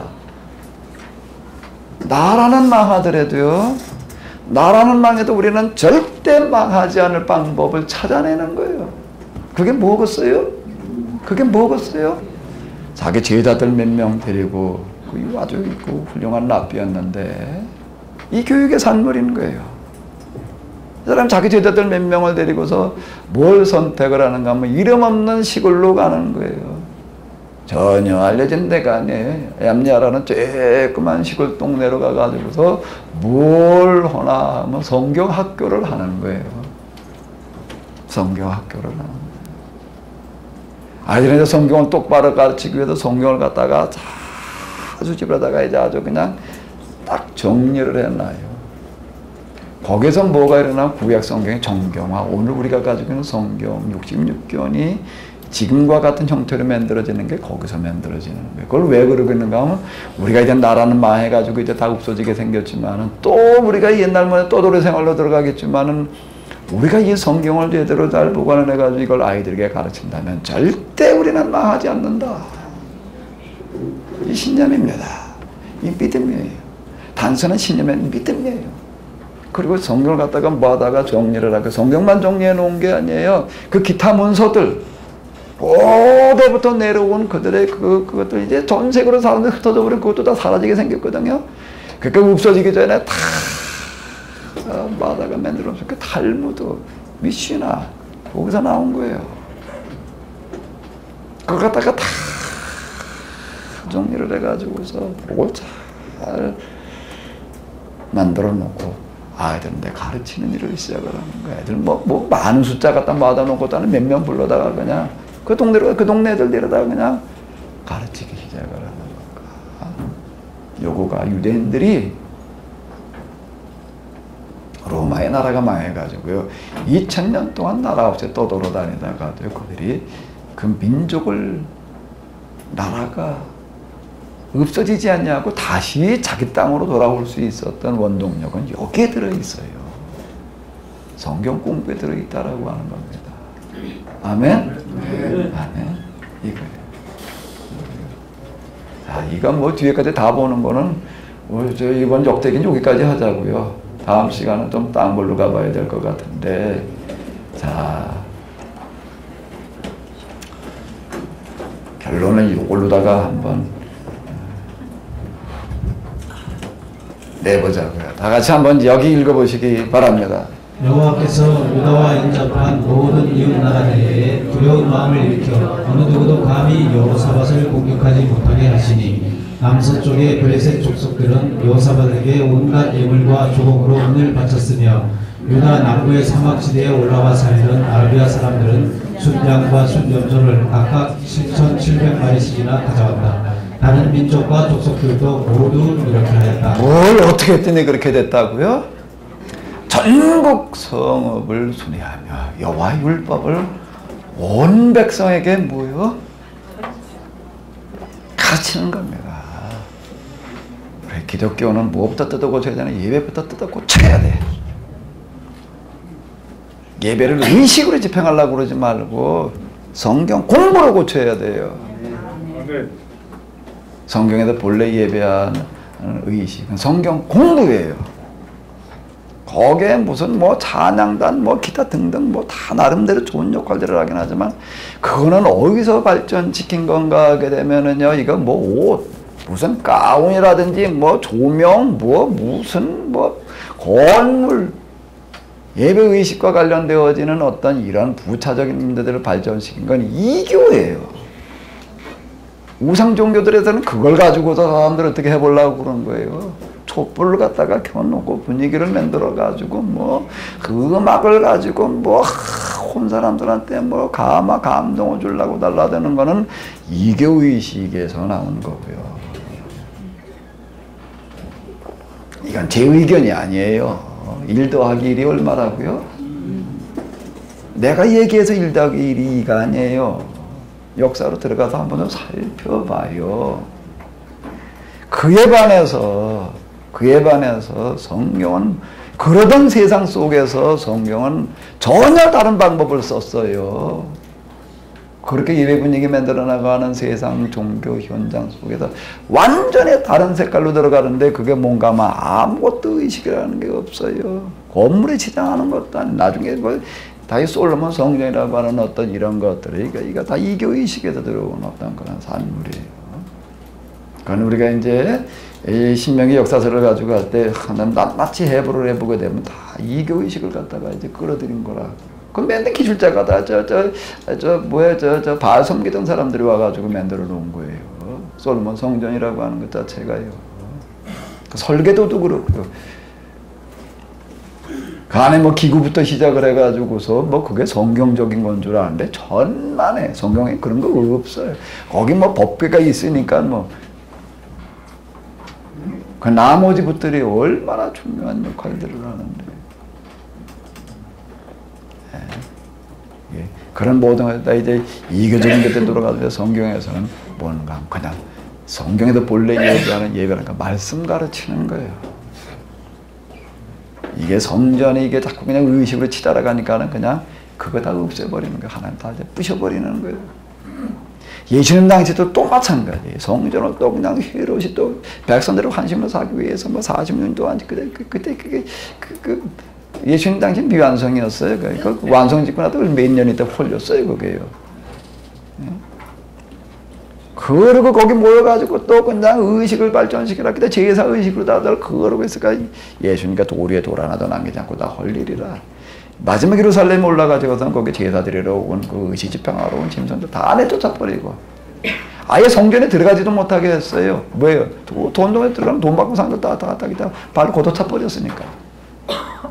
나라는 망하더라도요. 나라는 망해도 우리는 절대 망하지 않을 방법을 찾아내는 거예요. 그게 뭐겠어요? 그게 뭐겠어요? 자기 제자들 몇 명 데리고 아주 훌륭한 랍비였는데 이 교육의 산물인 거예요. 이 사람 자기 제자들 몇 명을 데리고서 뭘 선택을 하는가 하면 이름 없는 시골로 가는 거예요. 전혀 알려진 데가 아니에요. 얌야라는 쬐끄만 시골 동네로 가가지고서 뭘 하나 하면 성경 학교를 하는 거예요. 성경 학교를 하는 거예요. 아이들한테 성경을 똑바로 가르치기 위해서 성경을 갖다가 아주 집에다가 이제 아주 그냥 딱 정리를 해놔요. 거기서 뭐가 일어나? 구약 성경의 정경화. 오늘 우리가 가지고 있는 성경 66권이 지금과 같은 형태로 만들어지는 게 거기서 만들어지는 거예요. 그걸 왜 그러고 있는가 하면 우리가 이제 나라는 망해가지고 이제 다 없어지게 생겼지만은 또 우리가 옛날만에 떠돌이 생활로 들어가겠지만은 우리가 이 성경을 제대로 잘 보관해가지고 이걸 아이들에게 가르친다면 절대 우리는 망하지 않는다. 이 신념입니다. 이 믿음이에요. 단순한 신념의 믿음이에요. 그리고 성경을 갖다가 뭐하다가 정리를 하고 성경만 정리해 놓은 게 아니에요. 그 기타 문서들 고대부터 내려온 그들의 그것들 이제 전 세계로 사람들 흩어져 버린 그것도 다 사라지게 생겼거든요. 그러니까 없어지기 전에 다 마다가 만들어서 그 탈무드, 미시나 거기서 나온 거예요. 그걸 갖다가 다 정리를 해가지고서 그걸 잘 만들어 놓고 아이들한테 가르치는 일을 시작을 하는 거야. 애들 뭐 많은 숫자 갖다 모아놓고 또는 몇 명 불러다가 그냥 그 동네 애들 데려다가 그냥 가르치기 시작을 하는 거야. 요거가 유대인들이 로마 로마의 나라가 망해가지고요. 2000년 동안 나라 없이 떠돌아다니다가도 그들이 그 민족을 나라가 없어지지 않냐고 다시 자기 땅으로 돌아올 수 있었던 원동력은 여기에 들어있어요. 성경 공부에 들어있다라고 하는 겁니다. 아멘? 아멘? 이거예요. 자, 이거 뭐 뒤에까지 다 보는 거는 저 이번 역대기는 여기까지 하자고요. 다음 시간은 좀 딴 걸로 가봐야 될 것 같은데, 자, 결론은 이걸로다가 한번 내보자고요. 다 같이 한번 여기 읽어보시기 바랍니다. 여호와께서 유다와 인접한 모든 이웃 나라들에게 두려운 마음을 일으켜 어느 누구도 감히 여호사밧을 공격하지 못하게 하시니 남서쪽의 블레셋 족속들은 여호사밧에게 온갖 예물과 조공으로 은을 바쳤으며 유다 남부의 사막지대에 올라와 살던 아라비아 사람들은 순양과 순염소를 각각 7,700마리씩이나 가져왔다. 다른 민족과 족속들도 모두 이렇게 하였다. 뭘 어떻게 했더니 그렇게 됐다고요? 전국 성읍을 순회하며 여호와의 율법을 온 백성에게 뭐요? 가르치는 겁니다. 우리 기독교는 무엇부터 뜯어 고쳐야 되나? 예배부터 뜯어 고쳐야 돼. 예배를 의식으로 집행하려고 그러지 말고 성경 공부로 고쳐야 돼요. 성경에서 본래 예배하는 의식은 성경 공부예요. 거기에 무슨 뭐 찬양단 뭐 기타 등등 뭐 다 나름대로 좋은 역할들을 하긴 하지만 그거는 어디서 발전시킨 건가 하게 되면은요, 이거 뭐 옷 무슨 가운이라든지 뭐 조명 뭐 무슨 뭐 건물 예배 의식과 관련되어지는 어떤 이런 부차적인 문제들을 발전시킨 건 이교예요. 우상 종교들에서는 그걸 가지고서 사람들 어떻게 해보려고 그런 거예요. 촛불을 갖다가 켜놓고 분위기를 만들어가지고 뭐 그 음악을 가지고 뭐 온 사람들한테 뭐 감동을 주려고 달라드는 거는 이교의식에서 나온 거고요. 이건 제 의견이 아니에요. 1 더하기 1이 얼마라고요? 내가 얘기해서 1 더하기 1이 2가 아니에요. 역사로 들어가서 한번 좀 살펴봐요. 그에 반해서 성경은 그러던 세상 속에서 성경은 전혀 다른 방법을 썼어요. 그렇게 예배 분위기 만들어 나가는 세상 종교 현장 속에서 완전히 다른 색깔로 들어가는데 그게 뭔가 막 아무것도 의식이라는 게 없어요. 건물에 치장하는 것도 아니고 나중에 뭐 다시 솔로몬 성전이라고 하는 어떤 이런 것들이 이거 다 이교의식에서 들어온 어떤 그런 산물이에요. 그건 우리가 이제 이 신명기 역사서를 가지고 갈 때 낱낱이 해부를 해보게 되면 다 이교의식을 갖다가 이제 끌어들인 거라. 그 맨날 기술자가 다 저 바알 섬기던 사람들이 와가지고 만들어 놓은 거예요. 솔로몬 성전이라고 하는 것 자체가요. 그 설계도도 그렇고요. 그 안에 뭐 기구부터 시작을 해가지고서 뭐 그게 성경적인 건 줄 아는데 천만에 성경에 그런 거 없어요. 거기 뭐 법궤가 있으니까 뭐 그 나머지부들이 얼마나 중요한 역할들을 하는데 그런 모든 것다 이제 이교적인 것들 돌아가는데 성경에서는 뭔가 그냥 성경에도 본래 예배하는 예배라는 말씀 가르치는 거예요. 이게 성전이 이게 자꾸 그냥 의식으로 치달아가니까는 그냥 그거 다 없애버리는 거예요. 하나님 다 이제 부셔버리는 거예요. 예수님 당시도 또 마찬가지예요. 성전을 또 그냥 헤롯이 또 백성들을 환심으로 사기 위해서 뭐 40년 동안 그때 그게 예수님 당시 미완성이었어요. 그 완성 짓고 나서 몇 년 있다 홀렸어요, 그게요. 그러고 거기 모여가지고 또 그냥 의식을 발전시키라. 그때 제사 의식으로 다들 그러고 있으니까 예수님과 도리에 돌 하나도 남기지 않고 다 헐리리라. 마지막 예루살렘에 올라가지고서는 거기 제사 드리러 온 그 의식 집행하러 온 짐승들 다 내쫓아버리고 아예 성전에 들어가지도 못하게 했어요. 뭐예요? 돈동에 들어가면 돈 받고 산 거 다 바로 걷어차버렸으니까.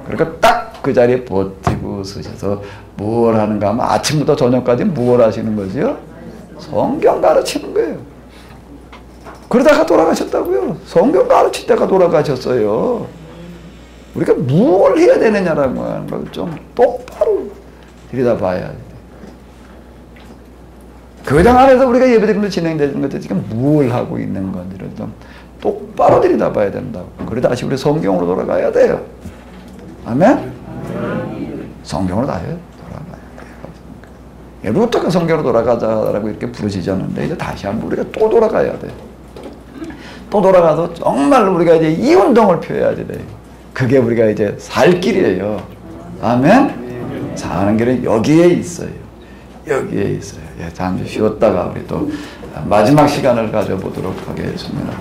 그러니까 딱 그 자리에 버티고 서셔서 뭘 하는가 하면 아침부터 저녁까지 뭘 하시는 거지요? 성경 가르치는 거예요. 그러다가 돌아가셨다고요. 성경 가르치다가 돌아가셨어요. 우리가 뭘 해야 되느냐라는 걸 좀 똑바로 들여다봐야 돼. 교장 안에서 우리가 예배드림으로 진행되는 것들 지금 뭘 하고 있는 건지를 좀 똑바로 들여다봐야 된다고. 그래 다시 우리 성경으로 돌아가야 돼요. 아멘? 성경으로 다시 돌아가야 돼요. 예부터가 성경으로 돌아가자라고 이렇게 부르시지 않는데 이제 다시 한번 우리가 또 돌아가야 돼. 또 돌아가서 정말 우리가 이제 이 운동을 펴야지 돼요. 그게 우리가 이제 살 길이에요. 아멘? 사는 길은 여기에 있어요. 여기에 있어요. 예, 잠시 쉬었다가 우리 또 마지막 시간을 가져보도록 하겠습니다.